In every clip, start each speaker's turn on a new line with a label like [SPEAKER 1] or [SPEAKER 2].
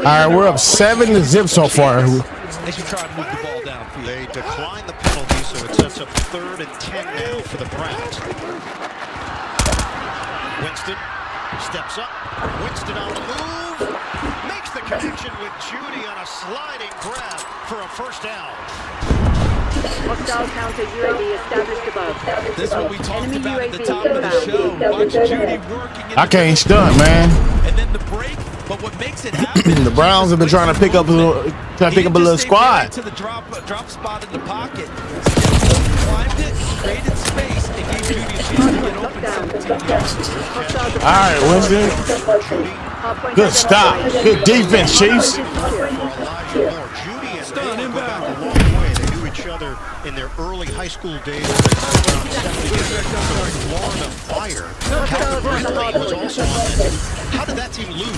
[SPEAKER 1] right, we're up 7-0 so far.
[SPEAKER 2] As you try to move the ball downfield.
[SPEAKER 3] They decline the penalty, so it sets up 3rd and 10 now for the Browns. Winston steps up. Winston on the move. Makes the connection with Judy on a sliding grab for a first down.
[SPEAKER 4] Hostile counter UAV established above.
[SPEAKER 2] This is what we talked about at the top of the show. Watch Judy working.
[SPEAKER 1] I can't stunt, man.
[SPEAKER 2] And then the break, but what makes it happen?
[SPEAKER 1] The Browns have been trying to pick up a little squad.
[SPEAKER 2] To the drop spot in the pocket. Climbed it, created space, and gave Judy a chance to get open 17 yards.
[SPEAKER 1] All right, Winston. Good stop. Good defense, Chiefs.
[SPEAKER 3] Judy and Bailey go back a long way. They knew each other in their early high school days. Florida Fire. Calvin was also on that team. How did that team lose?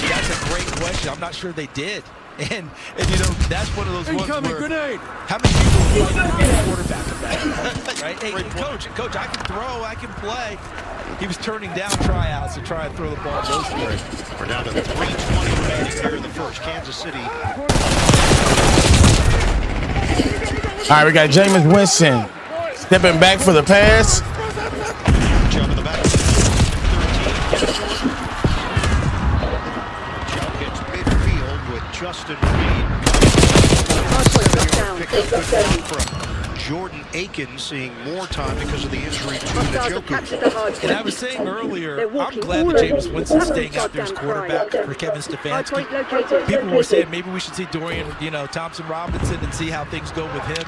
[SPEAKER 2] That's a great question. I'm not sure they did. And you know, that's one of those ones where
[SPEAKER 5] grenade.
[SPEAKER 2] How many people would like to be a quarterback of that? Right? Hey, coach, I can throw, I can play. He was turning down tryouts to try and throw the ball those ways.
[SPEAKER 3] We're down to 3:20 remaining here in the first. Kansas City.
[SPEAKER 1] All right, we got Jameis Winston stepping back for the pass.
[SPEAKER 3] Jump in the back. 13. Jump hits midfield with Justin Reed. Pick up from Jordan Akins, seeing more time because of the injury to Njoku.
[SPEAKER 2] And I was saying earlier, I'm glad that Jameis Winston's staying out there as quarterback for Kevin Stefanski. People were saying maybe we should see Dorian, Thompson Robinson and see how things go with him.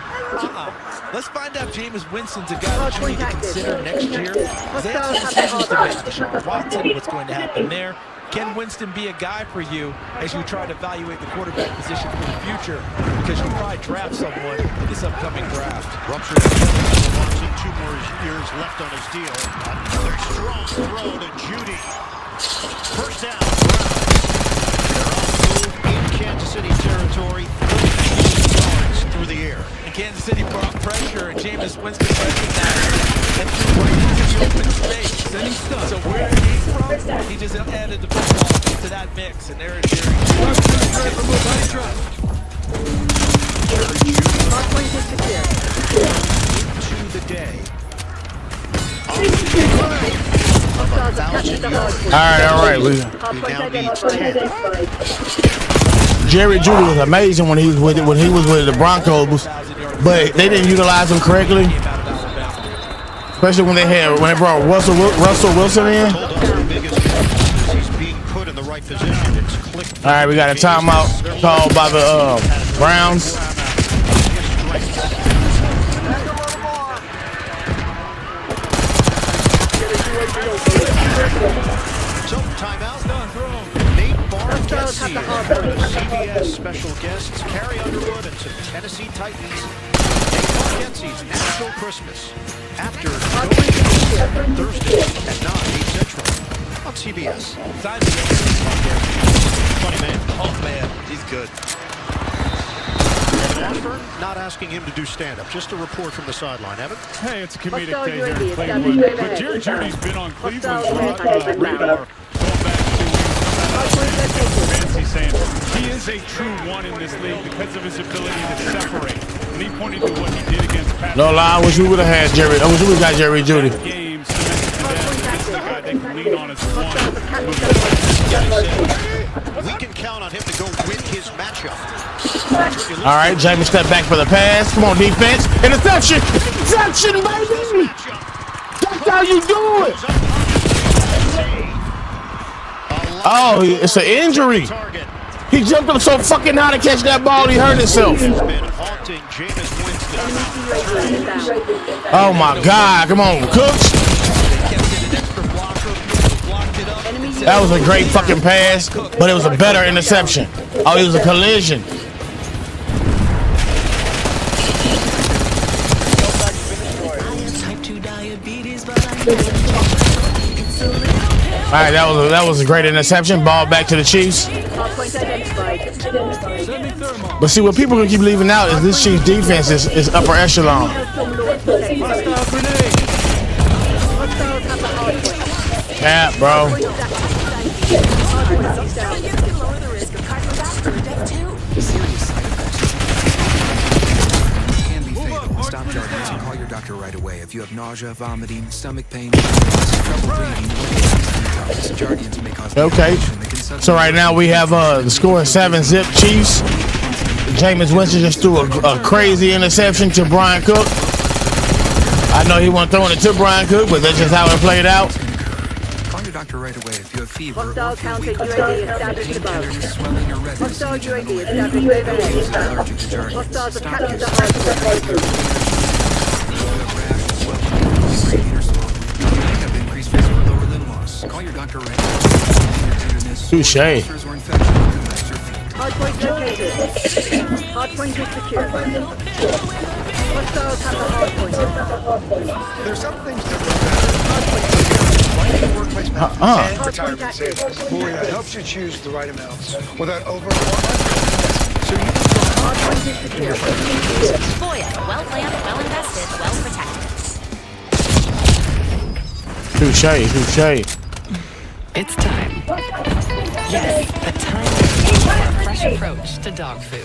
[SPEAKER 2] Let's find out if Jameis Winston's a guy that you need to consider next year. They have some decisions to make. Deshaun Watson, what's going to happen there? Can Winston be a guy for you as you try to evaluate the quarterback position for the future? Because you'll probably draft someone in this upcoming draft.
[SPEAKER 3] Rupture Watson, 2 more years left on his deal. Another strong throw to Judy. First down, Browns. They're on the move in Kansas City territory. 30 yards through the air.
[SPEAKER 2] And Kansas City brought pressure, and Jameis Winston recognized and threw right into the open space. So where he came from, he just added the football to that mix, and there is Jerry
[SPEAKER 3] to the day.
[SPEAKER 1] All right. Jerry Jeudy was amazing when he was with the Broncos, but they didn't utilize him correctly. Especially when they brought Russell Wilson in. All right, we got a timeout called by the Browns.
[SPEAKER 3] So, timeout. Nate Bargatze, CBS special guests, Carrie Underwood and some Tennessee Titans. Nate Bargatze's National Christmas. After Thursday at 9, 8 Central on CBS. Funny man.
[SPEAKER 2] Oh, man, he's good.
[SPEAKER 3] Washburn not asking him to do stand-up, just a report from the sideline. Evan?
[SPEAKER 5] Hey, it's a comedic day here in Cleveland. But Jerry Jeudy's been on Cleveland's radar going back to Fancy saying he is a true one in this league because of his ability to separate. And he pointed to what he did against Pat.
[SPEAKER 1] No lie, I wish we would have had Jerry. I wish we got Jerry Jeudy.
[SPEAKER 5] Games cemented to them. This is the guy they can lean on as one.
[SPEAKER 3] We can count on him to go win his matchup.
[SPEAKER 1] All right, Jameis step back for the pass. Come on, defense. Interception. Interception, baby. That's how you do it. Oh, it's an injury. He jumped up so fucking high to catch that ball, he hurt himself. Oh my God, come on, Cooks. That was a great fucking pass, but it was a better interception. Oh, it was a collision. All right, that was a great interception. Ball back to the Chiefs. But see, what people gonna keep leaving out is this Chiefs defense is upper echelon. Yeah, bro.
[SPEAKER 4] Hardpoint down.
[SPEAKER 6] Can lower the risk of cardiovascular death too.
[SPEAKER 7] Serious side effects can be fatal. Stop Jardians and call your doctor right away if you have nausea, vomiting, stomach pain, trouble breathing, or Jardians may cause
[SPEAKER 1] Okay.
[SPEAKER 7] dehydration. They can suddenly-
[SPEAKER 1] So right now we have the score is 7-zip Chiefs. Jameis Winston just threw a crazy interception to Brian Cook. I know he wasn't throwing it to Brian Cook, but that's just how it played out.
[SPEAKER 7] Call your doctor right away if you have fever or
[SPEAKER 4] Hostile
[SPEAKER 7] feel
[SPEAKER 4] counter
[SPEAKER 7] weak,
[SPEAKER 4] UAV established above.
[SPEAKER 7] tenderness, swelling, or redness.
[SPEAKER 4] Hostile UAV established overhead.
[SPEAKER 7] Allergic to Jardians.
[SPEAKER 4] Hostiles have
[SPEAKER 7] Stop
[SPEAKER 4] captured the
[SPEAKER 7] using
[SPEAKER 4] hardpoint.
[SPEAKER 7] have increased risk for lower limb loss. Call your doctor right now.
[SPEAKER 1] Touche.
[SPEAKER 7] Ulcers or infection can affect your feet.
[SPEAKER 4] Hardpoint located. Hardpoint is secure. Hostiles have the hardpoint.
[SPEAKER 8] There's some things that work better. Workplace
[SPEAKER 4] Hardpoint active.
[SPEAKER 8] Boy, that helps you choose the right amounts without over.
[SPEAKER 4] Hardpoint is secure.
[SPEAKER 6] Boya, well planned, well invested, well protected.
[SPEAKER 1] Touche.
[SPEAKER 9] It's time. Yes, the time for a fresh approach to dog food.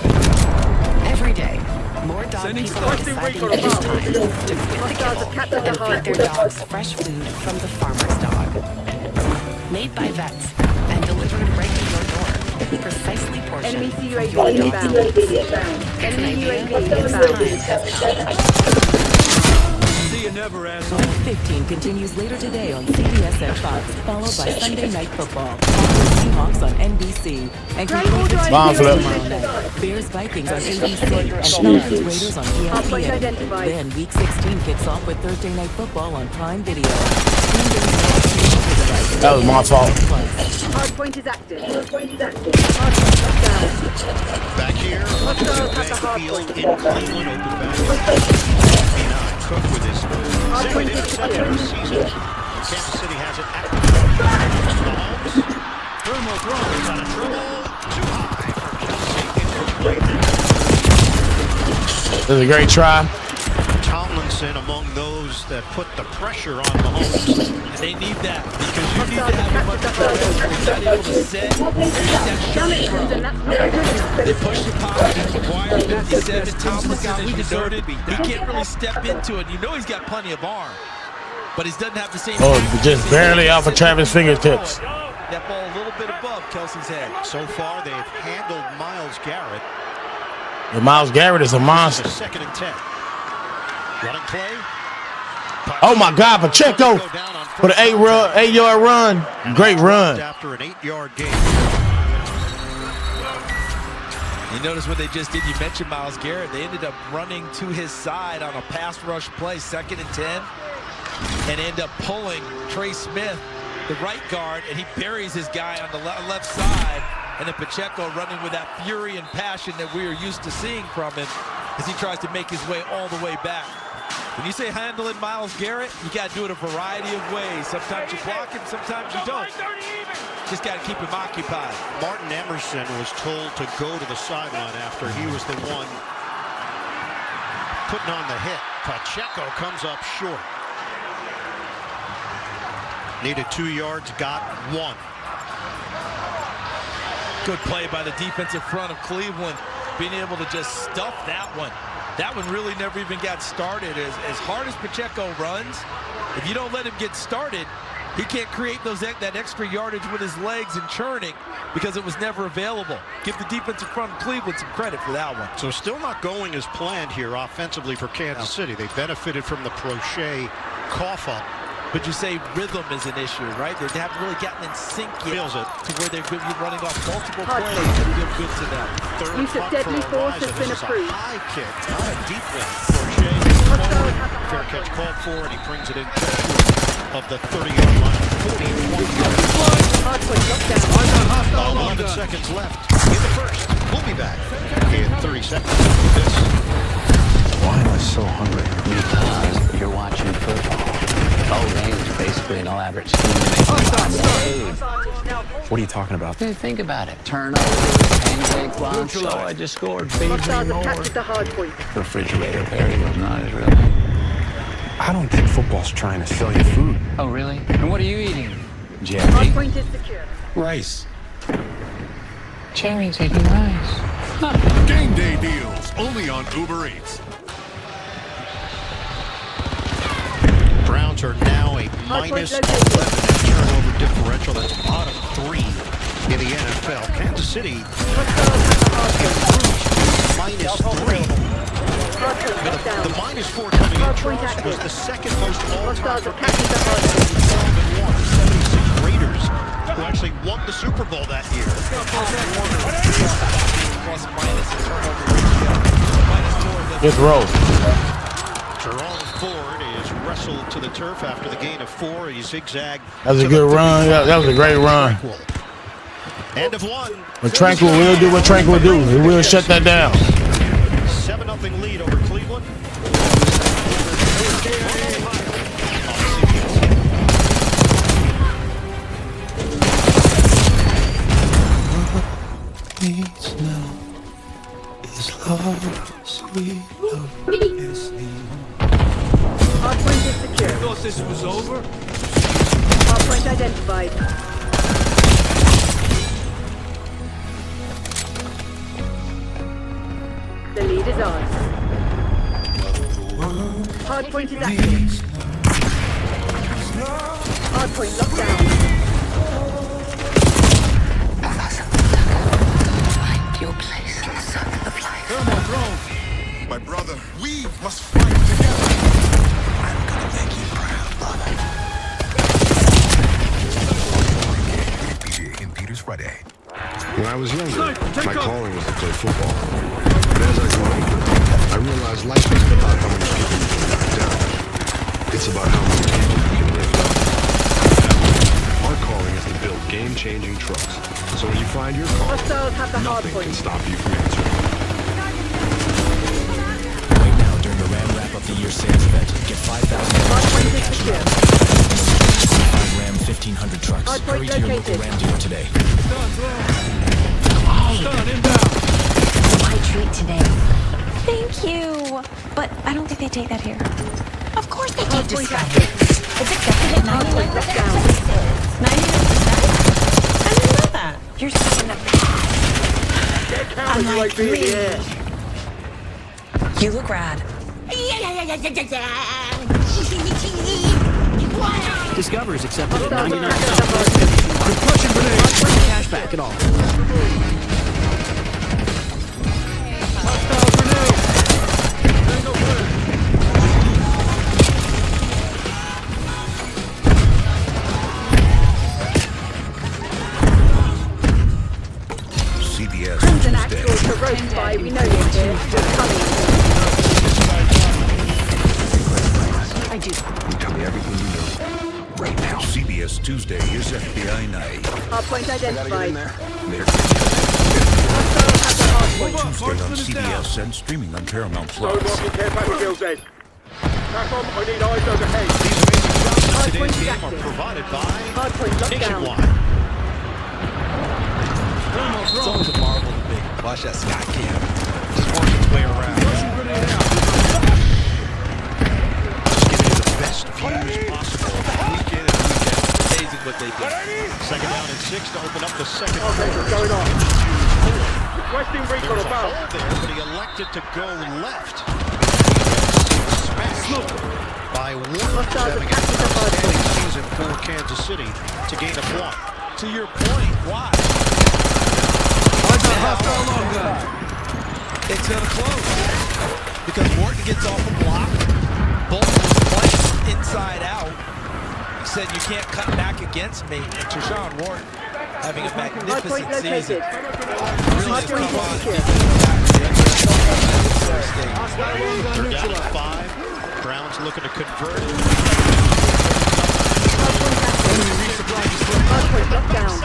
[SPEAKER 9] Every day, more dog people are deciding that it's time to quit the
[SPEAKER 4] Hostiles have captured the
[SPEAKER 9] kibble and feed their
[SPEAKER 4] hardpoint.
[SPEAKER 9] dogs fresh food from the farmer's dog. Made by vets and delivered right to your door. Precisely portioned.
[SPEAKER 4] Enemy UAV
[SPEAKER 9] for your
[SPEAKER 4] inbound.
[SPEAKER 9] dog. It's an
[SPEAKER 4] Enemy
[SPEAKER 9] idea
[SPEAKER 4] UAV
[SPEAKER 9] its
[SPEAKER 4] inbound.
[SPEAKER 9] time has come.
[SPEAKER 2] See you never, asshole.
[SPEAKER 10] Week 15 continues later today on CBS and Fox, followed by Sunday Night Football. Seahawks on NBC, and concludes
[SPEAKER 1] Bomb flip.
[SPEAKER 10] tomorrow night. Bears Vikings on ABC, and Falcons Raiders on
[SPEAKER 4] Hardpoint
[SPEAKER 10] ESPN.
[SPEAKER 4] identified.
[SPEAKER 10] Then Week 16 kicks off with Thursday Night Football on Prime Video.
[SPEAKER 1] That was my fault.
[SPEAKER 4] Hardpoint is active. Hardpoint down.
[SPEAKER 3] Back here,
[SPEAKER 4] Hostiles have the
[SPEAKER 3] Bank Field
[SPEAKER 4] hardpoint.
[SPEAKER 3] in Cleveland, open back. Cook with his second interception of the season. Kansas City has it active. Mahomes. Thermal throws out of trouble. Too high for Kelsey. Incomplete.
[SPEAKER 1] This is a great try.
[SPEAKER 3] Tomlinson among those that put the pressure on Mahomes.
[SPEAKER 2] And they need that because you need to have him under pressure. He's not able to set. He's that
[SPEAKER 4] Damn it,
[SPEAKER 2] shot
[SPEAKER 4] Susan, that's not good.
[SPEAKER 2] They push the pocket and require 57. Tomlinson, as you noted, he can't really step into it. You know he's got plenty of arm, but he doesn't have the same.
[SPEAKER 1] Oh, just barely off of Travis' fingertips.
[SPEAKER 2] That ball a little bit above Kelsey's head.
[SPEAKER 3] So far, they've handled Myles Garrett.
[SPEAKER 1] And Myles Garrett is a monster.
[SPEAKER 3] The 2nd and 10. Running play.
[SPEAKER 1] Oh my God, Pacheco for the 8-yard run. Great run.
[SPEAKER 3] After an 8-yard gain.
[SPEAKER 2] You notice what they just did. You mentioned Myles Garrett. They ended up running to his side on a pass rush play, 2nd and 10, and end up pulling Trey Smith, the right guard, and he buries his guy on the left side. And then Pacheco running with that fury and passion that we are used to seeing from him as he tries to make his way all the way back. When you say handling Myles Garrett, you got to do it a variety of ways. Sometimes you block him, sometimes you don't. Just got to keep him occupied.
[SPEAKER 3] Martin Emerson was told to go to the sideline after he was the one putting on the hit. Pacheco comes up short. Needed 2 yards, got 1.
[SPEAKER 2] Good play by the defensive front of Cleveland, being able to just stuff that one. That one really never even got started. As hard as Pacheco runs, if you don't let him get started, he can't create that extra yardage with his legs and churning because it was never available. Give the defensive front of Cleveland some credit for that one.
[SPEAKER 3] So still not going as planned here offensively for Kansas City. They benefited from the Prochet cough up.
[SPEAKER 2] But you say rhythm is an issue, right? They haven't really gotten in sync yet
[SPEAKER 3] Feels it.
[SPEAKER 2] to where they're going to be running off multiple plays that feel good to them.
[SPEAKER 3] Third
[SPEAKER 4] Use of
[SPEAKER 3] punt
[SPEAKER 4] deadly
[SPEAKER 3] for
[SPEAKER 4] force
[SPEAKER 3] Eliza.
[SPEAKER 4] has been
[SPEAKER 3] This is a
[SPEAKER 4] approved.
[SPEAKER 3] high kick, not a deep one. Prochet forward. Fair catch called for, and he brings it in of the 30-yard line. 41-yard
[SPEAKER 4] Hardpoint lockdown.
[SPEAKER 3] 11 seconds left in the first. We'll be back in 30 seconds. This.
[SPEAKER 11] Why am I so hungry? Because you're watching football. The whole game is basically an elaborate scheme to make you buy more food.
[SPEAKER 7] What are you talking about?
[SPEAKER 11] Dude, think about it. Turnovers, pancake lunch. So I just scored. Feed me
[SPEAKER 4] Hostiles have
[SPEAKER 11] more.
[SPEAKER 4] captured the hardpoint.
[SPEAKER 11] Refrigerator Perry was not as real.
[SPEAKER 7] I don't think football's trying to sell you food.
[SPEAKER 11] Oh, really? And what are you eating? Jerry.
[SPEAKER 4] Hardpoint is secure.
[SPEAKER 11] Rice. Jerry's eating rice.
[SPEAKER 5] Game day deals only on Uber Eats.
[SPEAKER 3] Browns are now a minus 11 turnover differential. That's bottom 3 in the NFL. Kansas City improves to minus 3. The minus 4 coming in, Charles, was the second most all-time for Kansas City. 76 Raiders, who actually won the Super Bowl that year.
[SPEAKER 1] It's roll.
[SPEAKER 3] Jerome Ford is wrestled to the turf after the gain of 4. He zigzagged.
[SPEAKER 1] That was a good run. That was a great run.
[SPEAKER 3] End of 1.
[SPEAKER 1] But Tranquil will do what Tranquil do. He will shut that down.
[SPEAKER 3] 7-0 lead over Cleveland.
[SPEAKER 4] Hardpoint is secure.
[SPEAKER 2] Thought this was over?
[SPEAKER 4] Hardpoint identified. The lead is ours. Hardpoint is active. Hardpoint locked down.
[SPEAKER 9] Find your place in the circle of life.
[SPEAKER 5] My brother, we must fight together.
[SPEAKER 7] I'm gonna make you proud, brother. In Peter's Friday.
[SPEAKER 12] When I was younger, my calling was to play football. But as I grew older, I realized life isn't about how many people you can knock down. It's about how many people you can lift up. Our calling is to build game-changing trucks. So when you find your calling,
[SPEAKER 4] Hostiles have the
[SPEAKER 12] nothing
[SPEAKER 4] hardpoint.
[SPEAKER 12] can stop you from answering.
[SPEAKER 13] Right now, during the Ram Wrap Up the Year sales event, get $5,000
[SPEAKER 4] Hardpoint is secure.
[SPEAKER 13] 5 Ram 1500 trucks.
[SPEAKER 4] Hardpoint
[SPEAKER 13] Hurry to your local
[SPEAKER 4] located.
[SPEAKER 13] Ram dealer today.
[SPEAKER 6] My treat today. Thank you. But I don't think they take that here. Of course they take discount. It's accepted at 99%. 99%? I didn't know that. You're saying that. I'm like three.
[SPEAKER 9] You look rad.
[SPEAKER 14] Discover is accepted at
[SPEAKER 4] Hostiles
[SPEAKER 14] 99%.
[SPEAKER 4] have the hardpoint.
[SPEAKER 14] Concussion grenade. Cash back at all.
[SPEAKER 4] Hostile grenade.
[SPEAKER 7] CBS
[SPEAKER 4] Crimson
[SPEAKER 7] Tuesday.
[SPEAKER 4] Actual to roast by. We know you're here. Coming.
[SPEAKER 9] I do.
[SPEAKER 12] You tell me everything you know right now.
[SPEAKER 7] CBS Tuesday is FBI Night.
[SPEAKER 4] Hardpoint identified.
[SPEAKER 7] There.
[SPEAKER 4] Hostiles have the hardpoint.
[SPEAKER 7] Tuesday on CBS and streaming on Paramount Plus.
[SPEAKER 3] These amazing shots in today's game are provided by
[SPEAKER 4] Hardpoint locked down.
[SPEAKER 3] Nationwide.
[SPEAKER 2] It's always a marvel to me. Watch that sky cam. Just work its way around.
[SPEAKER 3] Giving you the best views possible week in and week out.
[SPEAKER 2] Amazing what they do.
[SPEAKER 3] Second down and 6 to open up the second
[SPEAKER 4] Okay,
[SPEAKER 3] quarter.
[SPEAKER 4] what's going on?
[SPEAKER 3] Requesting recon about. There, but he elected to go left. Smashed by Warner, having an outstanding season for Kansas City to gain of 1.
[SPEAKER 2] To your point, why? It's gonna close because Morton gets off the block. Bolton plays inside out. He said you can't cut back against me. And Tershawn Wharton having a magnificent
[SPEAKER 4] Hardpoint
[SPEAKER 2] season.
[SPEAKER 4] located.
[SPEAKER 2] Really has come
[SPEAKER 4] Hardpoint
[SPEAKER 2] on.
[SPEAKER 4] secure.
[SPEAKER 3] They're down to 5. Browns looking to convert.
[SPEAKER 4] Hardpoint locked down.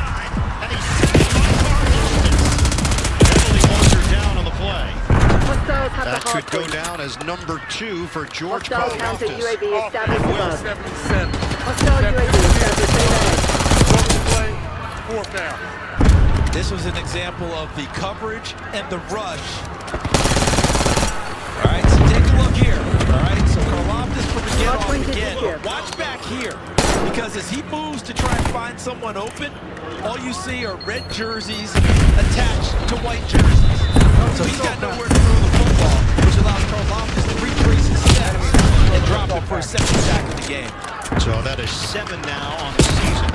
[SPEAKER 3] Down on the play.
[SPEAKER 4] Hostiles have
[SPEAKER 3] That
[SPEAKER 4] the
[SPEAKER 3] could go
[SPEAKER 4] hardpoint.
[SPEAKER 3] down as number 2 for George
[SPEAKER 4] Hostile counter
[SPEAKER 3] Karlaftis.
[SPEAKER 4] UAV established above.
[SPEAKER 5] 77.
[SPEAKER 4] Hostile UAV established overhead.
[SPEAKER 2] This was an example of the coverage and the rush. All right, so take a look here. All right, so Karlaftis from again off
[SPEAKER 4] Hardpoint is
[SPEAKER 2] again.
[SPEAKER 4] secure.
[SPEAKER 2] Watch back here. because as he moves to try and find someone open, all you see are red jerseys attached to white jerseys. So he's got nowhere to throw the football, which allows Karlaftis to retrace his steps and drop it for a second sack of the game.
[SPEAKER 3] So that is 7 now on the season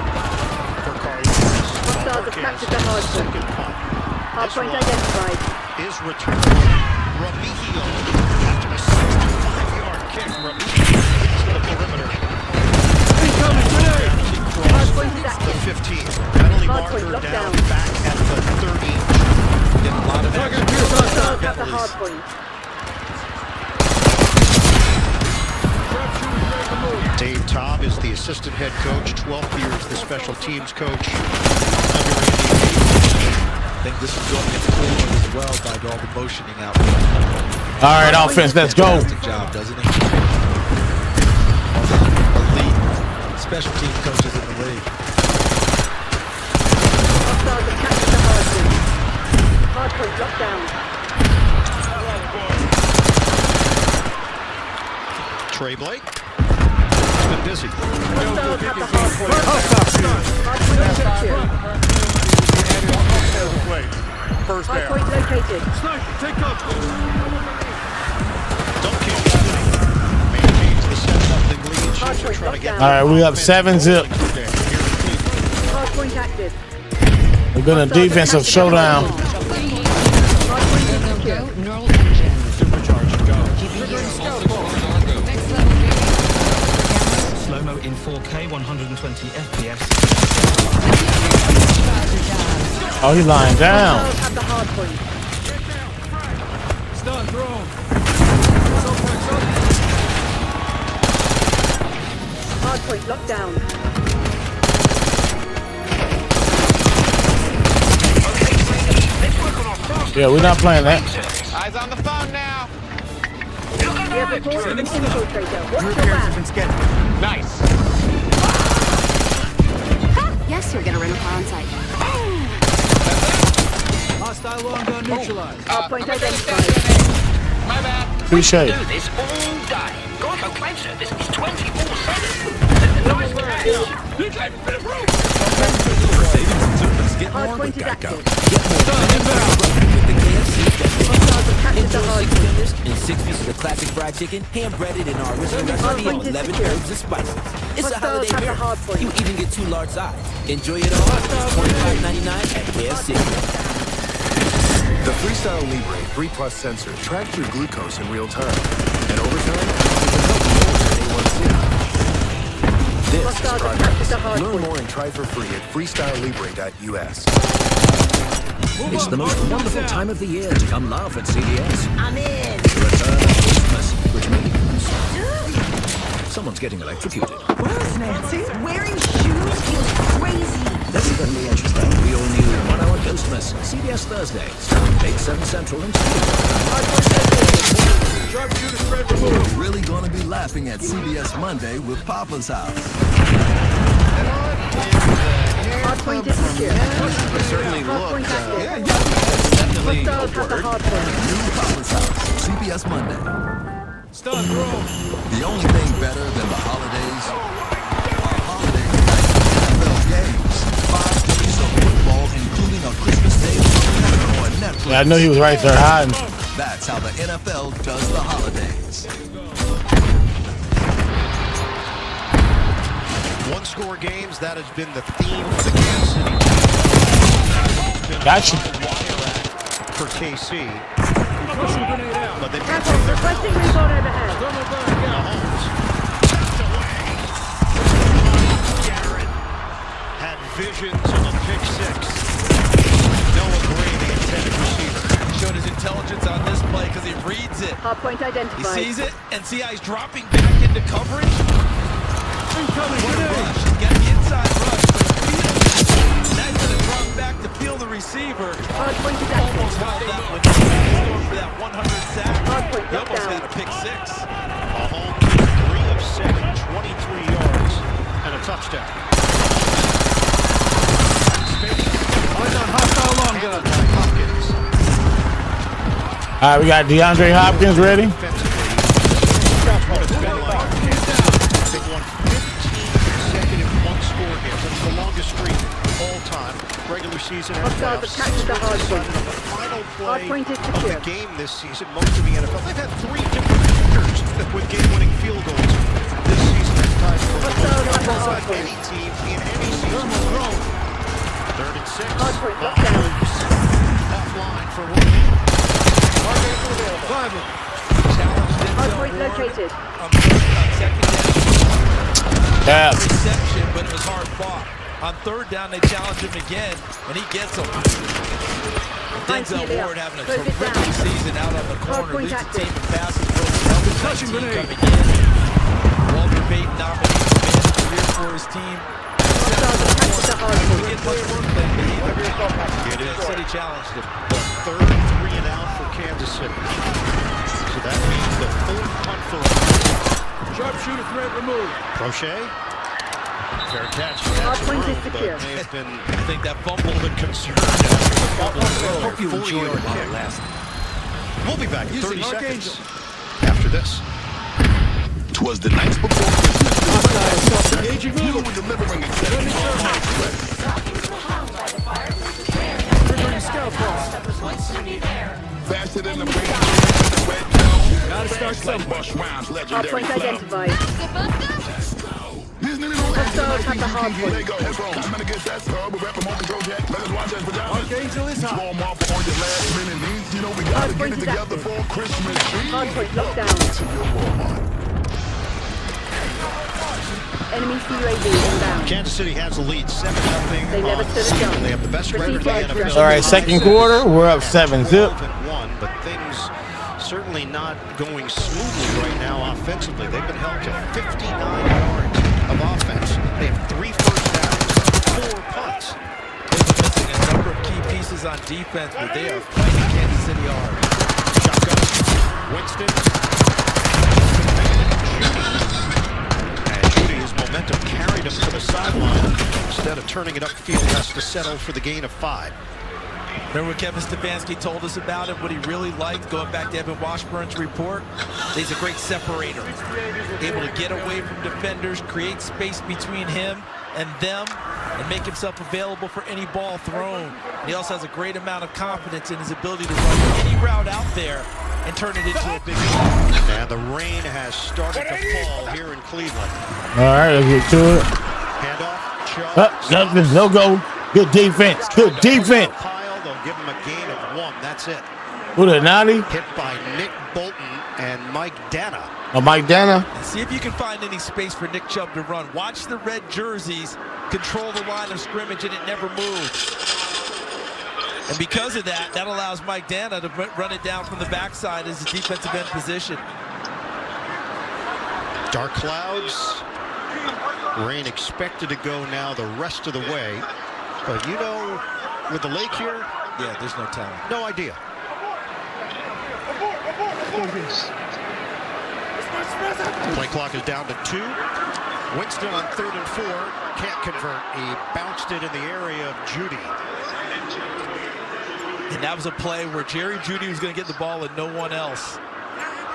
[SPEAKER 3] for Karlaftis.
[SPEAKER 4] Hostiles have captured the hard point. Hard point identified.
[SPEAKER 3] Is returned Remigio after a 65-yard kick. Remigio gets to the perimeter.
[SPEAKER 4] Hard point is
[SPEAKER 3] The
[SPEAKER 4] active.
[SPEAKER 3] 15. Penalty
[SPEAKER 4] Hard point
[SPEAKER 3] marker
[SPEAKER 4] locked
[SPEAKER 3] down
[SPEAKER 4] down.
[SPEAKER 3] back at the 30.
[SPEAKER 2] Get a lot of action.
[SPEAKER 4] Hostiles have the hard point.
[SPEAKER 3] Dave Taub is the assistant head coach, 12th year as the special teams coach.
[SPEAKER 2] I think this is going to get Cleveland as well by all the motioning out there.
[SPEAKER 1] All right, offense, let's go.
[SPEAKER 2] Fantastic job, doesn't he? Elite special team coaches in the league.
[SPEAKER 4] Hostiles have captured the hard point. Hard point locked down.
[SPEAKER 3] Trey Blake. He's been busy.
[SPEAKER 4] Hostiles have the hard point. Hard point secure.
[SPEAKER 8] First
[SPEAKER 4] Hard
[SPEAKER 8] down.
[SPEAKER 4] point located.
[SPEAKER 3] Maintains the 7-0 lead.
[SPEAKER 4] Hard
[SPEAKER 3] Chiefs are
[SPEAKER 4] point
[SPEAKER 3] trying to get
[SPEAKER 4] locked
[SPEAKER 1] All right, we up 7-0.
[SPEAKER 4] Hard point active.
[SPEAKER 1] We've been a defensive showdown.
[SPEAKER 4] Hard point is secure.
[SPEAKER 9] Neural engine.
[SPEAKER 8] Supercharged, go.
[SPEAKER 9] Next level video.
[SPEAKER 13] Slow-mo in 4K, 120 FPS.
[SPEAKER 1] Oh, he's lying down.
[SPEAKER 4] Hostiles have the hard point.
[SPEAKER 5] Stun thrown.
[SPEAKER 4] Hard point locked down.
[SPEAKER 1] Yeah, we're not playing that.
[SPEAKER 8] Eyes on the phone now.
[SPEAKER 4] We have reports of an infiltrator. Watch your
[SPEAKER 8] Repairs have
[SPEAKER 4] back.
[SPEAKER 8] been scheduled. Nice.
[SPEAKER 6] Yes, you're gonna run a car on site.
[SPEAKER 14] Hostile long gun neutralized.
[SPEAKER 4] Hard point identified.
[SPEAKER 8] My bad.
[SPEAKER 1] Appreciate it.
[SPEAKER 15] Do this all day. Geico claim service is 24/7. Nice cash. You claim a bit of room.
[SPEAKER 4] Hard point is active.
[SPEAKER 14] With the KFC
[SPEAKER 4] Hostiles have captured the hard point.
[SPEAKER 14] tenders and 6 pieces of classic fried chicken, hand breaded in our original recipe
[SPEAKER 4] point
[SPEAKER 14] on
[SPEAKER 4] is
[SPEAKER 14] 11
[SPEAKER 4] secure.
[SPEAKER 14] herbs and spices. It's a
[SPEAKER 4] Hostiles
[SPEAKER 14] holiday
[SPEAKER 4] have the
[SPEAKER 14] meal.
[SPEAKER 4] hard point.
[SPEAKER 14] You even get 2 large sides. Enjoy it all. It's $25.99 at KFC.
[SPEAKER 12] The Freestyle Libre 3 Plus sensor tracks your glucose in real time. And over time, it can help lower A1C. This is
[SPEAKER 4] Hostiles have
[SPEAKER 12] Project.
[SPEAKER 4] captured the hard
[SPEAKER 12] Learn
[SPEAKER 4] point.
[SPEAKER 12] more and try for free at freestylelibre.us.
[SPEAKER 14] It's the most wonderful time of the year to come laugh at CVS.
[SPEAKER 4] I'm in.
[SPEAKER 14] The return of Christmas, which means someone's getting electrocuted.
[SPEAKER 16] Where's Nancy? Wearing shoes feels crazy.
[SPEAKER 14] This is going to be interesting. The all-new 1 Hour Christmas, CBS Thursday, starting 8, 7 Central and
[SPEAKER 17] We're really going to be laughing at CBS Monday with Papa's House.
[SPEAKER 4] Hard point is secure.
[SPEAKER 3] certainly
[SPEAKER 4] Hard point
[SPEAKER 3] looked,
[SPEAKER 4] active.
[SPEAKER 17] Definitely
[SPEAKER 4] Hostiles have the hard point.
[SPEAKER 17] New Papa's House, CBS Monday.
[SPEAKER 5] Stun thrown.
[SPEAKER 17] The only thing better than the holidays are holiday night NFL games. 5 days of football, including a Christmas Day on Netflix.
[SPEAKER 1] Yeah, I knew he was right there hiding.
[SPEAKER 17] That's how the NFL does the holidays.
[SPEAKER 3] One-score games, that has been the theme of the Kansas City.
[SPEAKER 1] Gotcha.
[SPEAKER 3] For KC. But they
[SPEAKER 4] Careful, requesting recon overhead.
[SPEAKER 3] Mahomes. Garrett had visions of a pick six. Noah Gray, the intended receiver.
[SPEAKER 2] Showed his intelligence on this play because he reads it.
[SPEAKER 4] Hard point
[SPEAKER 2] He
[SPEAKER 4] identified.
[SPEAKER 2] sees it and see how he's dropping back into coverage. What a rush. He's got the inside rush. Now he's going to drop back to peel the receiver.
[SPEAKER 4] Hard point is
[SPEAKER 2] Almost
[SPEAKER 4] active.
[SPEAKER 2] held that one. Going for that 100 sack.
[SPEAKER 4] Hard point
[SPEAKER 2] He almost
[SPEAKER 4] down.
[SPEAKER 2] had a pick six.
[SPEAKER 3] Mahomes 3 of 7, 23 yards, and a touchdown.
[SPEAKER 5] Eyes on hostile long gun.
[SPEAKER 3] Hopkins.
[SPEAKER 1] All right, we got DeAndre Hopkins ready.
[SPEAKER 3] Defensively, that's what it's been like. They've won 15 consecutive regular season and
[SPEAKER 4] Hostiles
[SPEAKER 3] playoffs.
[SPEAKER 4] have captured the hard point.
[SPEAKER 3] The final
[SPEAKER 4] Hard
[SPEAKER 3] play
[SPEAKER 4] point is
[SPEAKER 3] of the
[SPEAKER 4] secure.
[SPEAKER 3] game this season, most of the NFL, they've had 3 different kickers with game-winning field goals this season. That's tied for the most yards by any team in any season. 3rd and 6.
[SPEAKER 4] Hard point locked down.
[SPEAKER 3] Offline for one.
[SPEAKER 4] Hard point located.
[SPEAKER 1] Yeah.
[SPEAKER 2] Reception, but it was hard fought. On 3rd down, they challenge him again, and he gets them. Denzel Ward having a terrific season out on the corner, leads the team in passes. Concussion grenade coming in. Walter Payton nominated for man of the year for his team. Get much work then, but he City challenged him.
[SPEAKER 3] The 3rd 3 and out for Kansas City. So that means the 4th punt for
[SPEAKER 5] Sharpshooter threat removed.
[SPEAKER 3] Crochet. Fair catch.
[SPEAKER 4] Hard
[SPEAKER 3] That's
[SPEAKER 4] point is
[SPEAKER 3] room, but
[SPEAKER 4] secure.
[SPEAKER 3] may have been,
[SPEAKER 2] I think that fumble
[SPEAKER 3] a little bit concerned after the fumble.
[SPEAKER 17] Hope you enjoyed it while it lasted.
[SPEAKER 3] We'll be back in 30
[SPEAKER 5] Using
[SPEAKER 3] seconds after this.
[SPEAKER 12] 'Twas the night before Christmas. You were delivering exactly all my threats. Faster than the wind.
[SPEAKER 5] Gotta start somewhere.
[SPEAKER 12] Bush rounds,
[SPEAKER 4] Hard
[SPEAKER 12] legendary
[SPEAKER 4] point
[SPEAKER 12] flow.
[SPEAKER 4] identified.
[SPEAKER 12] These niggas don't
[SPEAKER 4] Hostiles have the hard point.
[SPEAKER 12] They go. I'm gonna get that star, but rap 'em on control jack. Let us watch as pajamas.
[SPEAKER 5] Archangel is hot.
[SPEAKER 12] Warm up on your last minute needs. You know we gotta
[SPEAKER 4] Hard
[SPEAKER 12] get
[SPEAKER 4] point
[SPEAKER 12] it
[SPEAKER 4] is
[SPEAKER 12] together
[SPEAKER 4] active.
[SPEAKER 12] for Christmas Eve.
[SPEAKER 4] Hard point locked down.
[SPEAKER 12] It's in your Walmart.
[SPEAKER 4] Enemy CUAV inbound.
[SPEAKER 3] Kansas City has the lead 7-0.
[SPEAKER 4] They never stood a chance.
[SPEAKER 3] They have the best record in the NFL.
[SPEAKER 1] All right, second quarter, we're up 7-0.
[SPEAKER 3] 12-1, but things certainly not going smoothly right now offensively. They've been held to 59 yards of offense. They have 3 first downs, 4 punts.
[SPEAKER 2] They've been missing a number of key pieces on defense, but they are fighting Kansas City hard.
[SPEAKER 3] Shotgun. Winston. And Judy, his momentum carried him to the sideline. Instead of turning it upfield, has to settle for the gain of 5.
[SPEAKER 2] Remember what Kevin Stefanski told us about him, what he really liked, going back to Evan Washburn's report? He's a great separator, able to get away from defenders, create space between him and them, and make himself available for any ball thrown. And he also has a great amount of confidence in his ability to run any route out there and turn it into a big play.
[SPEAKER 3] And the rain has started to fall here in Cleveland.
[SPEAKER 1] All right, let's get to it.
[SPEAKER 3] Handoff, Chubb.
[SPEAKER 1] Nothing, no go. Good defense. Good defense.
[SPEAKER 3] Pile, they'll give him a gain of 1. That's it.
[SPEAKER 1] Who the 90?
[SPEAKER 3] Hit by Nick Bolton and Mike Dana.
[SPEAKER 1] Oh, Mike Dana.
[SPEAKER 2] And see if you can find any space for Nick Chubb to run. Watch the red jerseys control the line of scrimmage, and it never moves. And because of that, that allows Mike Dana to run it down from the backside as a defensive end position.
[SPEAKER 3] Dark clouds. Rain expected to go now the rest of the way. But you know, with the lake here,
[SPEAKER 2] yeah, there's no telling.
[SPEAKER 3] No idea. Play clock is down to 2. Winston on 3rd and 4. Can't convert. He bounced it in the area of Judy.
[SPEAKER 2] And that was a play where Jerry Jeudy was going to get the ball and no one else.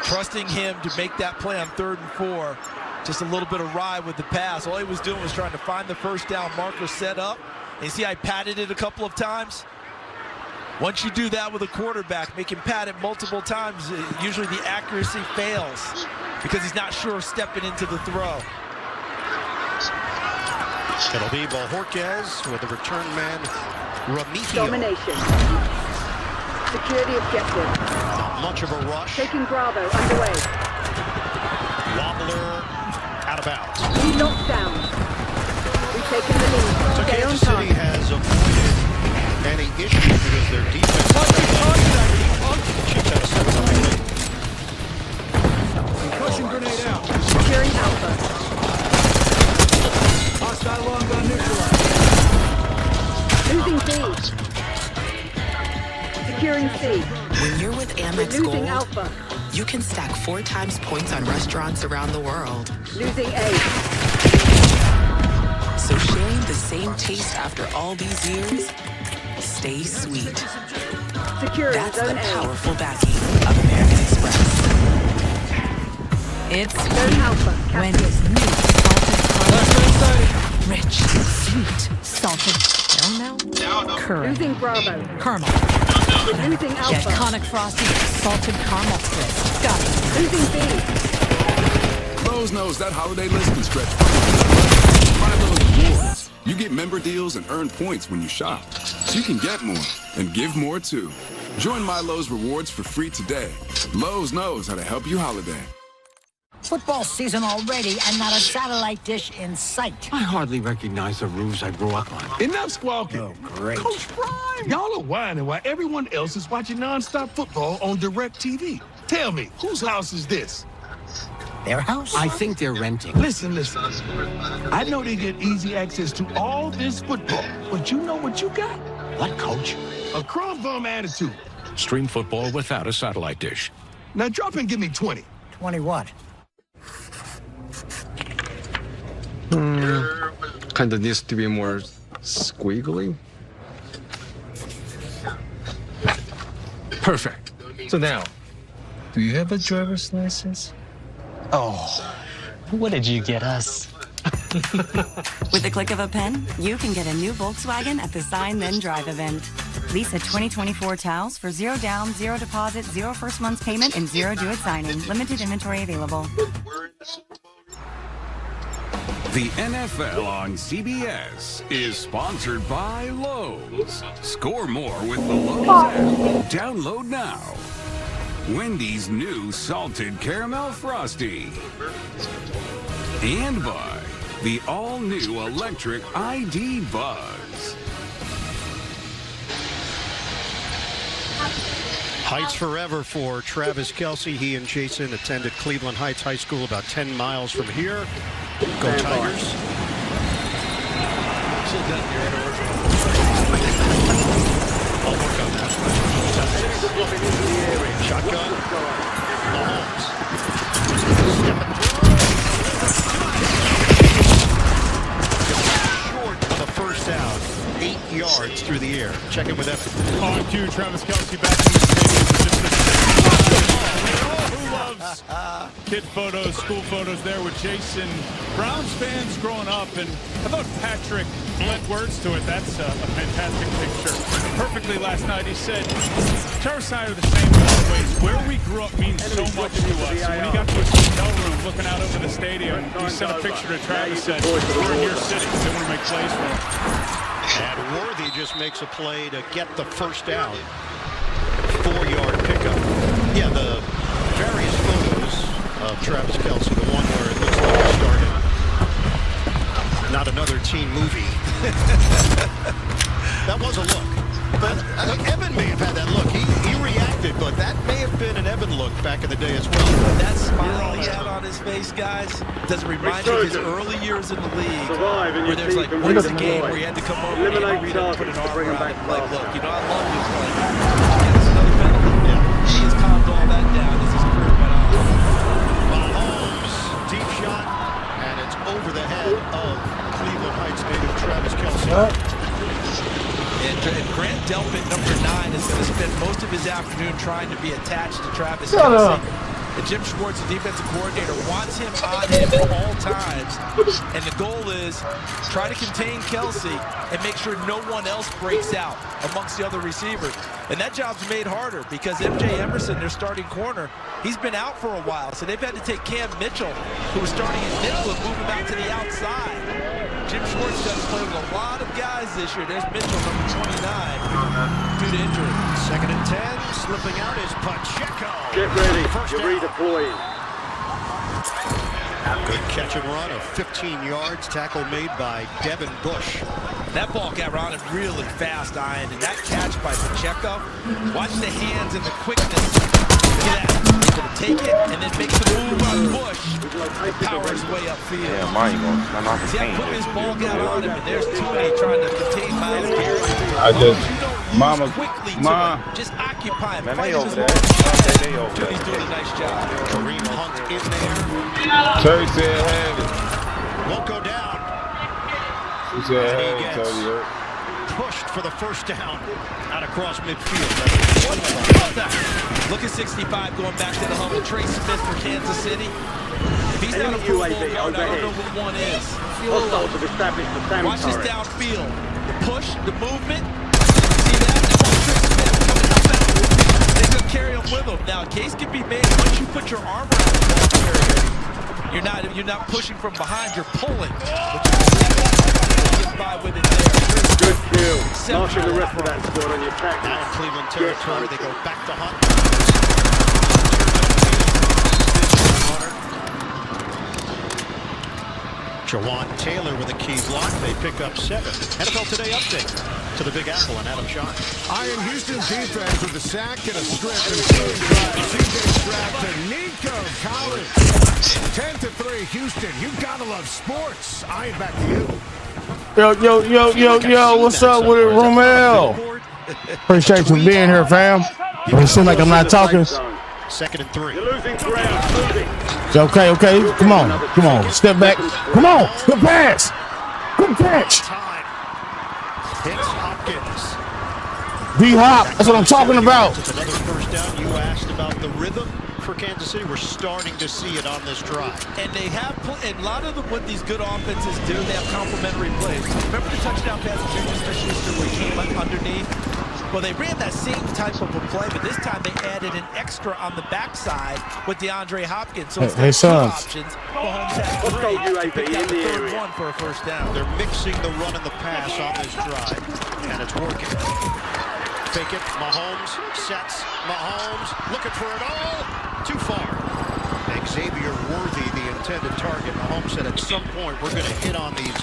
[SPEAKER 2] Trusting him to make that play on 3rd and 4. Just a little bit of ride with the pass. All he was doing was trying to find the first down marker set up. And you see I patted it a couple of times. Once you do that with a quarterback, make him pat it multiple times, usually the accuracy fails because he's not sure of stepping into the throw.
[SPEAKER 3] It'll be Bojorquez with the return man, Remigio.
[SPEAKER 4] Domination. Secure the objective.
[SPEAKER 3] Not much of a rush.
[SPEAKER 4] Taking Bravo underway.
[SPEAKER 3] Wobbler out of bounds.
[SPEAKER 4] We locked down. We've taken the lead.
[SPEAKER 3] So
[SPEAKER 4] Stay on
[SPEAKER 3] Kansas City
[SPEAKER 4] target.
[SPEAKER 3] has avoided any issues because their defense. Chiefs have a 7-0 lead.
[SPEAKER 5] Concussion grenade out.
[SPEAKER 4] Securing Alpha.
[SPEAKER 5] Hostile long gun neutralized.
[SPEAKER 4] Losing C. Securing C.
[SPEAKER 9] When you're with Amex
[SPEAKER 4] Losing
[SPEAKER 9] Gold,
[SPEAKER 4] Alpha.
[SPEAKER 9] you can stack 4 times points on restaurants around the world.
[SPEAKER 4] Losing A.
[SPEAKER 9] So sharing the same taste after all these years, stay sweet.
[SPEAKER 4] Securing
[SPEAKER 9] That's the
[SPEAKER 4] Zone A.
[SPEAKER 9] powerful backing of American Express.
[SPEAKER 10] It's
[SPEAKER 4] Zone Alpha.
[SPEAKER 10] Wendy's new salted caramel.
[SPEAKER 9] Rich, sweet, salted caramel,
[SPEAKER 4] Losing Bravo.
[SPEAKER 9] caramel.
[SPEAKER 4] Losing
[SPEAKER 9] The
[SPEAKER 4] Alpha.
[SPEAKER 9] iconic Frosty salted caramel twist. Got it.
[SPEAKER 4] Losing B.
[SPEAKER 18] Lowe's knows that holiday list can stretch. My Lowe's Rewards. You get member deals and earn points when you shop. So you can get more and give more too. Join My Lowe's Rewards for free today. Lowe's knows how to help you holiday.
[SPEAKER 19] Football season already and not a satellite dish in sight.
[SPEAKER 20] I hardly recognize the roofs I grew up on.
[SPEAKER 8] Enough squawking. Oh, great. Coach Prime. Y'all are whining while everyone else is watching nonstop football on DirecTV. Tell me, whose house is this?
[SPEAKER 19] Their house?
[SPEAKER 20] I think they're renting.
[SPEAKER 8] Listen. I know they get easy access to all this football, but you know what you got?
[SPEAKER 20] What, Coach?
[SPEAKER 8] A crumb bum attitude.
[SPEAKER 13] Stream football without a satellite dish.
[SPEAKER 8] Now drop and give me 20.
[SPEAKER 19] 20 what?
[SPEAKER 12] Kind of needs to be more squiggly.
[SPEAKER 13] Perfect.
[SPEAKER 14] So now, do you have a driver's license?
[SPEAKER 11] Oh, what did you get us?
[SPEAKER 21] With the click of a pen, you can get a new Volkswagen at the Sign Then Drive event. Lease a 2024 Taos for 0 down, 0 deposit, 0 first month's payment, and 0 due at signing. Limited inventory available.
[SPEAKER 22] The NFL on CBS is sponsored by Lowe's. Score more with the Lowe's app. Download now. Wendy's new Salted Caramel Frosty. And by the all-new electric ID Buzz.
[SPEAKER 3] Heights forever for Travis Kelce. He and Jason attended Cleveland Heights High School about 10 miles from here. Go Tigers. I'll work on that. Shotgun. Mahomes. Short on the first down. 8 yards through the air. Check in with Evan.
[SPEAKER 5] On cue, Travis Kelce back in the stadium. Who loves kid photos, school photos there with Jason. Browns fans growing up, and I thought Patrick lent words to it. That's a fantastic picture. Perfectly last night, he said, Travis and I are the same in a lot of ways. Where we grew up means so much to us. So when he got to his hotel room looking out over the stadium, he sent a picture to Travis and said, we're in your city. They want to make plays for him.
[SPEAKER 3] And Worthy just makes a play to get the first down. 4-yard pickup. Yeah, the various photos of Travis Kelce, the one where it looks like he started. Not another teen movie. That was a look. But Evan may have had that look. He reacted, but that may have been an Evan look back in the day as well.
[SPEAKER 2] That smile he had on his face, guys, does remind me of his early years in the league, where there's like once a game where he had to come over and Andy Reid and put an arm around him, like, look, you know, I love you. Like, another penalty. Yeah. He has calmed all that down as his career went on.
[SPEAKER 3] Mahomes, deep shot, and it's over the head of Cleveland Heights native Travis Kelce.
[SPEAKER 2] And Grant Delpit, number 9, is going to spend most of his afternoon trying to be attached to Travis Kelce. And Jim Schwartz, the defensive coordinator, wants him on him at all times. And the goal is try to contain Kelce and make sure no one else breaks out amongst the other receivers. And that job's made harder because MJ Emerson, their starting corner, he's been out for a while. So they've had to take Cam Mitchell, who was starting at nickel, and move him out to the outside. Jim Schwartz doesn't play with a lot of guys this year. There's Mitchell, number 29, due to injury.
[SPEAKER 3] 2nd and 10, slipping out is Pacheco.
[SPEAKER 23] Get ready,
[SPEAKER 3] you're
[SPEAKER 23] redeploying.
[SPEAKER 3] Good catch and run of 15 yards. Tackle made by Devin Bush.
[SPEAKER 2] That ball got around him really fast, Ian, and that catch by Pacheco. Watch the hands and the quickness. Look at that. He's going to take it and then makes the move on Bush. Powers way upfield.
[SPEAKER 24] Yeah, Mario.
[SPEAKER 2] See how quick his ball got on him, and there's Tooney trying to contain Myles Garrett. Just occupy him. Fight his ball. Tooney's doing a nice job.
[SPEAKER 3] Kareem Hunt in there.
[SPEAKER 24] Terry said have it.
[SPEAKER 3] Won't go down.
[SPEAKER 24] He said have it, Terry.
[SPEAKER 3] Pushed for the first down out across midfield.
[SPEAKER 2] Look at 65 going back to the humble. Trey Smith for Kansas City. If he's not a Pro Bowl guard, I don't know what one is. Watch this downfield. The push, the movement. See that? They could carry him with him. Now, a case can be made once you put your arm around the ball carrier. You're not pushing from behind. You're pulling. Get by with it there.
[SPEAKER 6] Good kill. Marshal the rest of that squad on your track.
[SPEAKER 3] Now in Cleveland territory, they go back to Hunt. Jawan Taylor with a key block. They pick up 7. NFL Today update to the Big Apple and Adam Shaw.
[SPEAKER 7] Iron Houston's defense with the sack and a strip and a drive. CJ Stroud to Nico Collins. 10-3 Houston. You gotta love sports. Iron, back to you.
[SPEAKER 1] Yo, what's up with it, Romel? Appreciate you being here, fam. It seems like I'm not talking.
[SPEAKER 3] 2nd and 3.
[SPEAKER 6] You're losing ground.
[SPEAKER 1] Okay. Come on. Step back. Come on. Good pass. Good catch.
[SPEAKER 3] Hits Hopkins.
[SPEAKER 1] D-Hop. That's what I'm talking about.
[SPEAKER 3] It's another first down. You asked about the rhythm for Kansas City. We're starting to see it on this drive.
[SPEAKER 2] And they have, and a lot of what these good offenses do, they have complementary plays. Remember the touchdown pass to Juju Smith-Schuster where he came underneath? Well, they ran that same type of a play, but this time they added an extra on the backside with DeAndre Hopkins. So
[SPEAKER 1] hey, son.
[SPEAKER 2] Options, Mahomes has 3. Picked out the third one for a first down.
[SPEAKER 3] They're mixing the run and the pass on this drive, and it's working. Fake it, Mahomes sets, Mahomes looking for it all, too far. Xavier Worthy, the intended target. Mahomes said at some point we're going to hit on these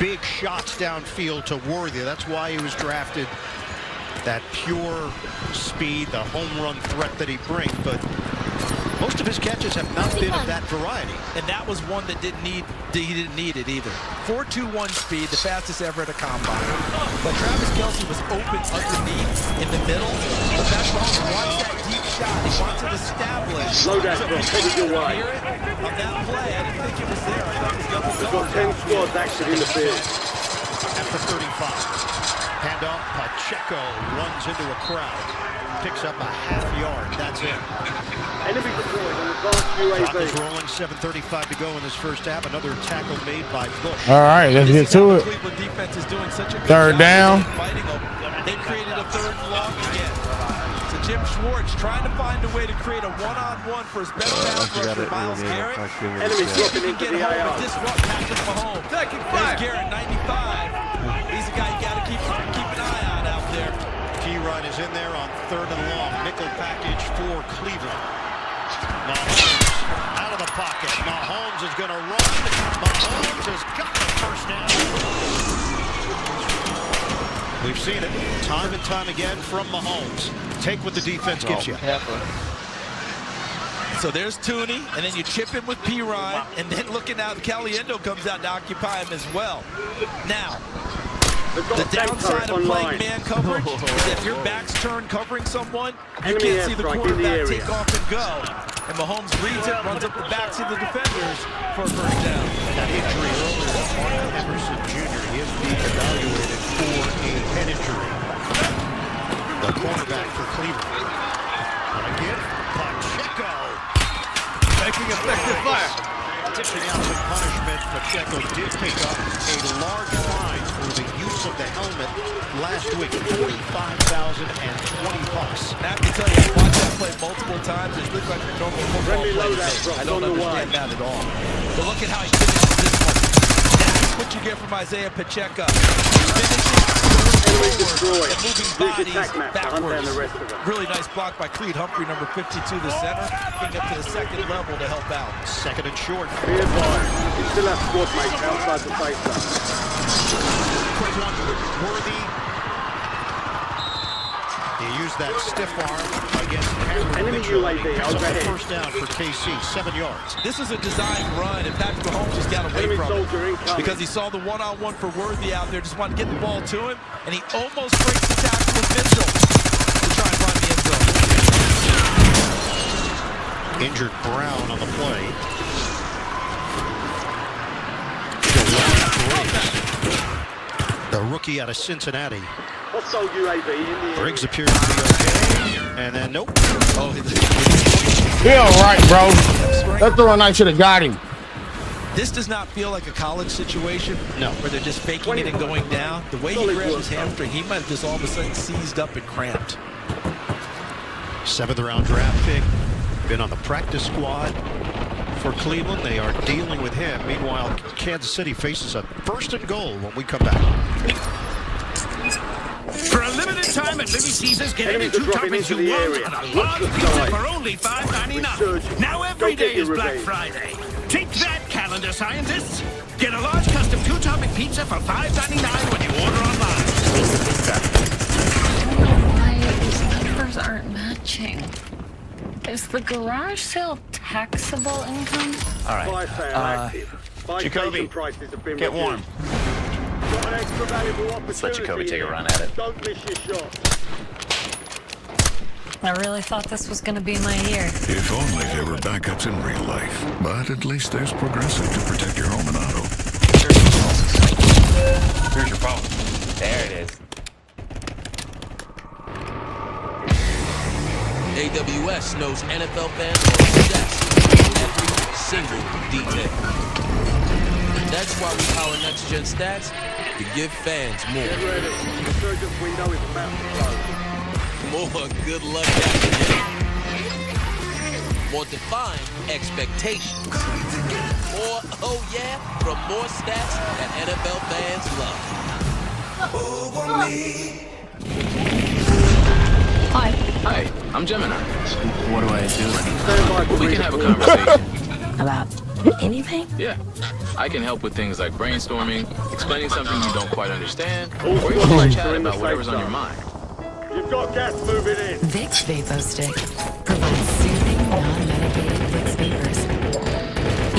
[SPEAKER 3] big shots downfield to Worthy. That's why he was drafted. That pure speed, the home run threat that he brings, but most of his catches have not been of that variety.
[SPEAKER 2] And that was one that he didn't need it either. 4.21 speed, the fastest ever at a combine. But Travis Kelce was open underneath in the middle. But Patrick Mahomes wants that deep shot. He wants it established.
[SPEAKER 6] Slow that, bro. Take it your way.
[SPEAKER 2] Hear it on that play. I didn't think it was there. I thought it was double.
[SPEAKER 6] We've got 10 squads actually in the field.
[SPEAKER 3] At the 35. Handoff, Pacheco runs into a crowd. Picks up a half yard. That's it.
[SPEAKER 6] Enemy deployed on the advanced UAV.
[SPEAKER 3] Clock is rolling. 7:35 to go in this first half. Another tackle made by Bush.
[SPEAKER 1] All right, let's get to it.
[SPEAKER 2] Cleveland defense is doing such a good
[SPEAKER 1] Third down.
[SPEAKER 2] They created a third and long again. So Jim Schwartz trying to find a way to create a one-on-one for his best pass rusher, Myles Garrett.
[SPEAKER 6] Enemy dropping into the AR.
[SPEAKER 2] Disrupt Patrick Mahomes. There's Garrett, 95. He's a guy you got to keep an eye on out there.
[SPEAKER 3] P-Run is in there on 3rd and long. Nickel package for Cleveland. Mahomes out of the pocket. Mahomes is going to run. Mahomes has got the first down. We've seen it time and time again from Mahomes. Take what the defense gives you.
[SPEAKER 2] So there's Tooney, and then you chip him with P-Ryan, and then looking out, Caliendo comes out to occupy him as well. Now, the downside of playing man coverage is if your back's turned covering someone, you can't see the quarterback take off and go. And Mahomes reads it, runs up the backs of the defenders for a first down.
[SPEAKER 3] That injury earlier, Mark Emerson Jr. is being evaluated for a head injury. The cornerback for Cleveland. And again, Pacheco.
[SPEAKER 6] Making effective fire.
[SPEAKER 3] Dishing out some punishment. Pacheco did pick up a large fine for the use of the helmet last week. $45,020.
[SPEAKER 2] I have to tell you, I watched that play multiple times. It looked like a normal football play. I don't understand that at all. But look at how he finishes this one. That's what you get from Isaiah Pacheco. Finishing forward and moving bodies backwards. Really nice block by Creed Humphrey, number 52, the center, getting up to the second level to help out.
[SPEAKER 3] 2nd and short.
[SPEAKER 6] Be advised, you still have squad mates outside the face zone.
[SPEAKER 3] Quick one, Worthy. He used that stiff arm against Cameron Mitchell. Picks up the first down for KC, 7 yards.
[SPEAKER 2] This is a designed run, and Patrick Mahomes just got away from it because he saw the one-on-one for Worthy out there, just wanted to get the ball to him, and he almost breaks the tackle with Mitchell to try and find the end zone.
[SPEAKER 3] Injured Brown on the play. The rookie out of Cincinnati.
[SPEAKER 6] Hostile UAV in the area.
[SPEAKER 3] Briggs appears to be okay, and then nope.
[SPEAKER 2] Oh,
[SPEAKER 1] Yeah, all right, bro. That throwing knife should have got him.
[SPEAKER 2] this does not feel like a college situation.
[SPEAKER 3] No.
[SPEAKER 2] Where they're just faking it and going down. The way he grabbed his hamstring, he might have just all of a sudden seized up and cramped.
[SPEAKER 3] 7th round draft pick. Been on the practice squad for Cleveland. They are dealing with him. Meanwhile, Kansas City faces a 1st and goal when we come back.
[SPEAKER 14] For a limited time at Little Caesars, get any two toppings you want and a large pizza for only $5.99. Now every day is Black Friday. Take that, calendar scientists. Get a large custom two-topping pizza for $5.99 when you order online.
[SPEAKER 15] I don't know why these numbers aren't matching. Is the garage sale taxable income?
[SPEAKER 3] All right.
[SPEAKER 6] Jacoby,
[SPEAKER 3] get warm.
[SPEAKER 6] Let's let Jacoby take a run at it. Don't miss your shot.
[SPEAKER 15] I really thought this was going to be my year.
[SPEAKER 12] If only there were backups in real life. But at least there's Progressive to protect your home and auto.
[SPEAKER 13] Here's your problem. There it is.
[SPEAKER 16] AWS knows NFL fans are obsessed with every single detail. That's why we power Next Gen Stats to give fans more.
[SPEAKER 6] Get ready. The surgeon's window is about to close.
[SPEAKER 16] More good luck after more defined expectations. More, oh yeah, from more stats that NFL fans love.
[SPEAKER 15] Hi.
[SPEAKER 13] Hi, I'm Gemini. What do I do? We can have a conversation.
[SPEAKER 15] About anything?
[SPEAKER 13] Yeah. I can help with things like brainstorming, explaining something you don't quite understand, or even just chat about whatever's on your mind.
[SPEAKER 6] You've got gas moving in.
[SPEAKER 10] Vicks VapoStick provides soothing, non-medicated Vicks vapors.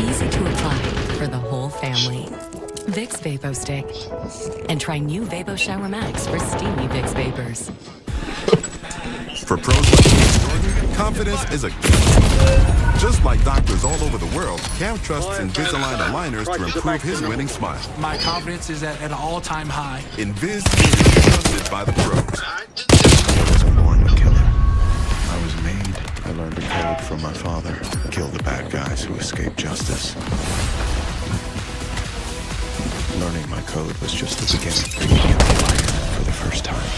[SPEAKER 10] Easy to apply for the whole family. Vicks VapoStick. And try new Vapo Shower Max for steamy Vicks vapors.
[SPEAKER 18] For pros like me, confidence is a gift. Just like doctors all over the world, Cam trusts Invisalign aligners to improve his winning smile.
[SPEAKER 14] My confidence is at an all-time high.
[SPEAKER 18] Invis is trusted by the pros.
[SPEAKER 12] I wasn't born a killer. I was made. I learned a code from my father. Kill the bad guys who escape justice. Learning my code was just the beginning. Being alive for the first time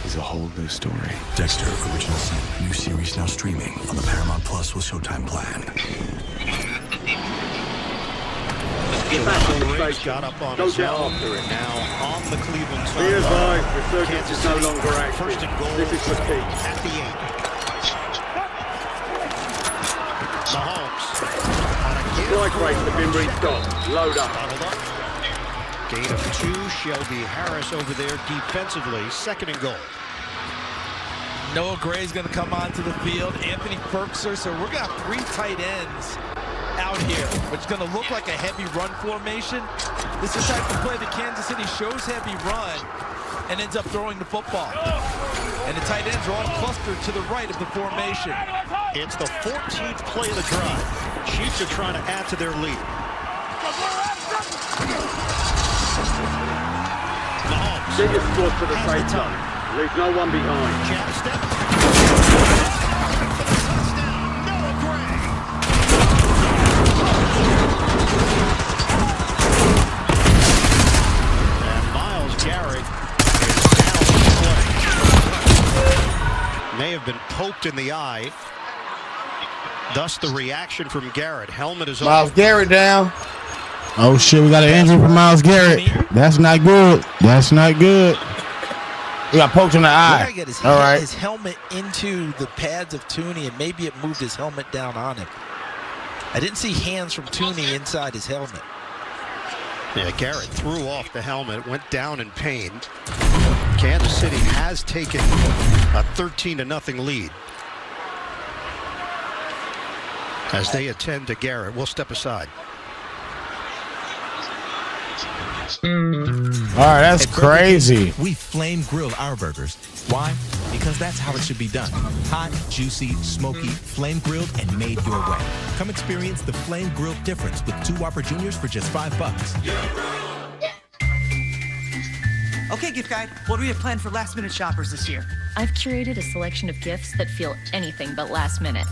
[SPEAKER 12] is a whole new story.
[SPEAKER 13] Dexter Original Sin. New series now streaming on the Paramount Plus with Showtime plan.
[SPEAKER 6] Get back on the station.
[SPEAKER 3] Got up on
[SPEAKER 6] Go
[SPEAKER 3] his
[SPEAKER 6] get
[SPEAKER 3] own.
[SPEAKER 6] after it.
[SPEAKER 3] Now on the Cleveland side.
[SPEAKER 6] Be advised, resurgence
[SPEAKER 3] Kansas
[SPEAKER 6] is no
[SPEAKER 3] City,
[SPEAKER 6] longer active.
[SPEAKER 3] 1st and goal.
[SPEAKER 6] This is the key.
[SPEAKER 3] At the 8. Mahomes.
[SPEAKER 6] Strike rates have been restocked. Load up.
[SPEAKER 3] Gain of 2. Shelby Harris over there defensively. 2nd and goal.
[SPEAKER 2] Noah Gray's going to come onto the field. Anthony Perkser. So we're going to have 3 tight ends out here, which is going to look like a heavy run formation. This is the type of play that Kansas City shows heavy run and ends up throwing the football. And the tight ends are all clustered to the right of the formation.
[SPEAKER 3] It's the 14th play of the drive. Chiefs are trying to add to their lead. Mahomes.
[SPEAKER 6] Get your squad to the safe zone. Leave no one behind.
[SPEAKER 3] Jab step. And Myles Garrett is down to play. May have been poked in the eye. Thus the reaction from Garrett. Helmet is
[SPEAKER 1] Myles
[SPEAKER 3] off.
[SPEAKER 1] Garrett down. Oh shit, we got an injury for Myles Garrett. That's not good. That's not good. He got poked in the eye.
[SPEAKER 2] Get his,
[SPEAKER 1] All right.
[SPEAKER 2] his helmet into the pads of Tooney, and maybe it moved his helmet down on him. I didn't see hands from Tooney inside his helmet.
[SPEAKER 3] Yeah, Garrett threw off the helmet, went down in pain. Kansas City has taken a 13-0 lead. As they attend to Garrett, we'll step aside.
[SPEAKER 1] All right, that's crazy.
[SPEAKER 13] We flame grill our burgers. Why? Because that's how it should be done. Hot, juicy, smoky, flame grilled, and made your way. Come experience the flame grilled difference with 2 Whopper Juniors for just $5.
[SPEAKER 4] Okay, gift guide. What do we have planned for last-minute shoppers this year?
[SPEAKER 9] I've curated a selection of gifts that feel anything but last minute.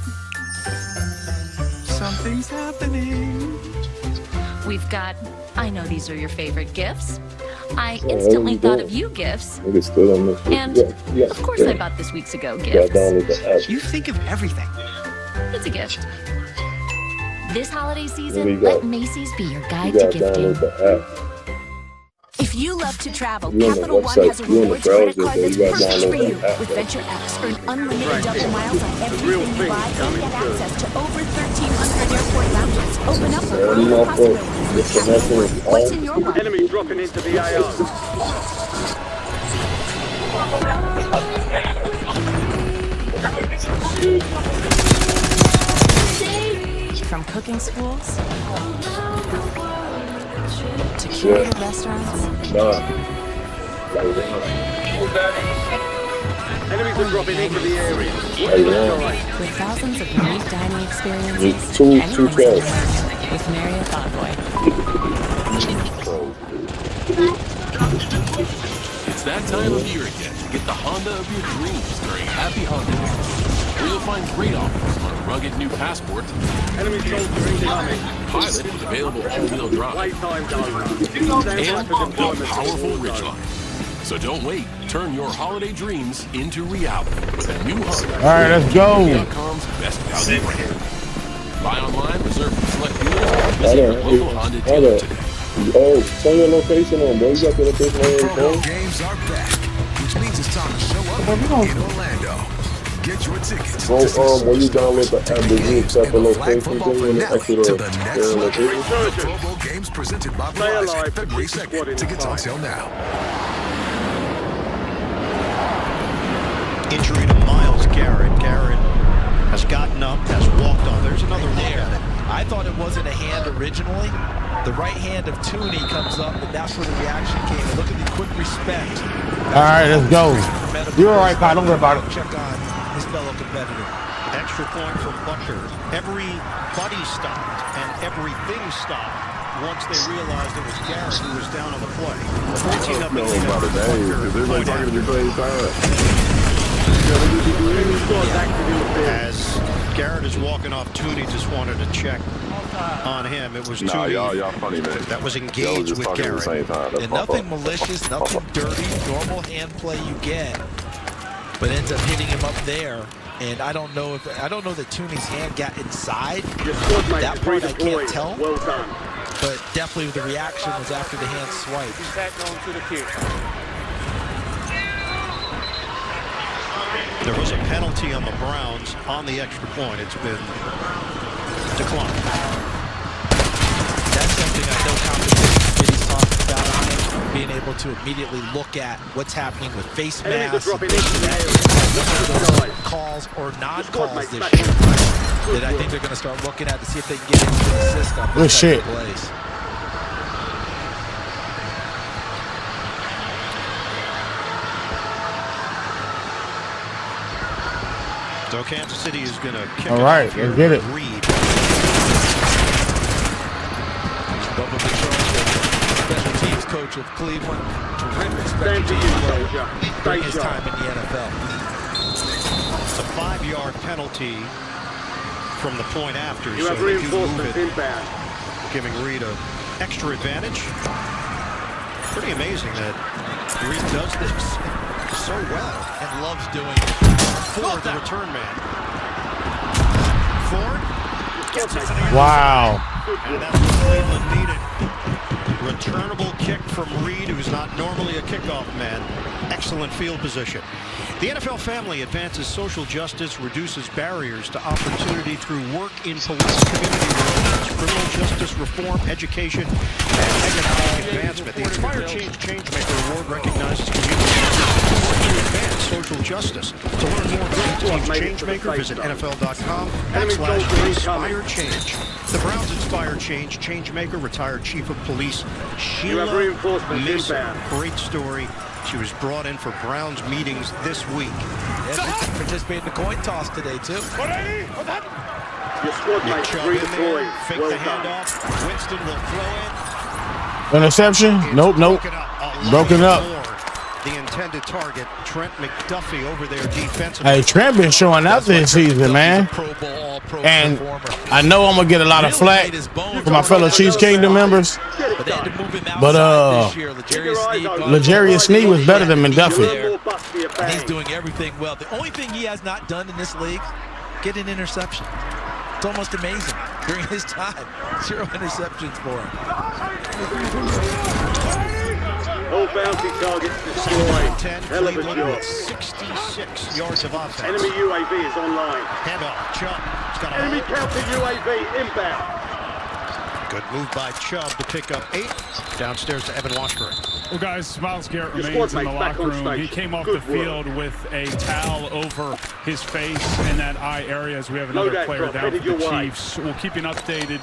[SPEAKER 4] Something's happening.
[SPEAKER 9] We've got, I know these are your favorite gifts. I instantly thought of you gifts. And, of course, I bought this weeks ago gifts.
[SPEAKER 4] You think of everything.
[SPEAKER 9] It's a gift. This holiday season, let Macy's be your guide to gifting. If you love to travel, Capital One has a rewards credit card that's perfect for you. With Venture X, earn unlimited double miles on everything you buy and get access to over 1,300 airport lounges. Open up a world of possibilities with Capital One. What's in your wallet?
[SPEAKER 6] Enemy dropping into the AO.
[SPEAKER 9] From cooking schools to curated restaurants.
[SPEAKER 6] Enemies are dropping into the area.
[SPEAKER 9] With thousands of unique dining experiences, anyone can learn with Marriott Bonvoy.
[SPEAKER 16] It's that time of year again to get the Honda of your dreams during Happy Honda Days, where you'll find great offers on a rugged new Passport,
[SPEAKER 6] Enemy soldier incoming.
[SPEAKER 16] Pilot with available all-wheel drive,
[SPEAKER 6] Playtime over.
[SPEAKER 16] and a powerful Ridgeline. So don't wait. Turn your holiday dreams into reality with a new Honda.
[SPEAKER 1] All right, let's go.
[SPEAKER 16] Honda.com's best value brand. Buy online, reserve from select dealers, or visit your local Honda dealer today.
[SPEAKER 12] Oh, turn your location on, bro. You got the location on your phone?
[SPEAKER 7] Games are back, which means it's time to show up in Orlando. Get your tickets.
[SPEAKER 12] Bro, when you download the app, did you accept the location thing and exit
[SPEAKER 7] to the next level.
[SPEAKER 12] location?
[SPEAKER 7] The Pro Bowl games presented by Verizon, February 2nd. Tickets on sale now.
[SPEAKER 3] Injury to Myles Garrett. Garrett has gotten up, has walked on. There's another look at it.
[SPEAKER 2] I thought it wasn't a hand originally. The right hand of Tooney comes up, and that's where the reaction came. And look at the quick respect.
[SPEAKER 1] All right, let's go. You're all right, Kyle. Don't worry about it.
[SPEAKER 2] Check on his fellow competitor.
[SPEAKER 3] Extra point from Butker. Everybody stopped and everything stopped once they realized it was Garrett who was down on the play. 14 up in As Garrett is walking off, Tooney just wanted to check on him. It was Tooney
[SPEAKER 12] y'all funny, man.
[SPEAKER 3] that was engaged with Garrett.
[SPEAKER 2] And nothing malicious, nothing dirty, normal hand play you get, but ends up hitting him up there. And I don't know that Tooney's hand got inside. That part I can't tell.
[SPEAKER 6] Well done.
[SPEAKER 2] But definitely the reaction was after the hand swipe.
[SPEAKER 6] He's back on to the kick.
[SPEAKER 3] There was a penalty on the Browns on the extra point. It's been declined.
[SPEAKER 2] That's something I know competition committee's talking about on it, being able to immediately look at what's happening with face masks, calls or non-calls this year that I think they're going to start looking at to see if they can get into the system.
[SPEAKER 1] Good shit.
[SPEAKER 3] So Kansas City is going to kick
[SPEAKER 1] all right, let's get it.
[SPEAKER 3] Reed.
[SPEAKER 2] Special teams coach of Cleveland. Terrific special teams coach during his time in the NFL.
[SPEAKER 3] It's a 5-yard penalty from the point after.
[SPEAKER 6] You have reinforcements inbound.
[SPEAKER 3] Giving Reed an extra advantage. Pretty amazing that Reed does this so well
[SPEAKER 2] and loves doing it.
[SPEAKER 3] Ford, the return man. Ford gets it.
[SPEAKER 1] Wow.
[SPEAKER 3] And that's what Cleveland needed. Returnable kick from Reed, who's not normally a kickoff man. Excellent field position. The NFL family advances social justice, reduces barriers to opportunity through work in police, community relations, criminal justice reform, education, and economic advancement. The Inspire Change Changemaker Award recognizes community work to advance social justice. To learn more about the team's Changemaker, visit NFL.com/Inspire Change. The Browns Inspire Change Changemaker, retired Chief of Police Sheila Mason. Great story. She was brought in for Browns meetings this week.
[SPEAKER 2] Participated in the coin toss today, too.
[SPEAKER 6] Your squad
[SPEAKER 3] Nick
[SPEAKER 6] mates
[SPEAKER 3] Chubb in there,
[SPEAKER 6] redeployed.
[SPEAKER 3] fake
[SPEAKER 6] Well
[SPEAKER 3] the
[SPEAKER 6] done.
[SPEAKER 3] handoff. Winston will throw in.
[SPEAKER 1] Interception? Nope. Broken up.
[SPEAKER 3] intended target. Trent McDuffie over there defensively.
[SPEAKER 1] Hey, Trent been showing out this season, man. And I know I'm gonna get a lot of flack from my fellow Chiefs Kingdom members. But L'Jarius Sneed was better than McDuffie.
[SPEAKER 2] And he's doing everything well. The only thing he has not done in this league, get an interception. It's almost amazing. During his time, 0 interceptions for him.
[SPEAKER 6] All bounty targets destroyed.
[SPEAKER 3] 10,
[SPEAKER 6] Hell of a
[SPEAKER 3] Cleveland
[SPEAKER 6] job.
[SPEAKER 3] with 66 yards of offense.
[SPEAKER 6] Enemy UAV is online.
[SPEAKER 3] Handoff, Chubb. He's got a
[SPEAKER 6] Enemy counter UAV inbound.
[SPEAKER 3] good move by Chubb to pick up 8. Downstairs to Evan Washburn.
[SPEAKER 5] Well, guys, Myles Garrett
[SPEAKER 6] Your
[SPEAKER 5] remains
[SPEAKER 6] squad
[SPEAKER 5] in the
[SPEAKER 6] mate's back
[SPEAKER 5] locker
[SPEAKER 6] on
[SPEAKER 5] room.
[SPEAKER 6] station.
[SPEAKER 5] He came off
[SPEAKER 6] Good
[SPEAKER 5] the field with a towel over his face in that eye area as we have another
[SPEAKER 6] Loadout
[SPEAKER 5] player
[SPEAKER 6] drop
[SPEAKER 5] down for
[SPEAKER 6] headed
[SPEAKER 5] the
[SPEAKER 6] your way.
[SPEAKER 5] Chiefs. We'll keep you updated.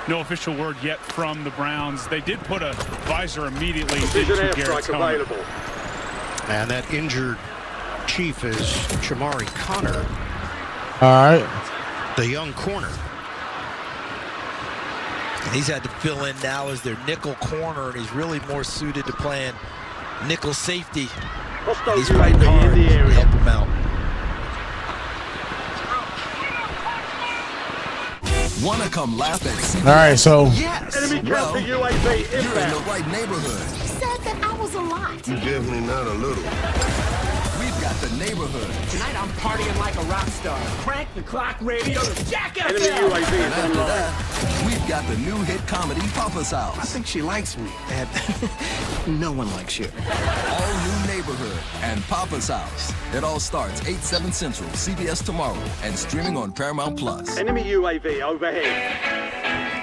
[SPEAKER 5] No official word yet from the Browns. They did put a visor immediately
[SPEAKER 6] Precision
[SPEAKER 5] into
[SPEAKER 6] airstrike
[SPEAKER 5] Garrett's helmet.
[SPEAKER 6] available.
[SPEAKER 3] And that injured Chief is Shamari Connor,
[SPEAKER 1] All right.
[SPEAKER 3] the young corner.
[SPEAKER 2] And he's had to fill in now as their nickel corner, and he's really more suited to playing nickel safety.
[SPEAKER 6] Hostile
[SPEAKER 2] He's fighting
[SPEAKER 6] UAV
[SPEAKER 2] hard
[SPEAKER 6] in the
[SPEAKER 2] to
[SPEAKER 6] area.
[SPEAKER 2] help him out.
[SPEAKER 13] Wanna come laugh at CBS?
[SPEAKER 1] All right, so
[SPEAKER 6] Enemy
[SPEAKER 13] Well,
[SPEAKER 6] counter UAV
[SPEAKER 13] you're in the
[SPEAKER 6] inbound.
[SPEAKER 13] right neighborhood.
[SPEAKER 9] You said that I was a lot.
[SPEAKER 12] You definitely not a little.
[SPEAKER 13] We've got the neighborhood.
[SPEAKER 14] Tonight I'm partying like a rock star. Crank the clock radio to Jack
[SPEAKER 6] Enemy
[SPEAKER 14] FM.
[SPEAKER 6] UAV is
[SPEAKER 13] And after
[SPEAKER 6] online.
[SPEAKER 13] that, we've got the new hit comedy Papa's House.
[SPEAKER 14] I think she likes me, and no one likes you.
[SPEAKER 13] All new neighborhood and Papa's House. It all starts 8/7 Central, CBS tomorrow, and streaming on Paramount Plus.
[SPEAKER 6] Enemy UAV overhead.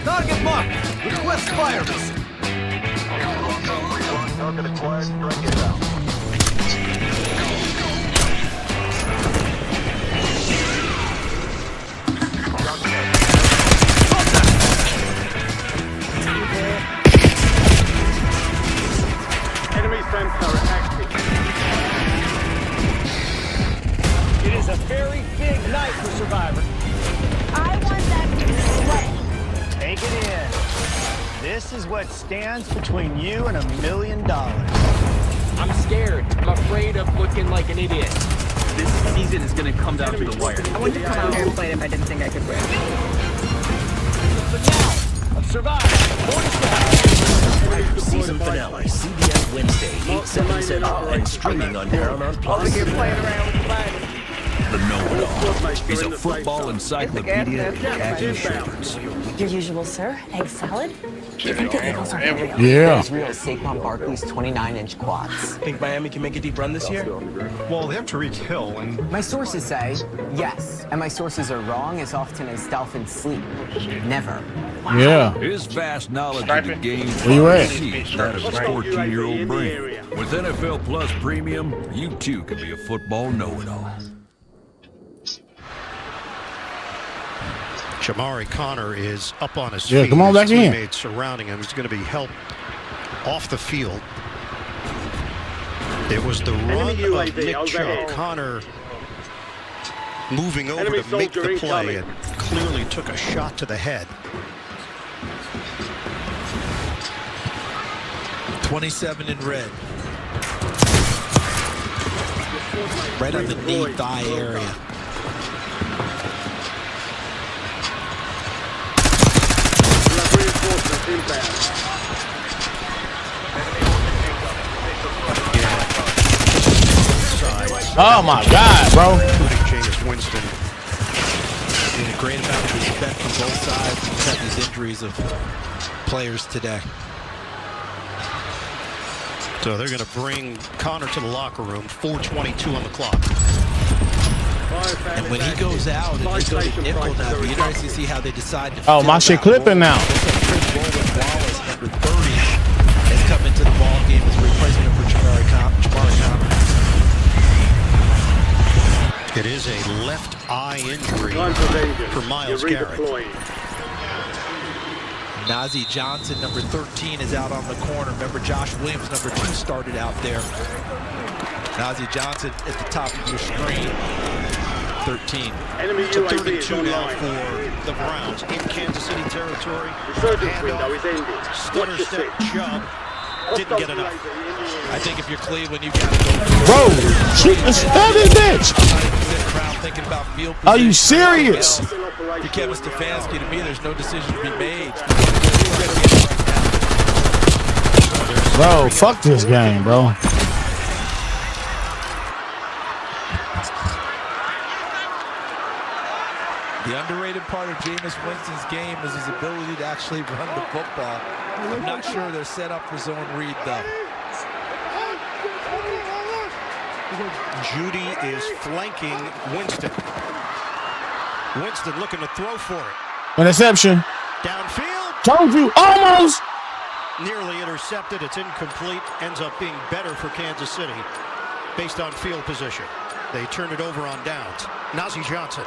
[SPEAKER 14] Target marked. Request fire mission.
[SPEAKER 6] Enemy SAM turret active.
[SPEAKER 14] It is a very big night for Survivor.
[SPEAKER 19] I want that sweat.
[SPEAKER 14] Take it in. This is what stands between you and $1 million.
[SPEAKER 8] I'm scared. I'm afraid of looking like an idiot. This season is going to come down to the wire.
[SPEAKER 19] I wouldn't have come out here and played if I didn't think I could win.
[SPEAKER 14] But now, of Survivor.
[SPEAKER 8] Season finale, CBS Wednesday, 8/7 Central, and streaming on Paramount Plus.
[SPEAKER 19] You're playing around with the flag.
[SPEAKER 8] The Know-It-All is a football encyclopedia of khaki shirts.
[SPEAKER 10] Your usual, sir. Egg salad? You think the Eagles are
[SPEAKER 1] Yeah.
[SPEAKER 10] Israel Saquon Barkley's 29-inch quads.
[SPEAKER 8] Think Miami can make a deep run this year?
[SPEAKER 14] Well, they have Tariq Hill, and
[SPEAKER 10] My sources say yes, and my sources are wrong as often as dolphins sleep. Never.
[SPEAKER 1] Yeah.
[SPEAKER 17] His vast knowledge of the game
[SPEAKER 1] Where you at?
[SPEAKER 17] exceeds that of a 14-year-old brain. With NFL Plus Premium, you too can be a football know-it-all.
[SPEAKER 3] Shamari Connor is up on his
[SPEAKER 1] Yeah,
[SPEAKER 3] feet.
[SPEAKER 1] come on
[SPEAKER 3] His
[SPEAKER 1] back in.
[SPEAKER 3] teammates surrounding him. He's going to be helped off the field. It was the run
[SPEAKER 6] Enemy
[SPEAKER 3] of
[SPEAKER 6] UAV
[SPEAKER 3] Nick
[SPEAKER 6] overhead.
[SPEAKER 3] Chubb. Connor moving over
[SPEAKER 6] Enemy
[SPEAKER 3] to make the
[SPEAKER 6] soldier
[SPEAKER 3] play
[SPEAKER 6] incoming.
[SPEAKER 3] and clearly took a shot to the head.
[SPEAKER 2] 27 in red. Right on the knee thigh area.
[SPEAKER 6] Reinforcements inbound.
[SPEAKER 1] Oh my God, bro.
[SPEAKER 3] Including Jameis Winston.
[SPEAKER 2] Doing a great amount of respect from both sides. We've had these injuries of players today.
[SPEAKER 3] So they're going to bring Connor to the locker room. 4:22 on the clock.
[SPEAKER 2] And when he goes out and they go to nickel now, you guys can see how they decide to
[SPEAKER 1] Oh, my shit clipping now.
[SPEAKER 2] Chris Wallace, number 30, has come into the ball game as a replacement for Shamari Connor.
[SPEAKER 3] It is a left eye injury
[SPEAKER 6] Time for danger.
[SPEAKER 3] for Myles
[SPEAKER 6] You're
[SPEAKER 3] Garrett.
[SPEAKER 6] redeploying.
[SPEAKER 2] Nazi Johnson, number 13, is out on the corner. Remember, Josh Williams, number 2, started out there. Nazi Johnson at the top of your screen. 13.
[SPEAKER 6] Enemy
[SPEAKER 3] It's a 3rd
[SPEAKER 6] UAV
[SPEAKER 3] and
[SPEAKER 6] is
[SPEAKER 3] 2 now
[SPEAKER 6] online.
[SPEAKER 3] for the Browns in Kansas City territory.
[SPEAKER 6] Resurgence window is ended.
[SPEAKER 3] Stutter
[SPEAKER 6] Watch the
[SPEAKER 3] step
[SPEAKER 6] pitch.
[SPEAKER 3] Chubb didn't get enough.
[SPEAKER 2] I think if you're Cleveland, you've got to go.
[SPEAKER 1] Bro, shoot the study, bitch.
[SPEAKER 2] Thinking about field
[SPEAKER 1] Are you
[SPEAKER 2] position.
[SPEAKER 1] serious?
[SPEAKER 2] If you're Kevin Stefanski, to me, there's no decision to be made.
[SPEAKER 1] Bro, fuck this game, bro.
[SPEAKER 2] The underrated part of Jameis Winston's game is his ability to actually run the football. I'm not sure they're set up for zone read, though.
[SPEAKER 3] Judy is flanking Winston. Winston looking to throw for it.
[SPEAKER 1] Interception.
[SPEAKER 3] Downfield.
[SPEAKER 1] Told you, almost.
[SPEAKER 3] Nearly intercepted. It's incomplete. Ends up being better for Kansas City based on field position. They turn it over on downs. Najee Johnson.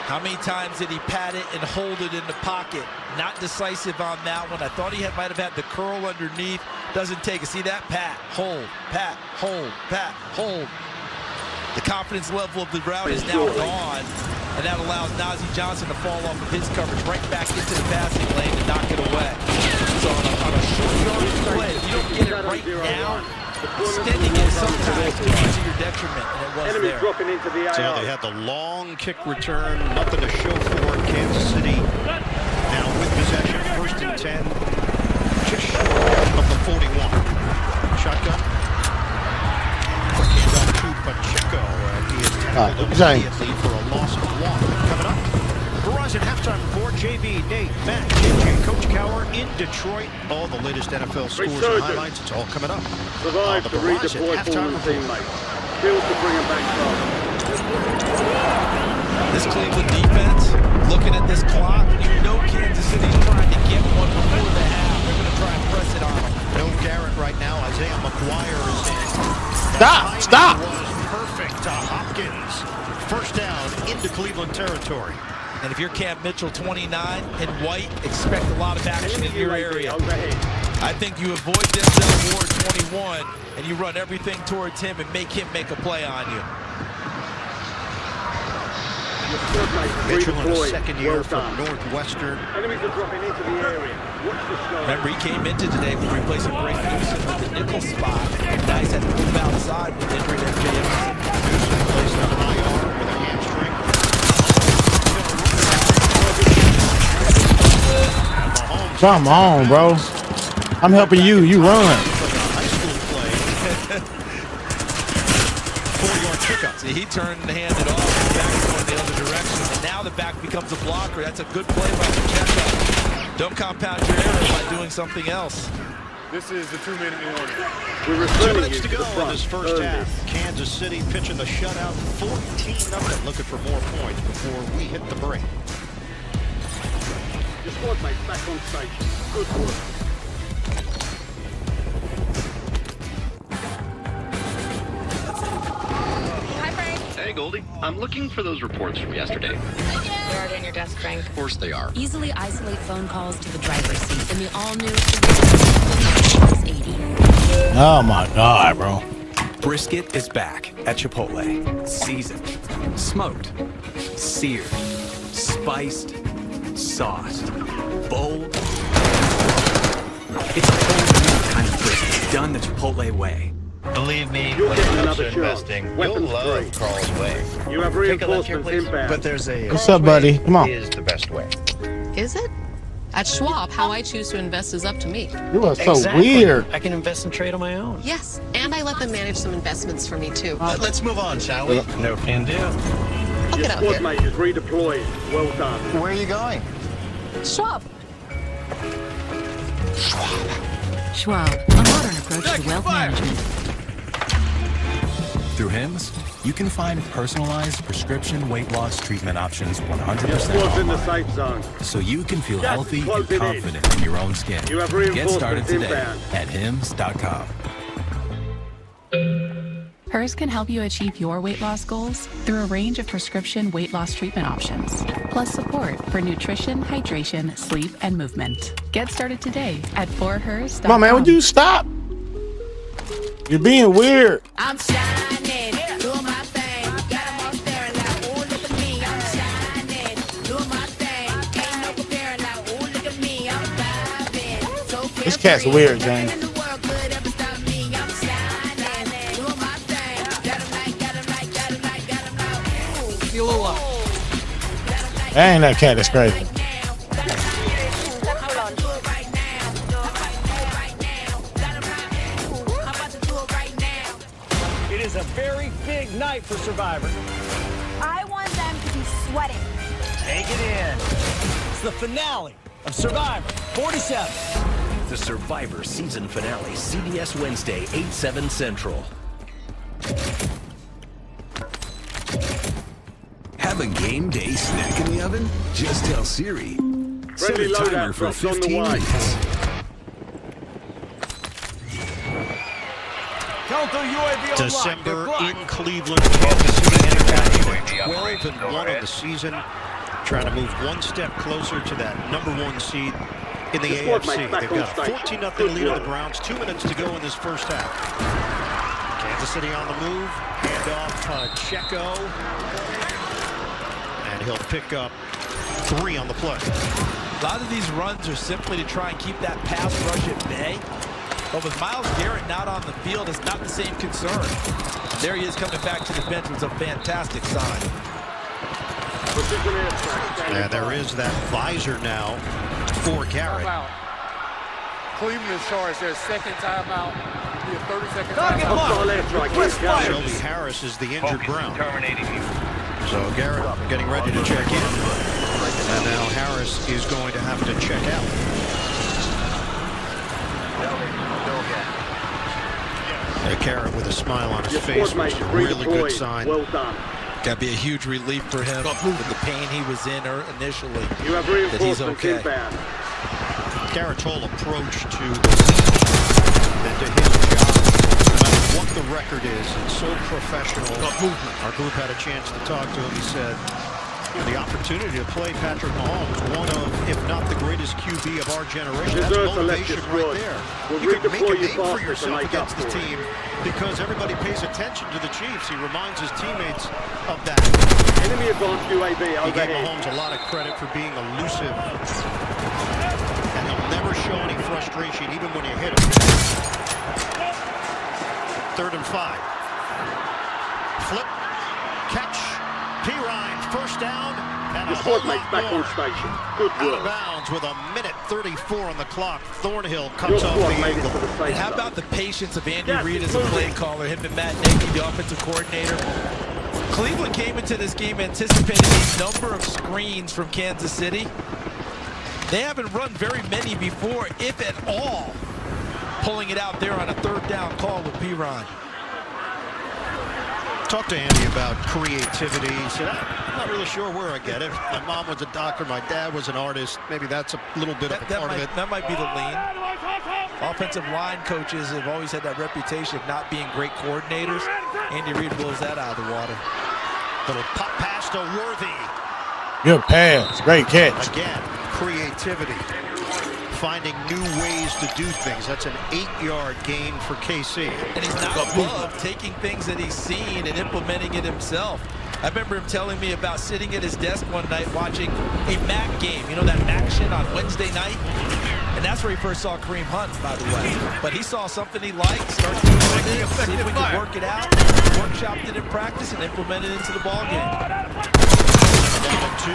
[SPEAKER 2] How many times did he pat it and hold it in the pocket? Not decisive on that one. I thought he might have had the curl underneath. Doesn't take it. See that? Pat, hold, pat, hold, pat, hold. The confidence level of the route is now gone, and that allows Najee Johnson to fall off of his coverage right back into the passing lane and knock it away. So on a short yardage play, if you don't get it right now, extending it sometimes can be to your detriment, and it was
[SPEAKER 6] Enemy
[SPEAKER 2] there.
[SPEAKER 6] dropping into the
[SPEAKER 3] So
[SPEAKER 6] AR.
[SPEAKER 3] they had the long kick return, nothing to show for it. Kansas City now with possession, 1st and 10, just short of the 41. Shotgun. Hand off to Pacheco, and he is tackled immediately for a loss of 1. Coming up, Verizon halftime report. JB, Nate, Matt, JJ, Coach Cowher in Detroit. All the latest NFL scores and highlights. It's all coming up.
[SPEAKER 6] Survive
[SPEAKER 3] The
[SPEAKER 6] to
[SPEAKER 3] Verizon
[SPEAKER 6] redeploy
[SPEAKER 3] halftime
[SPEAKER 6] fallen
[SPEAKER 3] report.
[SPEAKER 6] teammates. Kills to bring them back from.
[SPEAKER 2] This Cleveland defense, looking at this clock, you know Kansas City's trying to get one before the half. They're going to try and press it on them.
[SPEAKER 3] No Garrett right now. Isaiah McGuire is in.
[SPEAKER 1] Stop.
[SPEAKER 3] Was perfect to Hopkins. 1st down into Cleveland territory.
[SPEAKER 2] And if you're Cam Mitchell 29 and White, expect a lot of action in your area. I think you avoid Denzel Ward 21 and you run everything towards him and make him make a play on you.
[SPEAKER 3] Mitchell in his 2nd year from Northwestern.
[SPEAKER 6] Enemies are dropping into the area. Watch the sky.
[SPEAKER 2] Remember, he came into today with replacing Greg Newsom with the nickel spot. Guys had to move outside with injury to MJF.
[SPEAKER 3] Newsom placed on IR with a hamstring.
[SPEAKER 1] Come on, bro. I'm helping you. You run.
[SPEAKER 3] High school play. 4-yard pickup.
[SPEAKER 2] See, he turned and handed off. The back's going the other direction. And now the back becomes a blocker. That's a good play by Pacheco. Don't compound your error by doing something else.
[SPEAKER 5] This is the 2-minute warning.
[SPEAKER 6] We're
[SPEAKER 3] 2
[SPEAKER 6] returning
[SPEAKER 3] minutes
[SPEAKER 6] you
[SPEAKER 3] to
[SPEAKER 6] to
[SPEAKER 3] go
[SPEAKER 6] the
[SPEAKER 3] in
[SPEAKER 6] front.
[SPEAKER 3] this 1st half. Kansas City pitching the shutout, 14-0. Looking for more points before we hit the break.
[SPEAKER 6] Your squad mates back on station. Good work.
[SPEAKER 15] Hi, Frank.
[SPEAKER 11] Hey, Goldie. I'm looking for those reports from yesterday.
[SPEAKER 15] They're already on your desk, Frank.
[SPEAKER 11] Of course they are.
[SPEAKER 10] Easily isolate phone calls to the driver's seat in the all-new 80.
[SPEAKER 1] Oh my God, bro.
[SPEAKER 20] Brisket is back at Chipotle. Seasoned, smoked, seared, spiced, sauced, bold. It's a whole new kind of brisket done the Chipotle way.
[SPEAKER 11] Believe me,
[SPEAKER 6] You're
[SPEAKER 11] when
[SPEAKER 6] getting
[SPEAKER 11] it comes
[SPEAKER 6] another
[SPEAKER 11] to
[SPEAKER 6] chance.
[SPEAKER 11] investing, you'll
[SPEAKER 6] Weapons
[SPEAKER 11] love
[SPEAKER 6] free.
[SPEAKER 11] Carl's way.
[SPEAKER 6] You have
[SPEAKER 11] Take a left here,
[SPEAKER 6] reinforcements
[SPEAKER 11] please.
[SPEAKER 6] inbound.
[SPEAKER 11] But there's a
[SPEAKER 1] What's up, buddy? Come on.
[SPEAKER 11] is the best way.
[SPEAKER 21] Is it? At Schwab, how I choose to invest is up to me.
[SPEAKER 1] You are so weird.
[SPEAKER 11] I can invest and trade on my own.
[SPEAKER 21] Yes, and I let them manage some investments for me too.
[SPEAKER 11] Let's move on, shall we? No can do.
[SPEAKER 21] I'll
[SPEAKER 6] Your
[SPEAKER 21] get out
[SPEAKER 6] squad
[SPEAKER 21] here.
[SPEAKER 6] mate is redeployed. Well done.
[SPEAKER 11] Where are you going?
[SPEAKER 21] Schwab.
[SPEAKER 10] Schwab, a modern approach to wealth management.
[SPEAKER 13] Through HIMS, you can find personalized prescription weight loss treatment options 100%
[SPEAKER 6] Your squad's in the
[SPEAKER 13] online,
[SPEAKER 6] safe zone.
[SPEAKER 13] so you can feel
[SPEAKER 6] Gas
[SPEAKER 13] healthy and
[SPEAKER 6] closing in.
[SPEAKER 13] confident in your own skin.
[SPEAKER 6] You have
[SPEAKER 13] Get started
[SPEAKER 6] reinforcements
[SPEAKER 13] today
[SPEAKER 6] inbound.
[SPEAKER 13] at hims.com.
[SPEAKER 23] Hers can help you achieve your weight loss goals through a range of prescription weight loss treatment options, plus support for nutrition, hydration, sleep, and movement. Get started today at forhers.com.
[SPEAKER 1] Come on, man. Would you stop? You're being weird.
[SPEAKER 21] I'm shining, doing my thing. Got 'em all staring like
[SPEAKER 1] cat's weird, James. Dang, that cat is crazy.
[SPEAKER 4] It is a very big night for Survivor.
[SPEAKER 18] I want them to be sweating.
[SPEAKER 4] Take it in. It's the finale of Survivor 47.
[SPEAKER 22] The Survivor season finale, CBS Wednesday, 8/7 Central.
[SPEAKER 17] Have a game day snack in the oven? Just tell Siri. Set a timer for 15 minutes.
[SPEAKER 3] December in Cleveland, Kansas City entered 12-1 on the season, trying to move one step closer to that #1 seed in the AFC. They've got a 14-0 lead on the Browns. 2 minutes to go in this first half. Kansas City on the move. Handoff Pacheco. And he'll pick up 3 on the play.
[SPEAKER 2] A lot of these runs are simply to try and keep that pass rush at bay. But with Myles Garrett not on the field, it's not the same concern. There he is coming back to the bench. It's a fantastic sign.
[SPEAKER 3] And there is that visor now for Garrett.
[SPEAKER 6] Cleveland is charged their second timeout. 30-second timeout.
[SPEAKER 3] Shelby Harris is the injured Brown. So Garrett getting ready to check in. And now Harris is going to have to check out. Garrett with a smile on his face, which is a really good sign.
[SPEAKER 6] Well done.
[SPEAKER 2] Got to be a huge relief for him with the pain he was in initially.
[SPEAKER 6] You have
[SPEAKER 2] that he's
[SPEAKER 6] reinforcements
[SPEAKER 2] okay.
[SPEAKER 6] inbound.
[SPEAKER 3] Garrett's whole approach to the season and to his job, no matter what the record is, it's so professional. Our group had a chance to talk to him. He said the opportunity to play Patrick Mahomes, one of, if not the greatest QB of our generation, that's motivation right there. You can make a name for yourself against the team because everybody pays attention to the Chiefs. He reminds his teammates of that.
[SPEAKER 6] Enemy advanced UAV
[SPEAKER 3] He gave
[SPEAKER 6] overhead.
[SPEAKER 3] Mahomes a lot of credit for being elusive. And he'll never show any frustration, even when you hit him. 3rd and 5. Flip, catch, Pirine, first down, and
[SPEAKER 6] The
[SPEAKER 3] a whole
[SPEAKER 6] squad mates
[SPEAKER 3] lot
[SPEAKER 6] back
[SPEAKER 3] more.
[SPEAKER 6] on station. Good
[SPEAKER 3] Out of
[SPEAKER 6] work.
[SPEAKER 3] bounds with 1:34 on the clock. Thornhill cuts
[SPEAKER 6] Your
[SPEAKER 3] off
[SPEAKER 6] squad
[SPEAKER 3] the
[SPEAKER 6] made it
[SPEAKER 3] angle.
[SPEAKER 6] to the safe
[SPEAKER 2] And how
[SPEAKER 6] zone.
[SPEAKER 2] about the patience of Andy
[SPEAKER 6] Yes,
[SPEAKER 2] Reid as a
[SPEAKER 6] move
[SPEAKER 2] play
[SPEAKER 6] it.
[SPEAKER 2] caller, him and Matt Nagy, the offensive coordinator? Cleveland came into this game anticipating a number of screens from Kansas City. They haven't run very many before, if at all, pulling it out there on a 3rd down call with Pirine.
[SPEAKER 3] Talked to Andy about creativity. He said, I'm not really sure where I get it. My mom was a doctor, my dad was an artist. Maybe that's a little bit of a part of it.
[SPEAKER 2] That might be the lean. Offensive line coaches have always had that reputation of not being great coordinators. Andy Reid blows that out of the water.
[SPEAKER 3] Little pop pass to Worthy.
[SPEAKER 1] Good pass. Great catch.
[SPEAKER 3] Again, creativity. Finding new ways to do things. That's an 8-yard gain for KC.
[SPEAKER 2] And he's not above taking things that he's seen and implementing it himself. I remember him telling me about sitting at his desk one night watching a MAC game. You know that action on Wednesday night? And that's where he first saw Kareem Hunt, by the way. But he saw something he liked, started to learn it, see if we could work it out, workshopped it in practice, and implemented it into the ball game.
[SPEAKER 3] 2.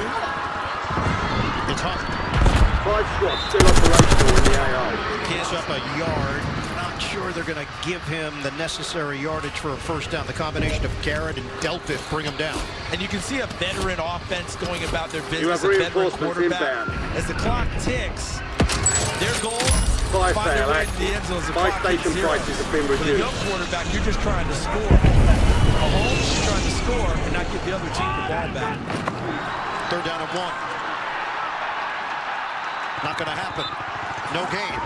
[SPEAKER 3] It's Hunt.
[SPEAKER 6] 5 squads still operational in the AO.
[SPEAKER 3] Gives up a yard. Not sure they're going to give him the necessary yardage for a first down. The combination of Garrett and Delpit bring him down.
[SPEAKER 2] And you can see a veteran offense going about their
[SPEAKER 6] You
[SPEAKER 2] business,
[SPEAKER 6] have
[SPEAKER 2] a veteran
[SPEAKER 6] reinforcements
[SPEAKER 2] quarterback.
[SPEAKER 6] inbound.
[SPEAKER 2] As the clock ticks, their goal,
[SPEAKER 6] 5
[SPEAKER 2] find their
[SPEAKER 6] fail
[SPEAKER 2] way to the end zone. As the
[SPEAKER 6] 5
[SPEAKER 2] clock
[SPEAKER 6] station
[SPEAKER 2] hits 0.
[SPEAKER 6] prices have been
[SPEAKER 2] For the
[SPEAKER 6] reduced.
[SPEAKER 2] young quarterback, you're just trying to score. Mahomes is trying to score and not give the other team the ball back.
[SPEAKER 3] 3rd down and 1. Not going to happen. No gain.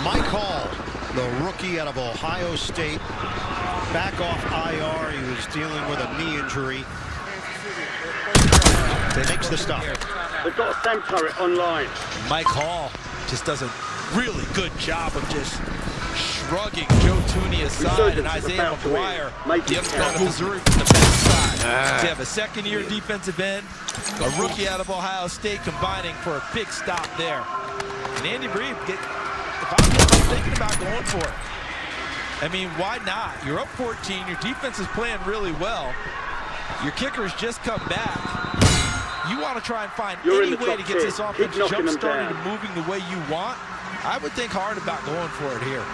[SPEAKER 3] Mike Hall, the rookie out of Ohio State, back off IR. He was dealing with a knee injury. Takes the stop.
[SPEAKER 6] They've got a SAM turret online.
[SPEAKER 2] Mike Hall just does a really good job of just shrugging Joe Tooney aside and Isaiah McGuire, the other from Missouri from the backside. They have a 2nd-year defensive end, a rookie out of Ohio State combining for a big stop there. And Andy Reid, if I'm thinking about going for it, I mean, why not? You're up 14. Your defense is playing really well. Your kicker's just come back. You want to try and find any way to get this offense jump-started and moving the way you want. I would think hard about going for it here.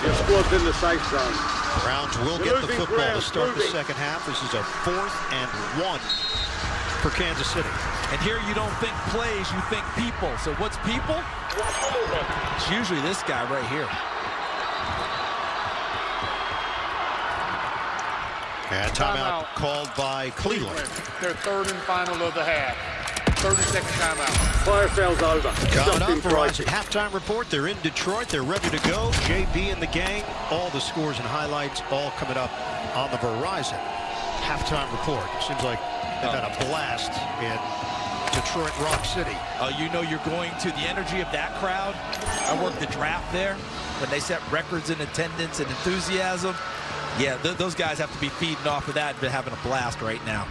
[SPEAKER 6] Your squad's in the safe zone.
[SPEAKER 3] Browns will get the football to start the second half. This is a 4th and 1 for Kansas City.
[SPEAKER 2] And here you don't think plays, you think people. So what's people? It's usually this guy right here.
[SPEAKER 3] And timeout called by Cleveland.
[SPEAKER 6] Their 3rd and final of the half. 30-second timeout. Fire sale's over.
[SPEAKER 3] Coming up, Verizon halftime report. They're in Detroit. They're ready to go. JB and the gang. All the scores and highlights all coming up on the Verizon halftime report. Seems like they've had a blast in Detroit Rock City.
[SPEAKER 2] You know you're going to the energy of that crowd. I worked the draft there when they set records in attendance and enthusiasm. Yeah, those guys have to be feeding off of that and been having a blast right now.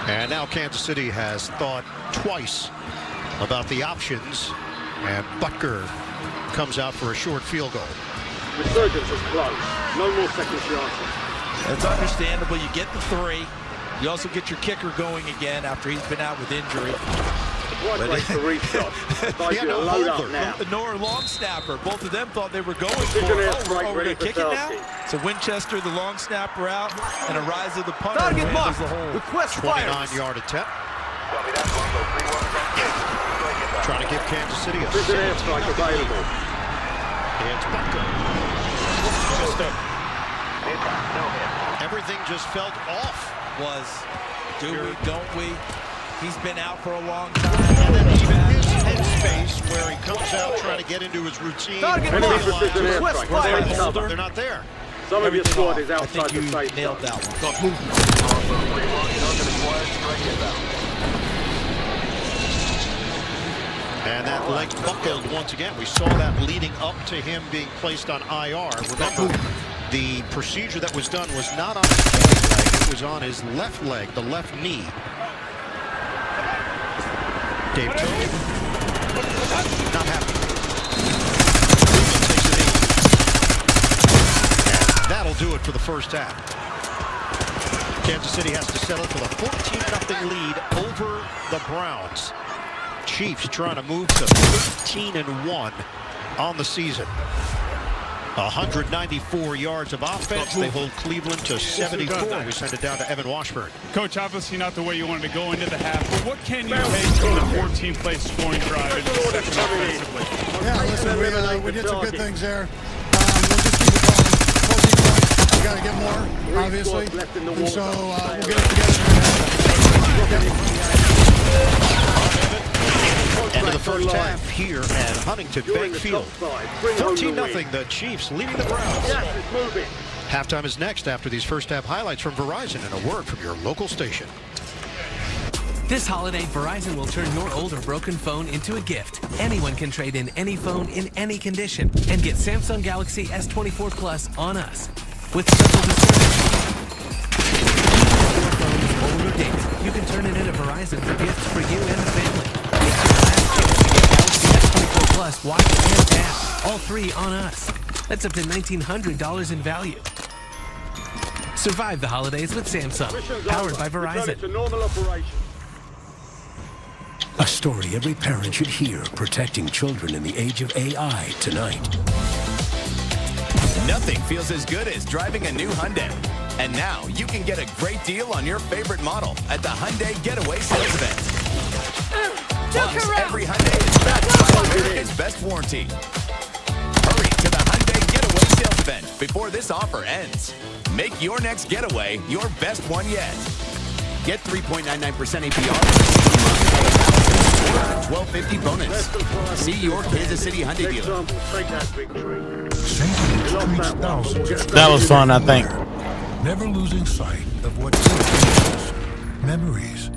[SPEAKER 3] And now Kansas City has thought twice about the options, and Butker comes out for a short field goal.
[SPEAKER 6] Resurgence is close. No more second chances.
[SPEAKER 2] That's understandable. You get the 3. You also get your kicker going again after he's been out with injury. Nor long snapper. Both of them thought they were going for it. We're going to kick it now? So Winchester, the long snapper out, and a rise of the punter.
[SPEAKER 3] Target mark. Request 29-yard attempt. Trying to give Kansas City a
[SPEAKER 6] strike available.
[SPEAKER 3] It's Butker. Everything just felt off.
[SPEAKER 2] Do we, don't we? He's been out for a long time.
[SPEAKER 3] And then even his headspace where he comes out trying to get into his routine. They're not there.
[SPEAKER 6] Some of your squad is outside the safe zone.
[SPEAKER 2] Nailed that one.
[SPEAKER 3] And that leg buckled once again. We saw that leading up to him being placed on IR. Remember, the procedure that was done was not on his right leg. It was on his left leg, the left knee. Dave Toad, not happy. And that'll do it for the first half. Kansas City has to settle for the 14-0 lead over the Browns. Chiefs trying to move to 13-1 on the season. 194 yards of offense. They hold Cleveland to 74. We send it down to Evan Washburn.
[SPEAKER 5] Coach, obviously not the way you wanted to go into the half, but what can you take from the 14-play scoring drive in the second offensively?
[SPEAKER 7] Yeah, listen, we did some good things there. We'll just keep it going. 14 points. We got to get more, obviously. And so we'll get it together.
[SPEAKER 3] End of the first half here at Huntington Bank Field. 14-0, the Chiefs leading the Browns. Halftime is next after these first half highlights from Verizon and a word from your local station.
[SPEAKER 9] This holiday, Verizon will turn your old or broken phone into a gift. Anyone can trade in any phone in any condition and get Samsung Galaxy S24 Plus on us. With special discounts. Old or dated, you can turn it into Verizon for gifts for you and the family. Plus, watch and tap. All 3 on us. That's up to $1,900 in value. Survive the holidays with Samsung. Powered by Verizon.
[SPEAKER 16] A story every parent should hear, protecting children in the age of AI tonight.
[SPEAKER 24] Nothing feels as good as driving a new Hyundai. And now you can get a great deal on your favorite model at the Hyundai Getaway Sales Event. Plus, every Hyundai is backed by America's best warranty. Hurry to the Hyundai Getaway Sales Event before this offer ends. Make your next getaway your best one yet. Get 3.99% APR. $1,250 bonus. See your Kansas City Hyundai dealer.
[SPEAKER 1] That was fun, I think.
[SPEAKER 25] Never losing sight of what is memories,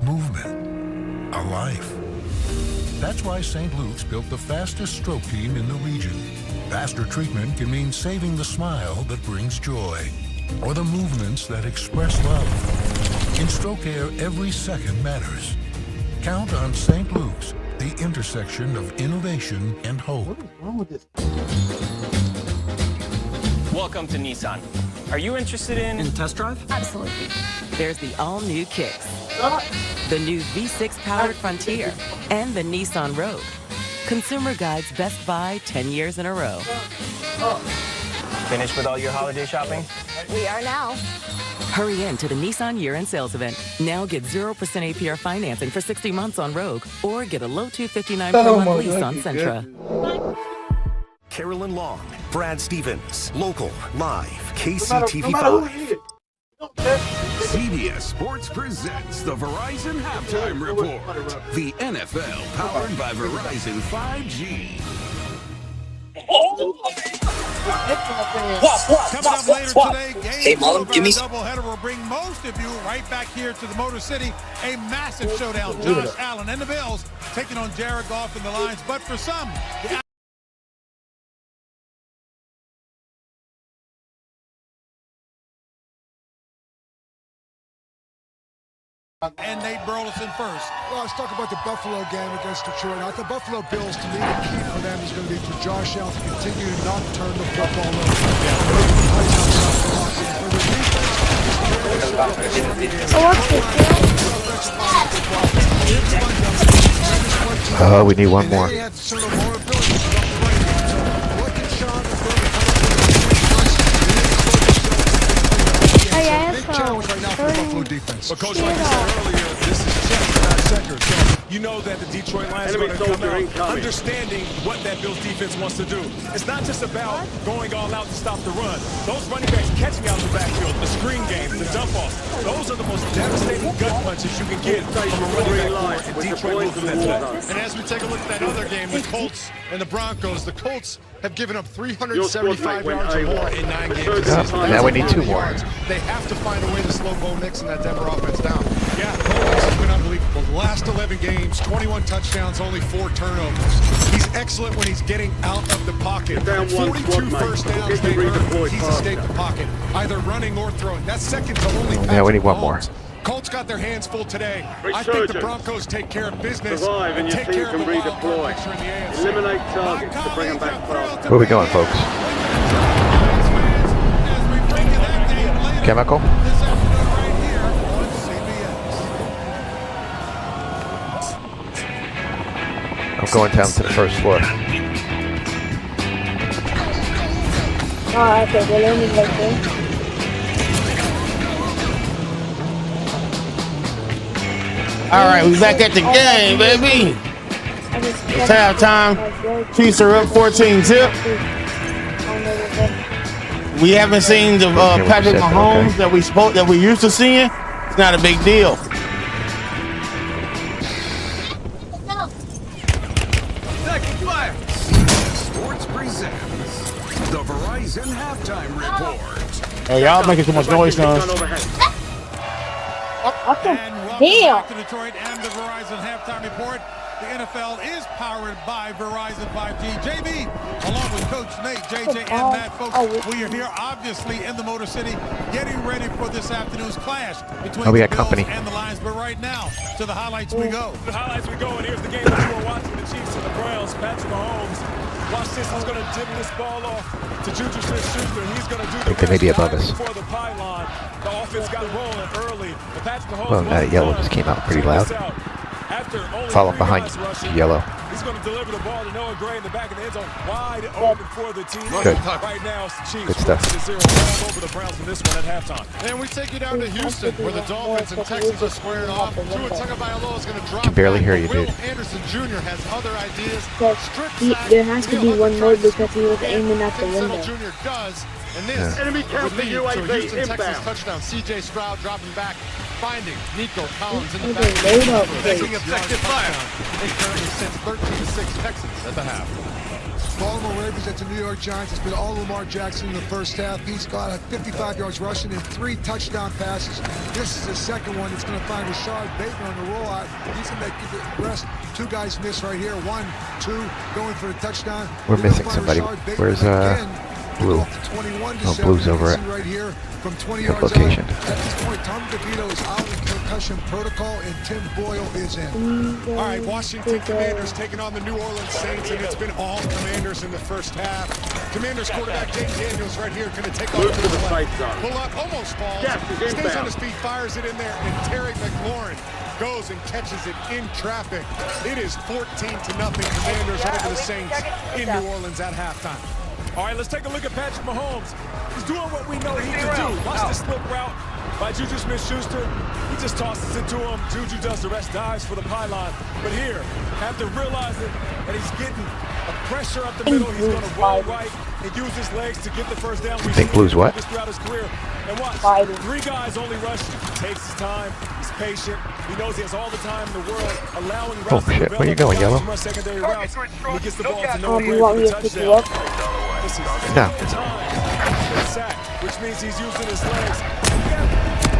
[SPEAKER 25] movement, a life. That's why St. Luke's built the fastest stroke team in the region. Faster treatment can mean saving the smile that brings joy, or the movements that express love. In stroke care, every second matters. Count on St. Luke's the intersection of innovation and hope.
[SPEAKER 1] What is wrong with this?
[SPEAKER 8] Welcome to Nissan. Are you interested in
[SPEAKER 20] a test drive?
[SPEAKER 18] Absolutely.
[SPEAKER 12] There's the all-new Kicks, the new V6-powered Frontier, and the Nissan Rogue. Consumer Guide's Best Buy 10 years in a row.
[SPEAKER 8] Finished with all your holiday shopping?
[SPEAKER 18] We are now.
[SPEAKER 12] Hurry in to the Nissan year-end sales event. Now get 0% APR financing for 60 months on Rogue, or get a low $259 per month lease on Sentra.
[SPEAKER 14] Carolyn Long, Brad Stevens, Local, Live, KCTV5.
[SPEAKER 17] CBS Sports presents the Verizon Halftime Report. The NFL powered by Verizon 5G.
[SPEAKER 6] Coming up later today, Game Over, a doubleheader will bring most of you right back here to the Motor City. A massive showdown. Josh Allen and the Bills taking on Jared Goff and the Lions. But for some, and Nate Burleson first.
[SPEAKER 7] Well, let's talk about the Buffalo game against Detroit. Now, the Buffalo Bills, to me, the key for them is going to be for Josh Allen to continue to not turn the football over.
[SPEAKER 15] Oh, we need one more.
[SPEAKER 7] Big challenge right now for the Buffalo defense.
[SPEAKER 19] But Coach, like I said earlier, this is checkers, not checkers. So you know that the Detroit Lions are going to come out understanding what that Bills defense wants to do. It's not just about going all out to stop the run. Those running backs catching out the backfield, the screen game, the dump-offs, those are the most devastating gut punches you can get from a running back. And Detroit will do that today.
[SPEAKER 3] And as we take a look at that other game, the Colts and the Broncos, the Colts have given up 375 yards or more in 9 games this season.
[SPEAKER 15] Now we need 2 more.
[SPEAKER 3] They have to find a way to slow Bo Nix and that Denver offense down. Yeah, Bo Nix has been unbelievable. The last 11 games, 21 touchdowns, only 4 turnovers. He's excellent when he's getting out of the pocket. 42 first downs they've earned. He's escaped the pocket, either running or throwing. That's second to only
[SPEAKER 15] Now we need one more.
[SPEAKER 3] Colts got their hands full today. I think the Broncos take care of business and take care of the wild card picture in the AFC.
[SPEAKER 26] Eliminate targets to bring them back fast.
[SPEAKER 15] Where are we going, folks? Chemical? I'm going down to the first floor.
[SPEAKER 27] Oh, okay, we're learning like this.
[SPEAKER 1] All right, we back at the game, baby. It's halftime. Chiefs are up 14-0. We haven't seen the Patrick Mahomes that we used to seeing. It's not a big deal.
[SPEAKER 17] Sports presents the Verizon Halftime Report.
[SPEAKER 1] Hey, y'all making too much noise, son.
[SPEAKER 6] And welcome back to Detroit and the Verizon Halftime Report. The NFL is powered by Verizon 5G. JB, along with Coach Nate, JJ, and Matt, folks, we are here obviously in the Motor City getting ready for this afternoon's clash between the Bills and the Lions. But right now, to the highlights we go.
[SPEAKER 19] The highlights we go, and here's the game that you were watching, the Chiefs and the Browns. Patrick Mahomes. Watch this, he's going to dip this ball off to Juju Smith-Schuster. He's going to do the
[SPEAKER 15] they may be above us.
[SPEAKER 19] before the pylon. The offense got rolling early. But Patrick Mahomes
[SPEAKER 15] Well, that yellow just came out pretty loud. Follow behind you, yellow.
[SPEAKER 19] He's going to deliver the ball to Noah Gray in the back of the end zone, wide open for the team.
[SPEAKER 15] Good.
[SPEAKER 19] Right now, it's the Chiefs.
[SPEAKER 15] Good stuff.
[SPEAKER 19] 1-0 all over the Browns in this one at halftime.
[SPEAKER 3] And we take you down to Houston, where the Dolphins and Texans are squaring off. Tua Tagovailoa is going to drop.
[SPEAKER 15] Can barely hear you, dude.
[SPEAKER 3] Will Anderson Jr. has other ideas.
[SPEAKER 27] There has to be one more because he was aiming at the window.
[SPEAKER 3] Jr. does. And this
[SPEAKER 26] enemy counter UAV
[SPEAKER 3] Houston,
[SPEAKER 26] inbound.
[SPEAKER 3] Texas touchdown. C.J. Stroud dropping back, finding Nico Collins in the
[SPEAKER 27] back.
[SPEAKER 3] Making effective fire. They currently sits 13-6 Texans at the half.
[SPEAKER 7] Baltimore Ravens at the New York Giants. It's been all Lamar Jackson in the first half. He's got 55 yards rushing and 3 touchdown passes. This is the second one. It's going to find Rashard Bateman on the rollout. He's going to make the rest. 2 guys miss right here. 1, 2, going for the touchdown.
[SPEAKER 15] We're missing somebody. Where's Blue. Oh, Blue's over at
[SPEAKER 7] right here from 20
[SPEAKER 15] that
[SPEAKER 7] yards
[SPEAKER 15] location.
[SPEAKER 7] out. At this point, Tom DeVito is out in concussion protocol, and Tim Boyle is in.
[SPEAKER 19] All right, Washington Commanders taking on the New Orleans Saints, and it's been all Commanders in the first half. Commanders quarterback James Daniels right here going to take off to the left. Pull up, almost falls, stays on his feet, fires it in there, and Terry McLaurin goes and catches it in traffic. It is 14-0 Commanders over the Saints in New Orleans at halftime. All right, let's take a look at Patrick Mahomes. He's doing what we know he can do. Watch the slip route by Juju Smith-Schuster. He just tosses it to him. Juju does the rest, dives for the pylon. But here, after realizing that he's getting a pressure up the middle, he's going to roll right and use his legs to get the first down.
[SPEAKER 15] I think Blue's what?
[SPEAKER 19] Throughout his career. And watch, 3 guys only rushing. He takes his time. He's patient. He knows he has all the time in the world, allowing
[SPEAKER 15] Oh shit, where you going, Yellow?
[SPEAKER 19] secondary routes. He gets the ball to no
[SPEAKER 27] You want me to pick you up?
[SPEAKER 15] No.
[SPEAKER 19] Sack, which means he's using his legs.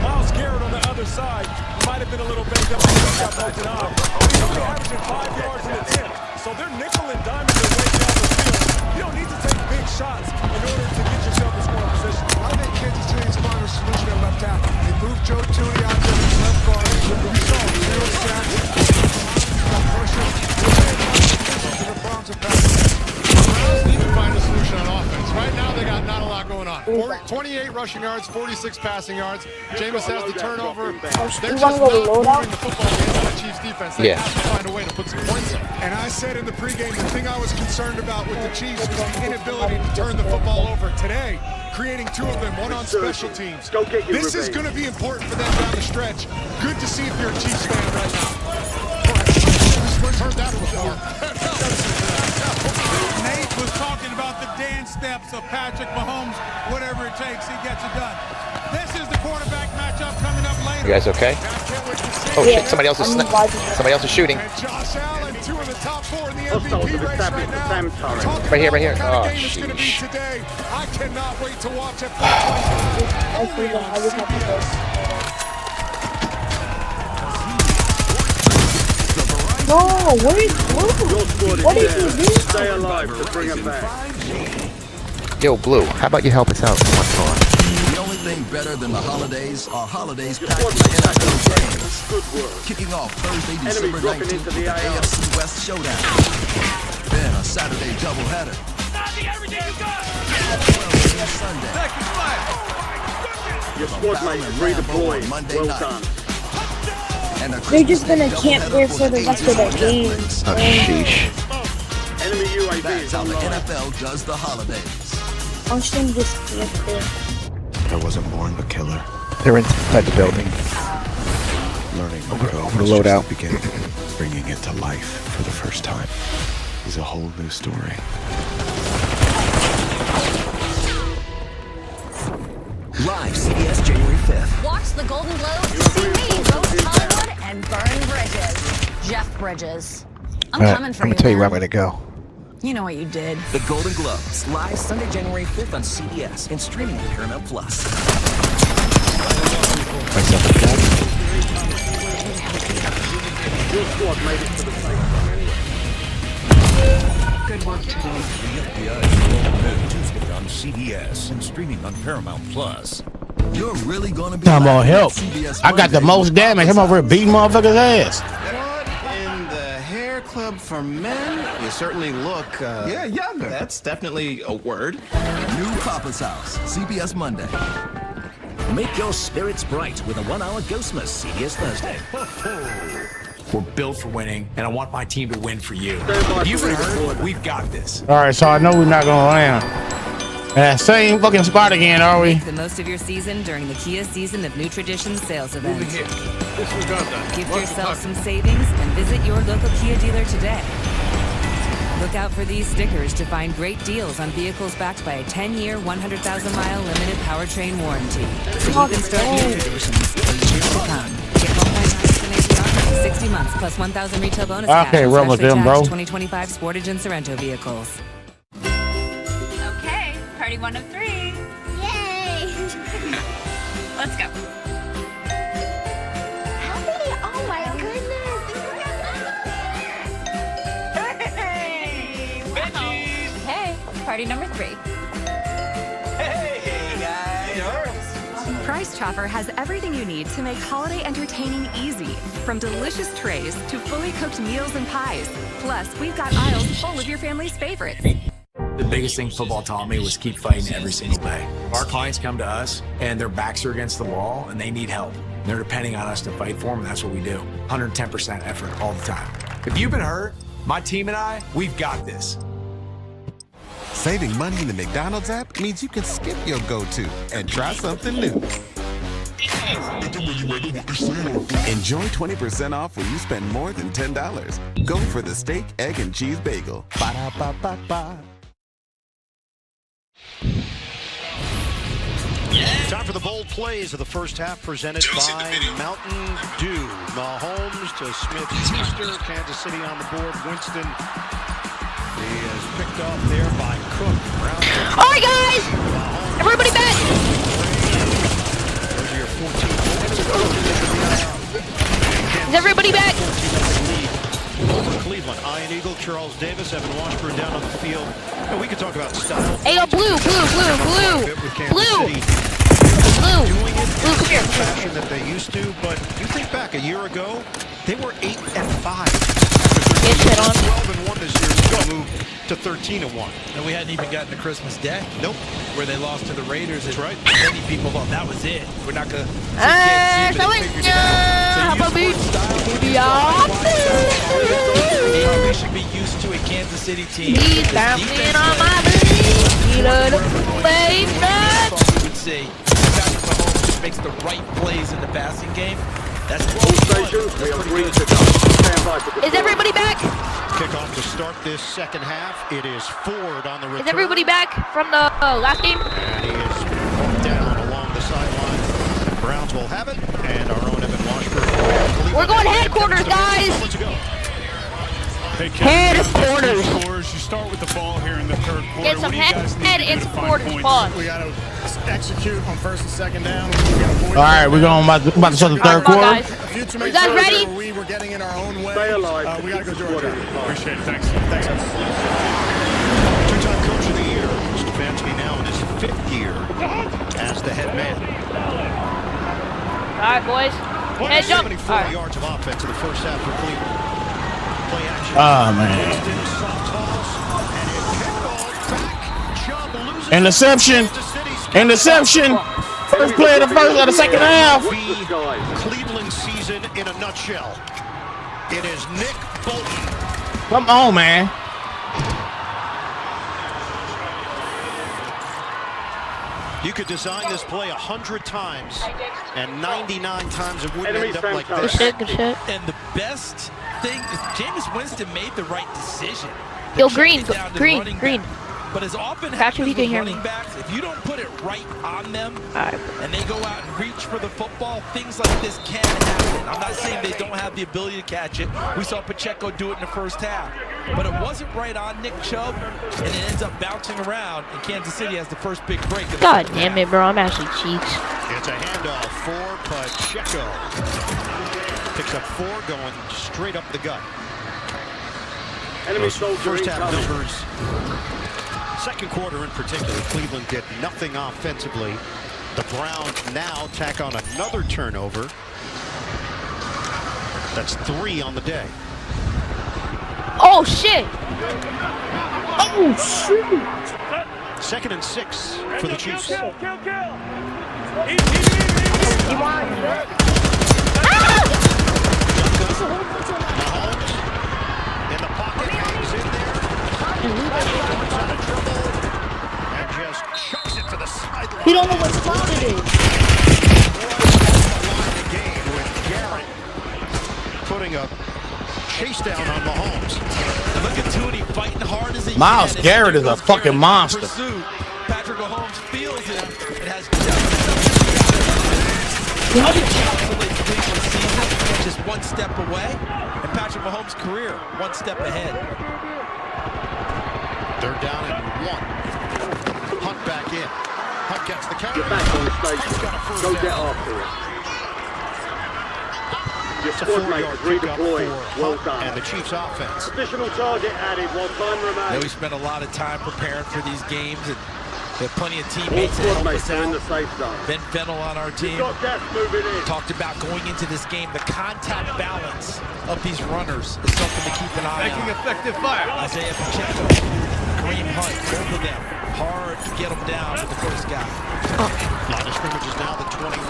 [SPEAKER 19] Myles Garrett on the other side might have been a little banged up. Got bolted off. He's only averaging 5 yards in attempt. So they're nickel and diming their way down the field. You don't need to take big shots in order to get yourself in scoring position.
[SPEAKER 7] I think Kansas City's found a solution at left tackle. They moved Joe Tooney out there as left guard. We saw 0 sacks. Got pressure. The Browns are passing.
[SPEAKER 6] Browns need to find a solution on offense. Right now, they got not a lot going on. 28 rushing yards, 46 passing yards. Jameis has the turnover. They're just not moving the football game on the Chiefs defense. They have to find a way to put some points up.
[SPEAKER 19] And I said in the pregame, the thing I was concerned about with the Chiefs was the inability to turn the football over. Today, creating 2 of them, one on special teams. This is going to be important for them down the stretch. Good to see if you're a Chiefs fan right now.
[SPEAKER 6] Heard that before. Nate was talking about the dance steps of Patrick Mahomes. Whatever it takes, he gets it done. This is the quarterback matchup coming up later.
[SPEAKER 15] You guys okay? Oh shit, somebody else is shooting.
[SPEAKER 19] Josh Allen, 2 of the top 4 in the MVP race right now.
[SPEAKER 15] Right here, right here.
[SPEAKER 19] Oh,
[SPEAKER 15] sheesh.
[SPEAKER 19] Today. I cannot wait to watch it.
[SPEAKER 27] No, where is Blue? What did you do?
[SPEAKER 26] Stay alive to bring him back.
[SPEAKER 15] Yo, Blue, how about you help us out one time?
[SPEAKER 17] The only thing better than the holidays are holidays packed with NFL games. Kicking off Thursday, December 19th with the AFC West Showdown. Then a Saturday doubleheader. Sunday.
[SPEAKER 26] Your squad mates redeployed. Well done.
[SPEAKER 27] They're just gonna camp there for the rest of their games.
[SPEAKER 15] Oh, sheesh.
[SPEAKER 26] Enemy UAV
[SPEAKER 17] That's
[SPEAKER 26] is
[SPEAKER 17] how the
[SPEAKER 26] online.
[SPEAKER 17] NFL does the holidays.
[SPEAKER 27] Watch them just camp there.
[SPEAKER 14] I wasn't born a killer.
[SPEAKER 15] They're inside the building.
[SPEAKER 14] Learning
[SPEAKER 15] I'm
[SPEAKER 14] the
[SPEAKER 15] gonna load out.
[SPEAKER 14] Beginning. Bringing it to life for the first time is a whole new story.
[SPEAKER 16] Live CBS January 5th.
[SPEAKER 18] Watch the Golden Globes to see me roast Hollywood and burn bridges. Jeff Bridges. I'm
[SPEAKER 15] Alright,
[SPEAKER 18] coming
[SPEAKER 15] I'm
[SPEAKER 18] for
[SPEAKER 15] gonna
[SPEAKER 18] you.
[SPEAKER 15] tell you where I'm
[SPEAKER 18] man.
[SPEAKER 15] gonna go.
[SPEAKER 18] You know what you did.
[SPEAKER 16] The Golden Globes, live Sunday, January 5th on CBS and streaming on Paramount Plus.
[SPEAKER 15] Myself a gun.
[SPEAKER 26] Your squad made it to the safe zone anyway.
[SPEAKER 18] Good work today.
[SPEAKER 17] The FBI Tuesday on CBS and streaming on Paramount Plus. You're really gonna be
[SPEAKER 1] Talking about help.
[SPEAKER 17] CBS
[SPEAKER 1] I got the
[SPEAKER 17] Monday.
[SPEAKER 1] most damage. I'm over here beating motherfuckers' ass.
[SPEAKER 4] What in the hair club for men? You certainly look, younger. That's definitely a word.
[SPEAKER 17] New Papa's House, CBS Monday.
[SPEAKER 16] Make your spirits bright with a 1-hour Ghostmas, CBS Thursday.
[SPEAKER 20] We're built for winning, and I want my team to win for you.
[SPEAKER 26] by
[SPEAKER 20] You've
[SPEAKER 26] for
[SPEAKER 20] heard, we've got this.
[SPEAKER 1] All right, so I know we're not gonna land. That same fucking spot again, are we?
[SPEAKER 12] Make the most of your season during the Kia Season of New Traditions sales event.
[SPEAKER 6] Disregard that.
[SPEAKER 12] Gift yourself some savings and visit your local Kia dealer today. Look out for these stickers to find great deals on vehicles backed by a 10-year, 100,000-mile limited powertrain warranty. So you can start new traditions for years to come. Get home finance and APR for 60 months plus 1,000 retail bonus
[SPEAKER 1] I
[SPEAKER 12] cash
[SPEAKER 1] can't
[SPEAKER 12] on
[SPEAKER 1] run with
[SPEAKER 12] freshly
[SPEAKER 1] them,
[SPEAKER 12] taxed
[SPEAKER 1] bro.
[SPEAKER 12] 2025 Sportage and Sorrento vehicles.
[SPEAKER 18] Okay, party 1 of 3. Yay! Let's go. Happy? Oh my goodness! Hey! Wow. Hey, party number 3.
[SPEAKER 2] Price Chopper has everything you need to make holiday entertaining easy. From delicious trays to fully cooked meals and pies. Plus, we've got aisles full of your family's favorites.
[SPEAKER 20] The biggest thing football taught me was keep fighting every single day. Our clients come to us and their backs are against the wall and they need help. They're depending on us to fight for them, and that's what we do. 110% effort all the time. If you've been hurt, my team and I, we've got this.
[SPEAKER 10] Saving money in the McDonald's app means you can skip your go-to and try something new. Enjoy 20% off when you spend more than $10. Go for the steak, egg, and cheese bagel. Ba-da-ba-ba-ba.
[SPEAKER 3] Time for the bold plays of the first half presented by Mountain Dew. Mahomes to Smith-Schuster. Kansas City on the board. Winston is picked off there by Cook.
[SPEAKER 11] All right, guys! Everybody back!
[SPEAKER 3] Those are your 14
[SPEAKER 11] Is everybody back?
[SPEAKER 3] Over Cleveland. Ian Eagle, Charles Davis, Evan Washburn down on the field. And we could talk about style.
[SPEAKER 11] Hey, yo, blue! Blue, come here.
[SPEAKER 3] Fashion that they used to, but you think back a year ago, they were 8-5.
[SPEAKER 11] Get shit on.
[SPEAKER 3] 12-1 this year. We're going to move to 13-1.
[SPEAKER 20] And we hadn't even gotten to Christmas Day.
[SPEAKER 3] Nope.
[SPEAKER 20] Where they lost to the Raiders.
[SPEAKER 3] That's right.
[SPEAKER 20] Many people thought that was it. We're not going to.
[SPEAKER 11] How about me?
[SPEAKER 20] We should be used to a Kansas City team.
[SPEAKER 11] He's bouncing on my booty. Play nuts.
[SPEAKER 20] We would see. Patrick Mahomes just makes the right plays in the passing game. That's
[SPEAKER 11] Is everybody back?
[SPEAKER 3] Kickoff to start this second half. It is Ford on the return.
[SPEAKER 11] Is everybody back from the last game?
[SPEAKER 3] And he is brought down along the sideline. Browns will have it, and our own Evan Washburn.
[SPEAKER 11] We're going headquarters, guys.
[SPEAKER 3] Let's go.
[SPEAKER 11] Headquarters.
[SPEAKER 5] You start with the ball here in the third quarter.
[SPEAKER 11] Get some head and quarters fun.
[SPEAKER 1] We got to execute on first and second down. All right, we're going about to start the third quarter.
[SPEAKER 11] You guys ready?
[SPEAKER 1] We were getting in our own way.
[SPEAKER 26] Stay alive.
[SPEAKER 1] We got to go do our job.
[SPEAKER 5] Appreciate it. Thanks.
[SPEAKER 1] Thanks.
[SPEAKER 3] Two-time coach of the year. Stefanski now in his 5th year as the head man.
[SPEAKER 11] All right, boys. Head jump.
[SPEAKER 3] 74 yards of offense in the first half for Cleveland. Play action.
[SPEAKER 1] Oh, man. Interception. Interception. First play of the second half.
[SPEAKER 3] Cleveland season in a nutshell. It is Nick Bolton.
[SPEAKER 1] Come on, man.
[SPEAKER 3] You could design this play 100 times, and 99 times it wouldn't end up like this.
[SPEAKER 11] Good shit.
[SPEAKER 20] And the best thing is Jameis Winston made the right decision.
[SPEAKER 11] Yo, green.
[SPEAKER 20] But as often
[SPEAKER 11] Patrick, you
[SPEAKER 20] happens
[SPEAKER 11] can
[SPEAKER 20] with
[SPEAKER 11] hear me.
[SPEAKER 20] running backs, if you don't put it right on them, and they go out and reach for the football, things like this can happen. I'm not saying they don't have the ability to catch it. We saw Pacheco do it in the first half. But it wasn't right on Nick Chubb, and it ends up bouncing around, and Kansas City has the first big break.
[SPEAKER 11] God damn it, bro. I'm actually cheeks.
[SPEAKER 3] It's a handoff for Pacheco. Picks up 4, going straight up the gut.
[SPEAKER 26] Enemy
[SPEAKER 3] Those
[SPEAKER 26] soldier
[SPEAKER 3] first half
[SPEAKER 26] incoming.
[SPEAKER 3] numbers. Second quarter in particular, Cleveland did nothing offensively. The Browns now tack on another turnover. That's 3 on the day.
[SPEAKER 11] Oh, shit. Oh, shoot.
[SPEAKER 3] 2nd and 6 for the Chiefs.
[SPEAKER 26] Kill.
[SPEAKER 3] Mahomes in the pocket, hangs in there. Out of trouble and just chucks it to the sideline.
[SPEAKER 11] He don't know what spot it is.
[SPEAKER 3] The game with Garrett putting a chase down on Mahomes.
[SPEAKER 20] And look at Tooney fighting hard as he
[SPEAKER 1] Miles
[SPEAKER 20] can.
[SPEAKER 1] Garrett is a fucking monster.
[SPEAKER 20] Pursuit. Patrick Mahomes feels it and has just one step away, and Patrick Mahomes' career one step ahead.
[SPEAKER 3] They're down in 1. Hunt back in. Hunt gets the carry.
[SPEAKER 26] Get back on the station. Go get after it. Your squad mates redeployed. Well done.
[SPEAKER 3] And the Chiefs offense.
[SPEAKER 26] Additional target added while time remains.
[SPEAKER 20] We spent a lot of time preparing for these games, and We have plenty of teammates that help us out. Ben Fennell on our team talked about going into this game. The contact balance of these runners is something to keep an eye on.
[SPEAKER 19] Making effective fire.
[SPEAKER 20] Isaiah Pacheco, Kareem Hunt, both of them. Hard to get them down with the first guy.
[SPEAKER 3] Line of scrimmage is now the 21.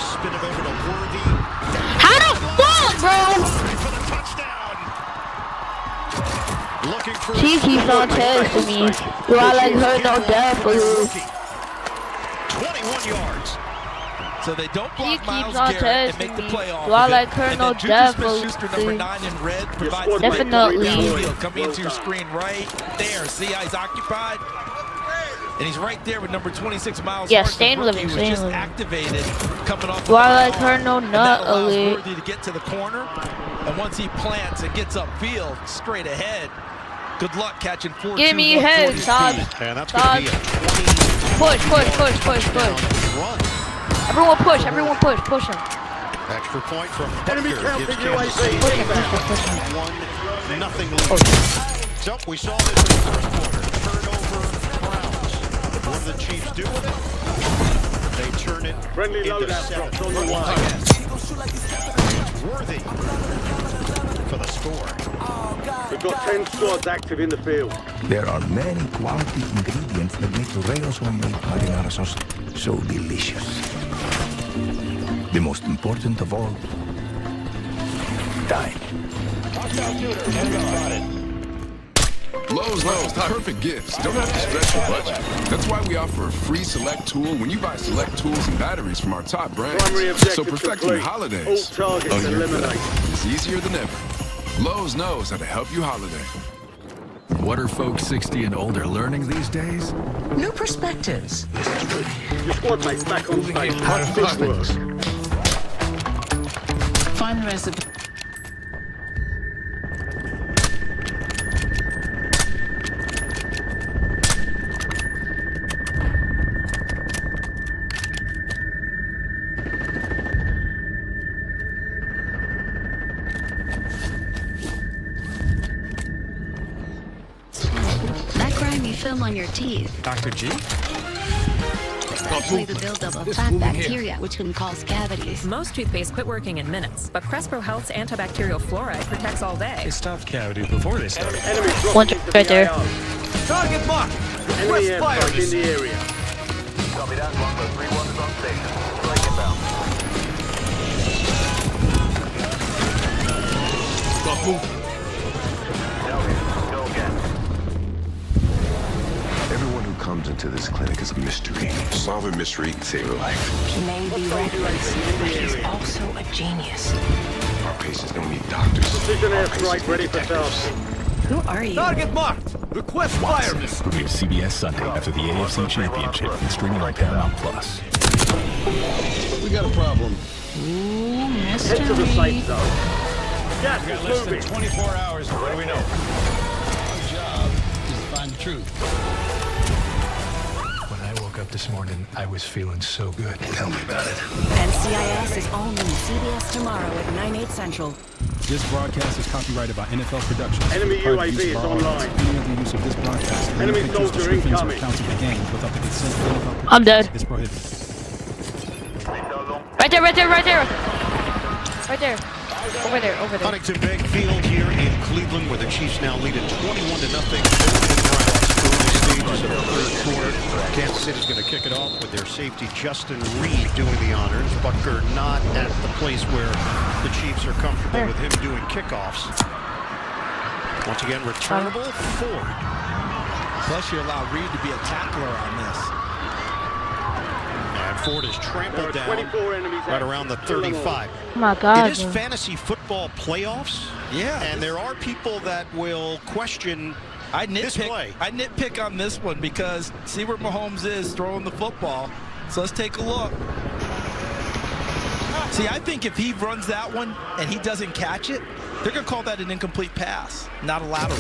[SPEAKER 3] Spin it over to Worthy.
[SPEAKER 11] How the fuck, bro?
[SPEAKER 3] For the touchdown. Looking for
[SPEAKER 11] She keeps on testing me. Do I like her no death or who?
[SPEAKER 3] 21 yards.
[SPEAKER 20] So they don't
[SPEAKER 11] She
[SPEAKER 20] block
[SPEAKER 11] keeps
[SPEAKER 20] Myles
[SPEAKER 11] on
[SPEAKER 20] Garrett and make
[SPEAKER 11] testing
[SPEAKER 20] the
[SPEAKER 11] me.
[SPEAKER 20] play off
[SPEAKER 11] Do I
[SPEAKER 20] of it.
[SPEAKER 11] like her
[SPEAKER 20] And
[SPEAKER 11] no
[SPEAKER 20] then Juju
[SPEAKER 11] death or
[SPEAKER 20] Smith-Schuster, number 9 in red, provides
[SPEAKER 11] Definitely.
[SPEAKER 20] coming into your screen right there. See how he's occupied? And he's right there with number 26, Myles
[SPEAKER 11] Yeah,
[SPEAKER 20] Garrett,
[SPEAKER 11] staying
[SPEAKER 20] the
[SPEAKER 11] living,
[SPEAKER 20] rookie, who was
[SPEAKER 11] staying
[SPEAKER 20] just
[SPEAKER 11] living.
[SPEAKER 20] activated, coming off
[SPEAKER 11] Do I
[SPEAKER 20] the
[SPEAKER 11] like her no
[SPEAKER 20] and that
[SPEAKER 11] nut
[SPEAKER 20] allows
[SPEAKER 11] elite?
[SPEAKER 20] Worthy to get to the corner. And once he plants and gets upfield, straight ahead. Good luck catching 4-2.
[SPEAKER 11] Give me head, Todd.
[SPEAKER 3] And that's going to be a
[SPEAKER 11] 20. Push.
[SPEAKER 3] run.
[SPEAKER 11] Everyone push. Push him.
[SPEAKER 3] Extra point from
[SPEAKER 26] Enemy
[SPEAKER 3] Butker.
[SPEAKER 26] counting
[SPEAKER 3] Gives Kansas
[SPEAKER 26] UAV.
[SPEAKER 3] City
[SPEAKER 11] Push him.
[SPEAKER 3] 1-0 lead. So we saw this in the first quarter. Turnover Browns. What do the Chiefs do with it? They turn it
[SPEAKER 26] Friendly
[SPEAKER 3] into
[SPEAKER 26] loadout
[SPEAKER 3] 7.
[SPEAKER 26] drops on the line.
[SPEAKER 3] It's Worthy for the score.
[SPEAKER 26] We've got 10 squads active in the field.
[SPEAKER 9] There are many quality ingredients that make the Rails homemade marinara sauce so delicious. The most important of all, time.
[SPEAKER 13] Lowe's, perfect gifts. Don't have to stretch your budget. That's why we offer a free select tool when you buy select tools and batteries from our top brands.
[SPEAKER 26] Primary objective
[SPEAKER 13] So perfecting
[SPEAKER 26] complete.
[SPEAKER 13] holidays
[SPEAKER 26] All targets eliminated.
[SPEAKER 13] is easier than ever. Lowe's knows how to help you holiday.
[SPEAKER 21] What are folks 60 and older learning these days?
[SPEAKER 22] New perspectives.
[SPEAKER 26] Your squad mates back on stage. Good work.
[SPEAKER 22] Find the recipe.
[SPEAKER 23] That grime you film on your teeth.
[SPEAKER 20] Dr. G?
[SPEAKER 23] It's actually the buildup of fat bacteria, which can cause cavities.
[SPEAKER 12] Most toothpaste quit working in minutes, but Crespro Health's antibacterial fluoride protects all day.
[SPEAKER 19] They stopped cavities before they started.
[SPEAKER 11] One right there.
[SPEAKER 19] Target marked.
[SPEAKER 26] Enemy airstrike in the area.
[SPEAKER 24] Copy that. Longbow 3-1 is on station. Strike inbound.
[SPEAKER 19] Got movement.
[SPEAKER 24] Go again.
[SPEAKER 25] Everyone who comes into this clinic is a mystery. Solve a mystery, save a life.
[SPEAKER 22] He may be reckless, but he's also a genius.
[SPEAKER 25] Our patients don't need doctors.
[SPEAKER 26] Precision airstrike ready for tasking.
[SPEAKER 22] Who are you?
[SPEAKER 19] Target marked. Request fire.
[SPEAKER 16] Premiere CBS Sunday after the AFC Championship and streaming on Paramount Plus.
[SPEAKER 25] We got a problem.
[SPEAKER 22] Ooh,
[SPEAKER 26] Head to the safe zone. Gas
[SPEAKER 19] Got
[SPEAKER 26] is
[SPEAKER 19] less than
[SPEAKER 26] moving.
[SPEAKER 19] 24 hours. What do we know?
[SPEAKER 28] Our job is to find the truth.
[SPEAKER 16] When I woke up this morning, I was feeling so good.
[SPEAKER 25] Tell me about it.
[SPEAKER 22] NCIS is only CBS tomorrow at 9/8 Central.
[SPEAKER 28] This broadcast is copyrighted by NFL Productions.
[SPEAKER 26] Enemy
[SPEAKER 28] Part of
[SPEAKER 26] UAV
[SPEAKER 28] use
[SPEAKER 26] is
[SPEAKER 28] of our
[SPEAKER 26] online.
[SPEAKER 28] audience. Any other use of this broadcast,
[SPEAKER 26] Enemy
[SPEAKER 28] pictures,
[SPEAKER 26] soldier
[SPEAKER 28] descriptions, or
[SPEAKER 26] incoming.
[SPEAKER 28] accounts of the game without the consent of NFL
[SPEAKER 11] I'm dead.
[SPEAKER 28] It's prohibited.
[SPEAKER 11] Right there. Over there.
[SPEAKER 3] Huntington Bank Field here in Cleveland, where the Chiefs now lead at 21-0 over the Browns. Early stages of the third quarter. Kansas City's going to kick it off with their safety Justin Reed doing the honors. Butker not at the place where the Chiefs are comfortable with him doing kickoffs. Once again, returnable forward.
[SPEAKER 20] Plus, you allow Reed to be a tackler on this.
[SPEAKER 3] And Ford is trampled
[SPEAKER 26] There are
[SPEAKER 3] down
[SPEAKER 26] 24 enemies
[SPEAKER 3] right around the 35.
[SPEAKER 11] Oh my God.
[SPEAKER 3] It is fantasy football playoffs.
[SPEAKER 20] Yeah.
[SPEAKER 3] And there are people that will question this play.
[SPEAKER 20] I nitpick on this one because see where Mahomes is throwing the football. So let's take a look. See, I think if he runs that one and he doesn't catch it, they're going to call that an incomplete pass, not a lateral.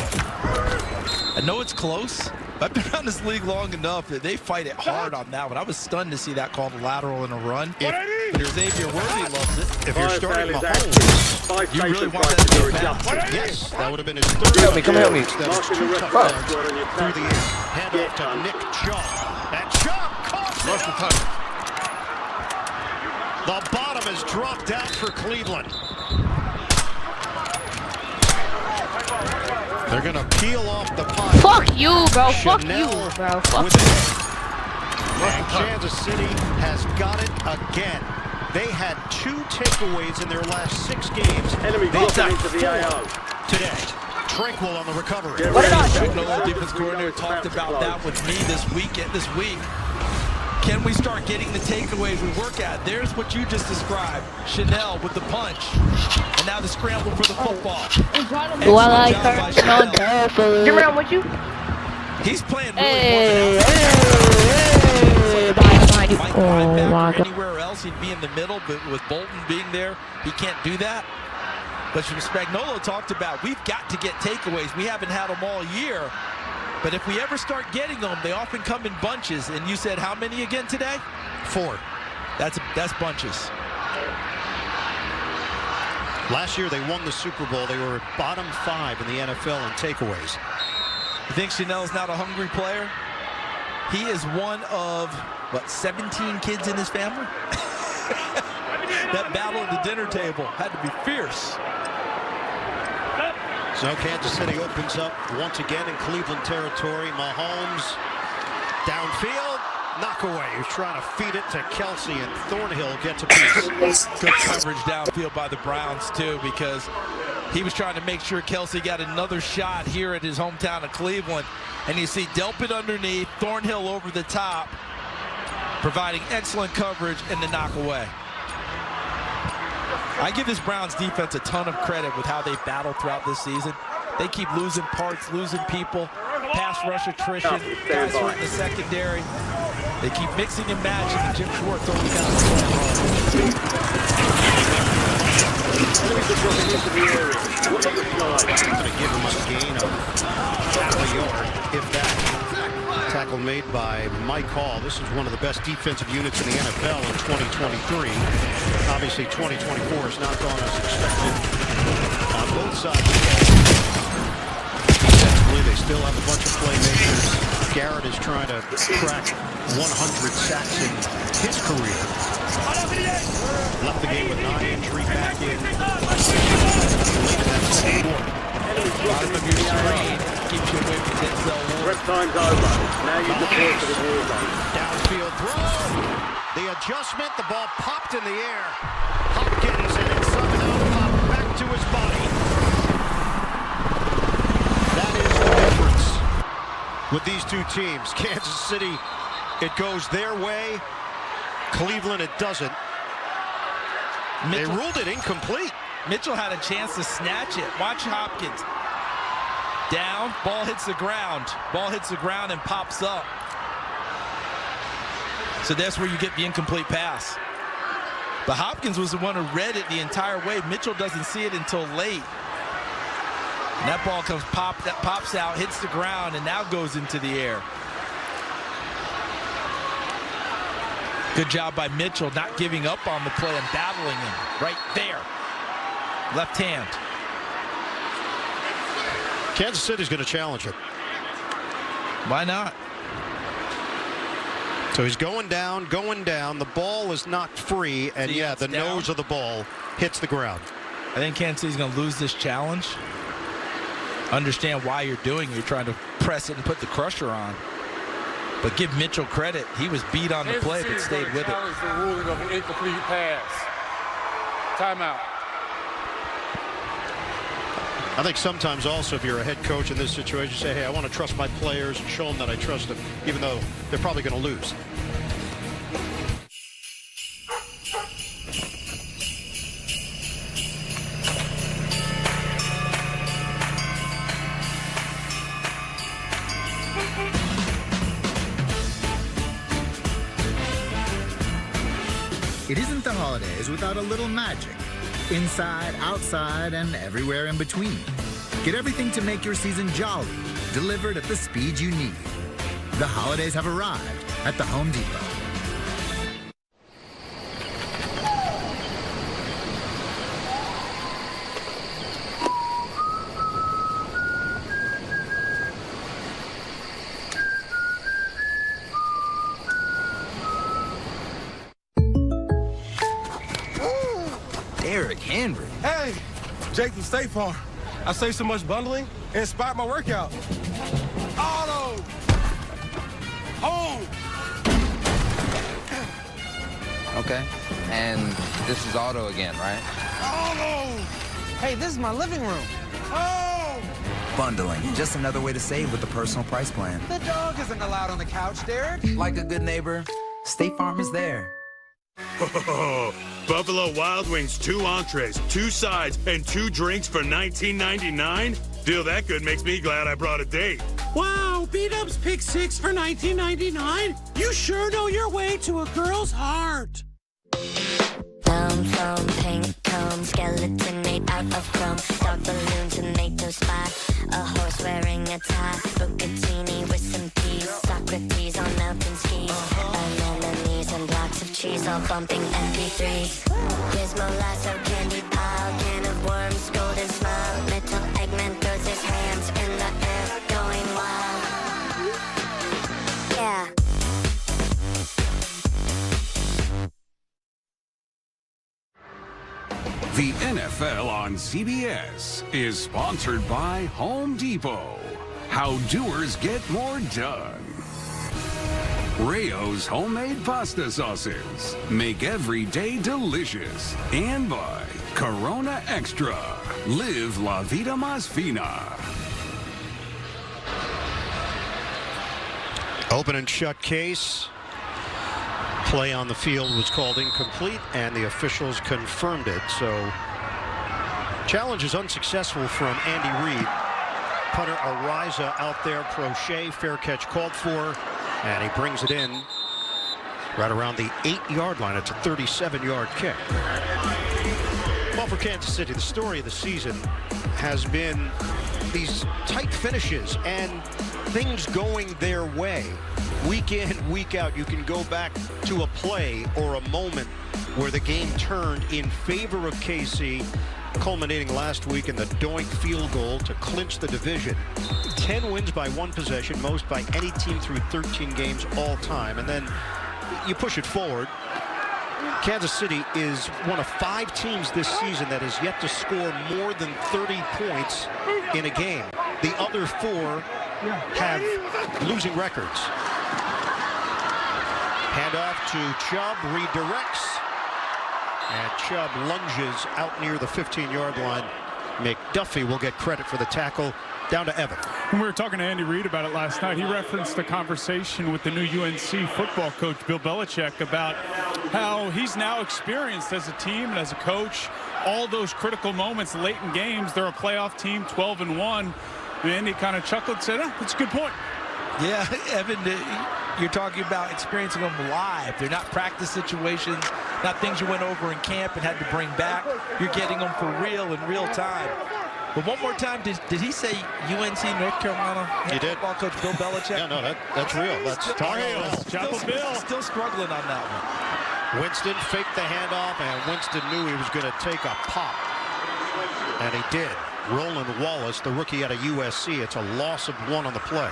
[SPEAKER 20] I know it's close. I've been around this league long enough that they fight it hard on that one. I was stunned to see that called a lateral in a run. If Xavier Worthy loves it.
[SPEAKER 3] If you're starting Mahomes,
[SPEAKER 20] you really want that to be a pass.
[SPEAKER 3] yes, that would have been his third.
[SPEAKER 15] Come help me.
[SPEAKER 3] That was 2 touchdowns through the air. Hand off to Nick Chubb. That shot caught it. The bottom is dropped out for Cleveland. They're going to peel off the pot.
[SPEAKER 11] Fuck you, bro. Fuck
[SPEAKER 3] Chanel
[SPEAKER 11] you, bro. Fuck
[SPEAKER 3] with it. And Kansas City has got it again. They had 2 takeaways in their last 6 games.
[SPEAKER 26] Enemy dropping into the AO.
[SPEAKER 3] Today. Tranquil on the recovery.
[SPEAKER 20] What did I do? Defense coordinator talked about that with me this week. Can we start getting the takeaways we work at? There's what you just described. Chanel with the punch. And now the scramble for the football.
[SPEAKER 11] Do I like her? No, careful. Get around with you.
[SPEAKER 20] He's playing really anywhere else, he'd be in the middle, but with Bolton being there, he can't do that. But Spagnuolo talked about, we've got to get takeaways. We haven't had them all year. But if we ever start getting them, they often come in bunches. And you said how many again today?
[SPEAKER 3] 4.
[SPEAKER 20] That's bunches.
[SPEAKER 3] Last year they won the Super Bowl. They were bottom 5 in the NFL in takeaways.
[SPEAKER 20] You think Chanel's not a hungry player? He is one of, 17 kids in his family? That battle at the dinner table had to be fierce.
[SPEAKER 3] So Kansas City opens up once again in Cleveland territory. Mahomes downfield, knock away. He's trying to feed it to Kelsey, and Thornhill gets a piece.
[SPEAKER 20] Good coverage downfield by the Browns too, because he was trying to make sure Kelsey got another shot here at his hometown of Cleveland. And you see Delpit underneath, Thornhill over the top, providing excellent coverage and the knock away. I give this Browns defense a ton of credit with how they battle throughout this season. They keep losing parts, losing people, pass rush attrition, guys hurt in the secondary. They keep mixing and matching, and Jim Schwartz always got the
[SPEAKER 3] Going to give him a gain of half a yard, if that. Tackle made by Mike Hall. This is one of the best defensive units in the NFL in 2023. Obviously, 2024 has not gone as expected on both sides. Defensively, they still have a bunch of playmakers. Garrett is trying to crack 100 sacks in his career. Left the game with an eye injury, back in late in that second quarter.
[SPEAKER 20] Bottom of your screen keeps you away from Denzel Ward.
[SPEAKER 26] Rep time's over. Now you deploy to the war zone.
[SPEAKER 3] Downfield throw. The adjustment, the ball popped in the air. Hopkins, and it somehow popped back to his body. That is the difference with these two teams. Kansas City, it goes their way. Cleveland, it doesn't. They ruled it incomplete.
[SPEAKER 20] Mitchell had a chance to snatch it. Watch Hopkins. Down, ball hits the ground. Ball hits the ground and pops up. So that's where you get the incomplete pass. But Hopkins was the one who read it the entire way. Mitchell doesn't see it until late. And that ball pops out, hits the ground, and now goes into the air. Good job by Mitchell, not giving up on the play and battling him right there. Left hand.
[SPEAKER 3] Kansas City's going to challenge him.
[SPEAKER 20] Why not?
[SPEAKER 3] So he's going down. The ball is not free, and yeah, the nose of the ball hits the ground.
[SPEAKER 20] I think Kansas City's going to lose this challenge. Understand why you're doing it. You're trying to press it and put the crusher on. But give Mitchell credit. He was beat on the play, but stayed with it.
[SPEAKER 4] The ruling of an incomplete pass. Timeout.
[SPEAKER 3] I think sometimes also if you're a head coach in this situation, you say, hey, I want to trust my players and show them that I trust them, even though they're probably going to lose.
[SPEAKER 6] It isn't the holidays without a little magic. Inside, outside, and everywhere in between. Get everything to make your season jolly, delivered at the speed you need. The holidays have arrived at the Home Depot.
[SPEAKER 2] Henry.
[SPEAKER 19] Hey, Jake from State Farm. I saved so much bundling, it inspired my workout. Auto! Home!
[SPEAKER 2] Okay. And this is auto again, right?
[SPEAKER 19] Auto!
[SPEAKER 2] Hey, this is my living room.
[SPEAKER 19] Oh!
[SPEAKER 2] Bundling. Just another way to save with the personal price plan. The dog isn't allowed on the couch, Derek. Like a good neighbor, State Farm is there.
[SPEAKER 7] Buffalo Wild Wings, 2 entrees, 2 sides, and 2 drinks for $19.99? Deal that good makes me glad I brought a date.
[SPEAKER 8] Wow, B-Dubs Pick 6 for $19.99? You sure know your way to a girl's heart.
[SPEAKER 23] Foam, pink comb, skeleton made out of chrome, dog balloon, tomato spot, a horse wearing a tie, bucatini with some peas, Socrates on mountain skis, anemones and blocks of cheese, all bumping MP3s. Gizmo lasso, candy pile, can of worms, golden smile, little Eggman throws his hands in the air, going wild. Yeah.
[SPEAKER 10] The NFL on CBS is sponsored by Home Depot. How doers get more done. Rayo's homemade pasta sauces make every day delicious. And by Corona Extra. Live La Vida Más Fina.
[SPEAKER 14] Open and shut case. Play on the field was called incomplete, and the officials confirmed it. So, challenge is unsuccessful from Andy Reid. Punter Ariza out there, crochet, fair catch called for, and he brings it in right around the 8-yard line. It's a 37-yard kick. Well, for Kansas City, the story of the season has been these tight finishes and things going their way. Week in, week out, you can go back to a play or a moment where the game turned in favor of KC, culminating last week in the Doink field goal to clinch the division. 10 wins by 1 possession, most by any team through 13 games all time. And then you push it forward. Kansas City is one of 5 teams this season that has yet to score more than 30 points in a game. The other 4 have losing records. Handoff to Chubb, redirects, and Chubb lunges out near the 15-yard line. McDuffie will get credit for the tackle. Down to Evan.
[SPEAKER 5] When we were talking to Andy Reid about it last night, he referenced the conversation with the new UNC football coach, Bill Belichick, about how he's now experienced as a team and as a coach all those critical moments late in games. They're a playoff team, 12-1. And he kind of chuckled and said, that's a good point.
[SPEAKER 20] Yeah, Evan, you're talking about experiencing them live. They're not practice situations, not things you went over in camp and had to bring back. You're getting them for real in real time. But one more time, did he say UNC North Carolina?
[SPEAKER 14] He did.
[SPEAKER 20] Football coach Bill Belichick?
[SPEAKER 14] Yeah, no, that's real. That's
[SPEAKER 5] Tar Heels. Chapel Bill.
[SPEAKER 20] Still struggling on that one.
[SPEAKER 14] Winston faked the handoff, and Winston knew he was going to take a pop. And he did. Roland Wallace, the rookie out of USC. It's a loss of 1 on the play.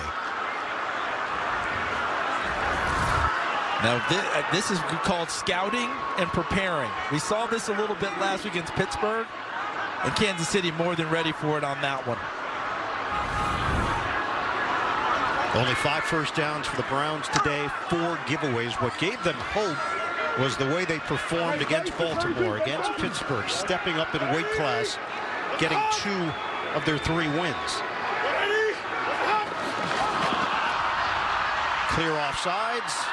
[SPEAKER 20] Now, this is called scouting and preparing. We saw this a little bit last week against Pittsburgh, and Kansas City more than ready for it on that one.
[SPEAKER 14] Only 5 first downs for the Browns today, 4 giveaways. What gave them hope was the way they performed against Baltimore, against Pittsburgh, stepping up in weight class, getting 2 of their 3 wins. Clear offsides.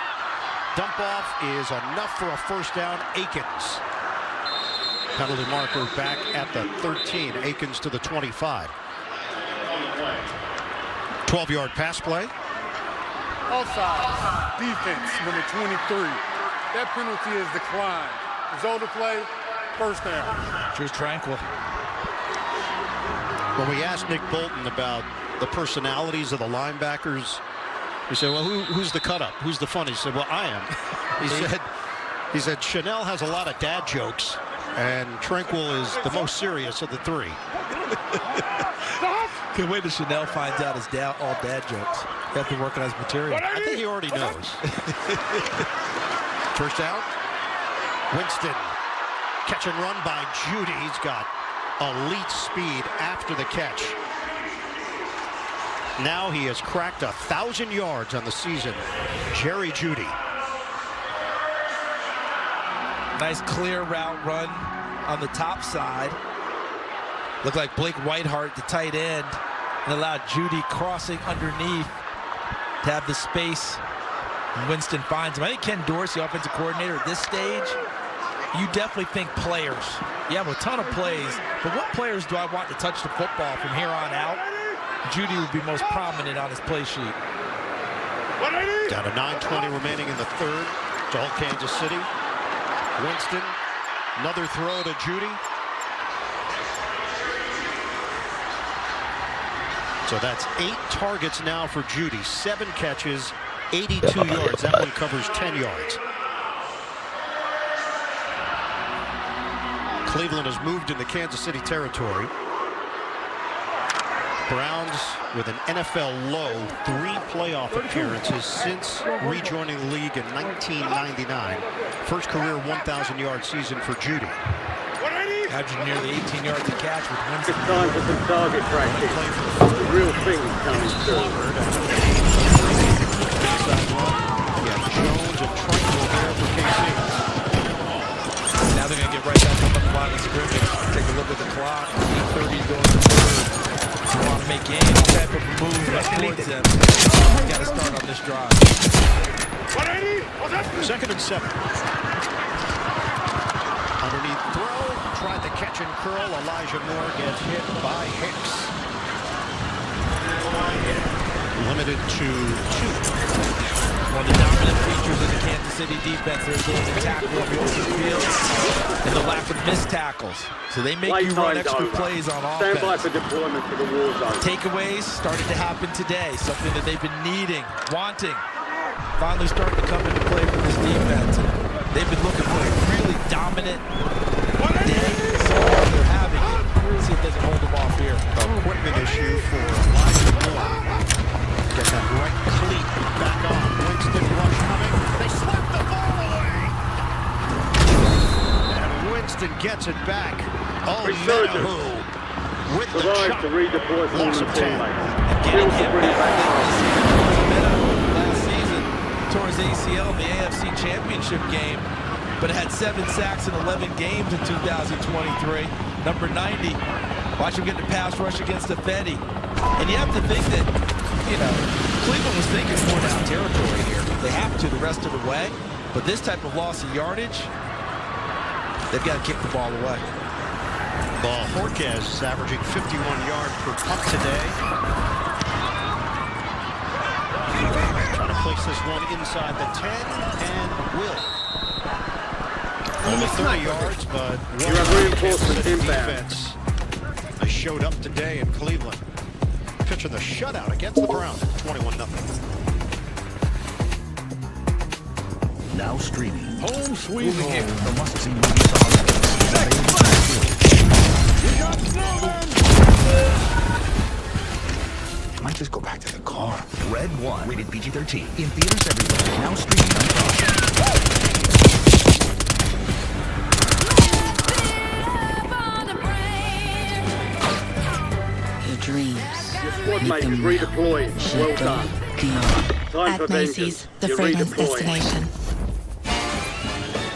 [SPEAKER 14] Dump off is enough for a first down. Akins. Penalty marker back at the 13. Akins to the 25. 12-yard pass play.
[SPEAKER 19] Offside. Defense, number 23. That penalty is declined. Result of play, first down.
[SPEAKER 20] Drew Tranquil.
[SPEAKER 14] When we asked Nick Bolton about the personalities of the linebackers, he said, well, who's the cut-up? Who's the funny? He said, well, I am. He said, Chanel has a lot of dad jokes, and Tranquil is the most serious of the 3.
[SPEAKER 20] Can't wait till Chanel finds out his all dad jokes. You have to work on his material.
[SPEAKER 14] I think he already knows. First down. Winston Catch and run by Judy. He's got elite speed after the catch. Now he has cracked 1,000 yards on the season. Jerry Jeudy.
[SPEAKER 20] Nice clear route run on the top side. Looked like Blake Whitehart, the tight end, and allowed Jeudy crossing underneath to have the space. And Winston finds him. I think Ken Dorsey, offensive coordinator at this stage, you definitely think players. You have a ton of plays, but what players do I want to touch the football from here on out? Jeudy would be most prominent on his play sheet.
[SPEAKER 14] Down to 9:20 remaining in the third. It's all Kansas City. Winston, another throw to Jeudy. So that's 8 targets now for Jeudy. 7 catches, 82 yards. That one covers 10 yards. Cleveland has moved into Kansas City territory. Browns with an NFL low 3 playoff appearances since rejoining the league in 1999. First career 1,000-yard season for Jeudy.
[SPEAKER 20] Averaging nearly 18 yards a catch with Winston.
[SPEAKER 26] It's time for some target practice. The real thing is coming soon.
[SPEAKER 14] Yeah, Jones and Trinkle there for KC.
[SPEAKER 20] Now they're going to get right back up on the line of scrimmage. Take a look at the clock. 30 going to third. You want to make any type of move towards them. You got to start on this drive.
[SPEAKER 14] 2nd and 7. Underneath throw, tried the catch and curl. Elijah Moore gets hit by Hicks. Limited to 2.
[SPEAKER 20] One of the dominant features of the Kansas City defense, their ability to tackle over the field and the lack of missed tackles. So they make you run extra plays on offense.
[SPEAKER 26] Stand by for deployment to the war zone.
[SPEAKER 20] Takeaways started to happen today, something that they've been needing, wanting. Finally starting to come into play for this defense. They've been looking for a really dominant day, so they're having it. Let's see if they can hold them off here.
[SPEAKER 14] Equipment issue for Elijah Moore. Get that right cleat back on. Winston rush coming. They slip the ball away. And Winston gets it back. Oh, Menahu with the chop.
[SPEAKER 26] To redeploy
[SPEAKER 14] Loss of 10.
[SPEAKER 20] Getting him back last season towards ACL in the AFC Championship game, but had 7 sacks in 11 games in 2023. Number 90. Watch him get the pass rush against Ifedi. And you have to think that, you know, Cleveland was thinking 4 down territory here. They have to the rest of the way, but this type of loss of yardage, they've got to kick the ball away.
[SPEAKER 14] Ball Horquez is averaging 51 yards per punt today. Trying to place this one inside the 10 and will. Only 30 yards, but
[SPEAKER 26] you have reinforcement inbound.
[SPEAKER 14] Defense. They showed up today in Cleveland. Pitching the shutout against the Browns, 21-0.
[SPEAKER 16] Now streaming.
[SPEAKER 19] Home sweet home.
[SPEAKER 16] The must-see movies
[SPEAKER 2] Might just go back to the car. Red 1, rated PG-13. In theaters everywhere. Now streaming on Fox.
[SPEAKER 22] Dreams.
[SPEAKER 26] Your squad mate is redeployed. Well done. Time for
[SPEAKER 22] At Macy's, the fragrance destination.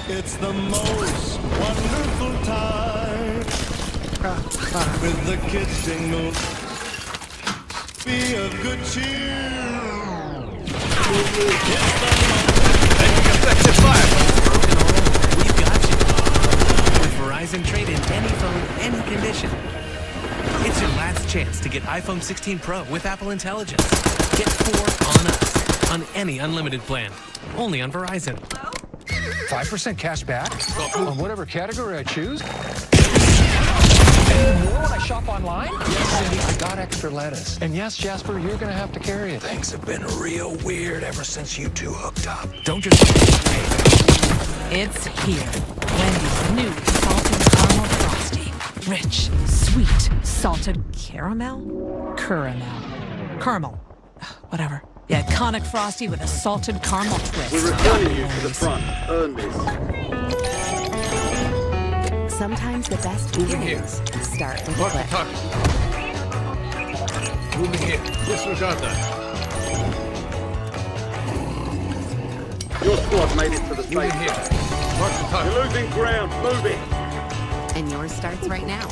[SPEAKER 1] It's the most wonderful time with the kids jingle. Be of good cheer.
[SPEAKER 16] Effective fire. We've got you. With Verizon, trade in any phone, any condition. It's your last chance to get iPhone 16 Pro with Apple Intelligence. Get 4 on us on any unlimited plan. Only on Verizon.
[SPEAKER 9] 5% cash back on whatever category I choose. And more when I shop online? Yes, Cindy, I got extra lettuce. And yes, Jasper, you're going to have to carry it. Things have been real weird ever since you two hooked up. Don't just...
[SPEAKER 22] It's here. Wendy's new salted caramel frosty. Rich, sweet, salted caramel? Caramel. Whatever. The iconic frosty with a salted caramel twist.
[SPEAKER 26] We're returning you to the front. Earn this.
[SPEAKER 22] Sometimes the best beginnings start with a click.
[SPEAKER 9] Moving here. Disregard that.
[SPEAKER 26] Your squad made it to the
[SPEAKER 9] Moving
[SPEAKER 26] safe
[SPEAKER 9] here.
[SPEAKER 26] zone. You're losing ground. Move it.
[SPEAKER 22] And yours starts right now.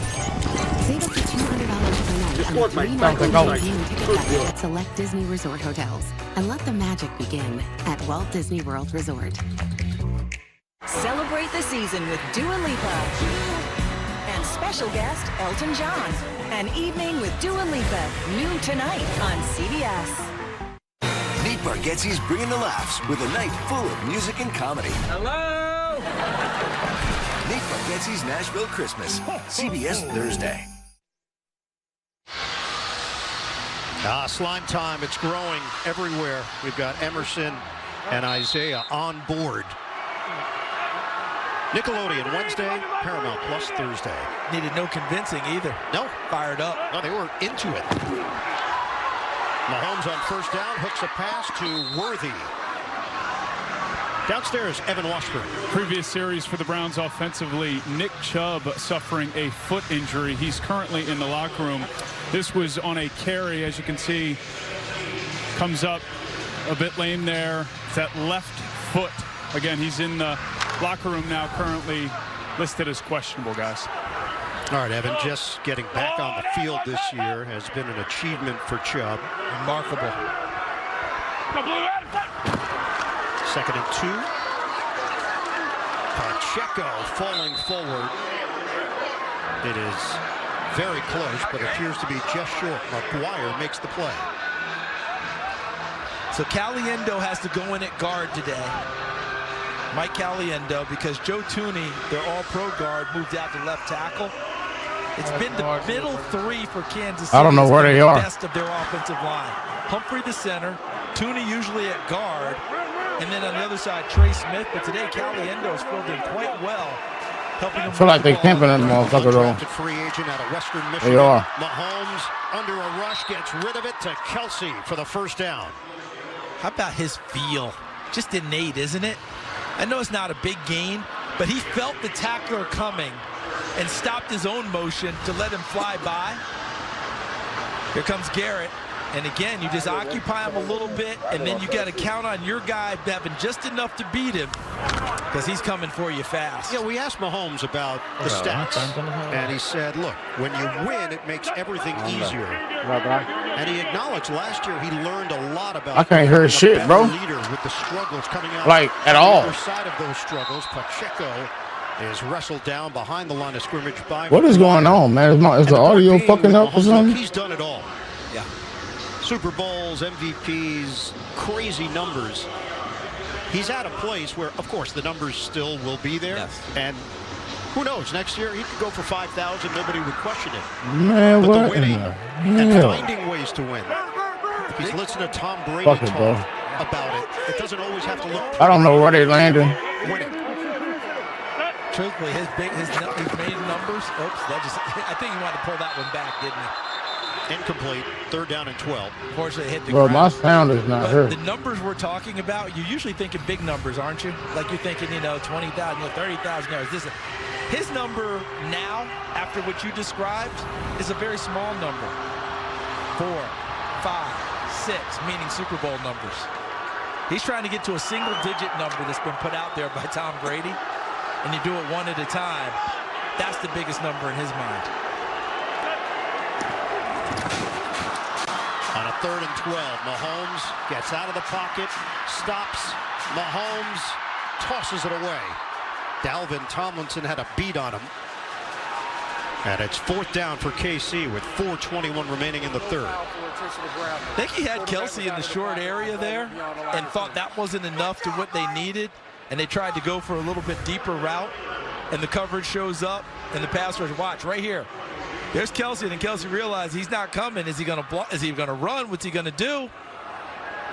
[SPEAKER 22] Save up to $200 per night
[SPEAKER 26] Your
[SPEAKER 22] on
[SPEAKER 26] squad
[SPEAKER 22] a
[SPEAKER 26] mate
[SPEAKER 22] 3-night
[SPEAKER 26] back on
[SPEAKER 22] European
[SPEAKER 26] site.
[SPEAKER 22] ticket package at select Disney Resort hotels. And let the magic begin at Walt Disney World Resort. Celebrate the season with Dua Lipa. And special guest, Elton John. An evening with Dua Lipa, noon tonight on CBS.
[SPEAKER 12] Nate Bargatze's bringing the laughs with a night full of music and comedy.
[SPEAKER 9] Hello?
[SPEAKER 12] Nate Bargatze's Nashville Christmas, CBS Thursday.
[SPEAKER 14] Slime time, it's growing everywhere. We've got Emerson and Isaiah on board. Nickelodeon Wednesday, Paramount Plus Thursday.
[SPEAKER 20] Needed no convincing either.
[SPEAKER 14] No.
[SPEAKER 20] Fired up.
[SPEAKER 14] No, they were into it. Mahomes on first down, hooks a pass to Worthy. Downstairs, Evan Washburn.
[SPEAKER 5] Previous series for the Browns offensively, Nick Chubb suffering a foot injury. He's currently in the locker room. This was on a carry, as you can see. Comes up a bit lame there. It's that left foot. Again, he's in the locker room now, currently listed as questionable, guys.
[SPEAKER 14] All right, Evan, just getting back on the field this year has been an achievement for Chubb.
[SPEAKER 20] Remarkable.
[SPEAKER 14] 2nd and 2. Pacheco falling forward. It is very close, but appears to be just short. McGuire makes the play.
[SPEAKER 20] So Caliendo has to go in at guard today. Mike Caliendo, because Joe Thuney, their all-pro guard, moved out to left tackle. It's been the middle three for Kansas City.
[SPEAKER 15] I don't know where they are.
[SPEAKER 20] Best of their offensive line. Humphrey the center, Thuney usually at guard, and then on the other side, Trey Smith. But today, Caliendo has filled in quite well, helping them.
[SPEAKER 15] I feel like they camping that motherfucker though.
[SPEAKER 14] Free agent out of Western Michigan.
[SPEAKER 15] They are.
[SPEAKER 14] Mahomes under a rush gets rid of it to Kelsey for the first down.
[SPEAKER 20] How about his feel? Just innate, isn't it? I know it's not a big gain, but he felt the tackler coming and stopped his own motion to let him fly by. Here comes Garrett. And again, you just occupy him a little bit, and then you got to count on your guy having just enough to beat him because he's coming for you fast.
[SPEAKER 14] Yeah, we asked Mahomes about the stats, and he said, look, when you win, it makes everything easier. And he acknowledged last year he learned a lot about
[SPEAKER 15] I can't hear shit, bro.
[SPEAKER 14] Leader with the struggles coming out
[SPEAKER 15] like at all.
[SPEAKER 14] The other side of those struggles, Pacheco is wrestled down behind the line of scrimmage by.
[SPEAKER 15] What is going on, man? Is the audio fucking up or something?
[SPEAKER 14] He's done it all. Yeah. Super Bowls, MVPs, crazy numbers. He's at a place where, of course, the numbers still will be there. Yes. And who knows, next year he could go for 5,000. Nobody would question it.
[SPEAKER 15] Man,
[SPEAKER 14] but
[SPEAKER 15] what
[SPEAKER 14] the winning
[SPEAKER 15] in the
[SPEAKER 14] and
[SPEAKER 15] hell?
[SPEAKER 14] finding ways to win. He's listening to Tom Brady
[SPEAKER 15] Fuck it,
[SPEAKER 14] talk
[SPEAKER 15] bro.
[SPEAKER 14] about it. It doesn't always have to look.
[SPEAKER 15] I don't know where they landing.
[SPEAKER 14] Winning.
[SPEAKER 20] Truthfully, his main numbers. Oops, I think he wanted to pull that one back, didn't he?
[SPEAKER 14] Incomplete. 3rd down and 12.
[SPEAKER 20] Fortunately, it hit the
[SPEAKER 15] Bro,
[SPEAKER 20] ground.
[SPEAKER 15] my sound is not here.
[SPEAKER 20] The numbers we're talking about, you're usually thinking big numbers, aren't you? Like you're thinking, 20,000, 30,000 yards. His number now, after what you described, is a very small number. 4, 5, 6, meaning Super Bowl numbers. He's trying to get to a single-digit number that's been put out there by Tom Brady, and you do it one at a time. That's the biggest number in his mind.
[SPEAKER 14] On a 3rd and 12, Mahomes gets out of the pocket, stops. Mahomes tosses it away. Dalvin Tomlinson had a beat on him. And it's 4th down for KC with 4:21 remaining in the 3rd.
[SPEAKER 20] I think he had Kelsey in the short area there and thought that wasn't enough to what they needed. And they tried to go for a little bit deeper route. And the coverage shows up. And the pass rush, watch right here. There's Kelsey, and Kelsey realized he's not coming. Is he going to block? Is he going to run? What's he going to do?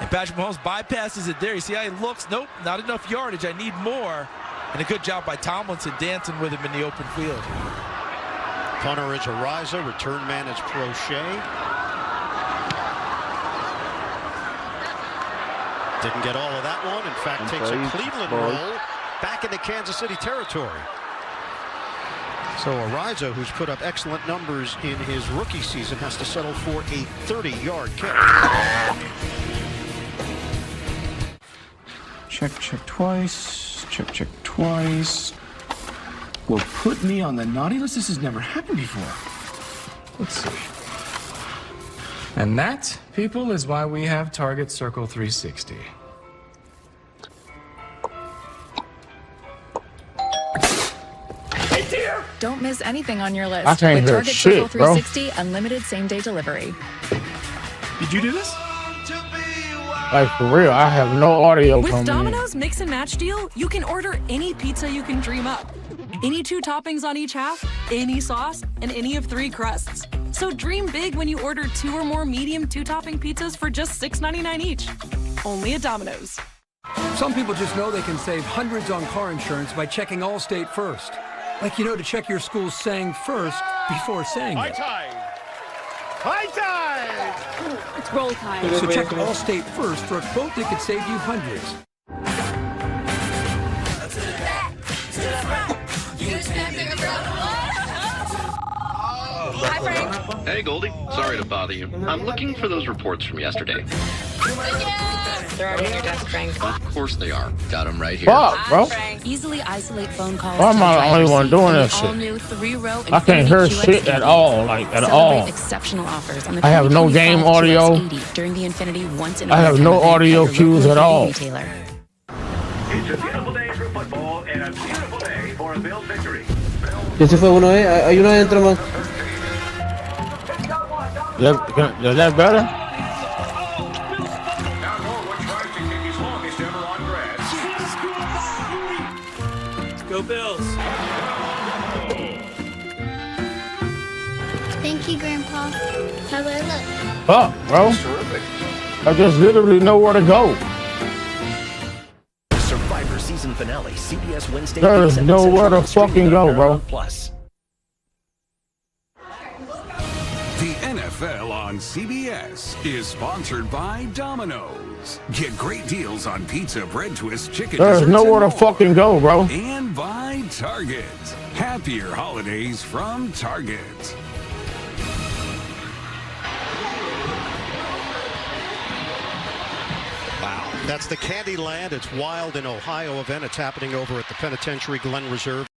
[SPEAKER 20] And Patrick Mahomes bypasses it there. You see how he looks? Nope, not enough yardage. I need more. And a good job by Tomlinson dancing with him in the open field.
[SPEAKER 14] Punter is Ariza. Return man is Prochet. Didn't get all of that one. In fact, takes a Cleveland roll back into Kansas City territory. So Ariza, who's put up excellent numbers in his rookie season, has to settle for a 30-yard kick.
[SPEAKER 13] Check twice. Check twice. Well, put me on the naughty list. This has never happened before. Let's see. And that, people, is why we have Target Circle 360.
[SPEAKER 17] Don't miss anything on your list.
[SPEAKER 15] I can't
[SPEAKER 17] with
[SPEAKER 15] hear
[SPEAKER 17] Target
[SPEAKER 15] shit,
[SPEAKER 17] Circle 360 unlimited same-day delivery.
[SPEAKER 13] Did you do this?
[SPEAKER 15] Like, for real, I have no audio
[SPEAKER 18] With
[SPEAKER 15] coming
[SPEAKER 18] Domino's Mix and Match deal, you can order any pizza you can dream up. Any 2 toppings on each half, any sauce, and any of 3 crusts. So dream big when you order 2 or more medium 2-topping pizzas for just $6.99 each. Only at Domino's.
[SPEAKER 21] Some people just know they can save hundreds on car insurance by checking Allstate first. Like, you know, to check your school's saying first before saying it.
[SPEAKER 19] High tide!
[SPEAKER 18] It's roll time.
[SPEAKER 21] So check Allstate first for a quote that could save you hundreds.
[SPEAKER 18] Hi, Frank.
[SPEAKER 24] Hey, Goldie. Sorry to bother you. I'm looking for those reports from yesterday.
[SPEAKER 18] They're already on your desk, Frank.
[SPEAKER 24] Of course they are. Got them right here.
[SPEAKER 15] Fuck, bro.
[SPEAKER 17] Easily isolate phone calls.
[SPEAKER 15] Why am I the only one doing that
[SPEAKER 17] All
[SPEAKER 15] shit?
[SPEAKER 17] new 3-row
[SPEAKER 15] I can't hear shit at all, like, at all.
[SPEAKER 17] Exceptional offers on the
[SPEAKER 15] I have no game audio.
[SPEAKER 17] during the Infinity once in
[SPEAKER 15] I have no audio cues at all.
[SPEAKER 17] Retailer.
[SPEAKER 25] It's a beautiful day for football and a beautiful day for a Bills victory.
[SPEAKER 27] Ya se fue uno, hay uno adentro más.
[SPEAKER 15] Is that better?
[SPEAKER 16] Go Bills.
[SPEAKER 28] Thank you, Grandpa. How do I look?
[SPEAKER 15] Fuck, bro. I just literally know where to go.
[SPEAKER 29] Survivor season finale, CBS Wednesday.
[SPEAKER 15] There is nowhere to fucking go, bro.
[SPEAKER 29] Plus.
[SPEAKER 10] The NFL on CBS is sponsored by Domino's. Get great deals on pizza, bread twists, chicken
[SPEAKER 15] There's
[SPEAKER 10] desserts,
[SPEAKER 15] nowhere
[SPEAKER 10] and
[SPEAKER 15] to fucking go, bro.
[SPEAKER 10] And by Target. Happier holidays from Target.
[SPEAKER 14] Wow. That's the Candyland. It's Wild in Ohio event. It's happening over at the Penitentiary Glen Reserve.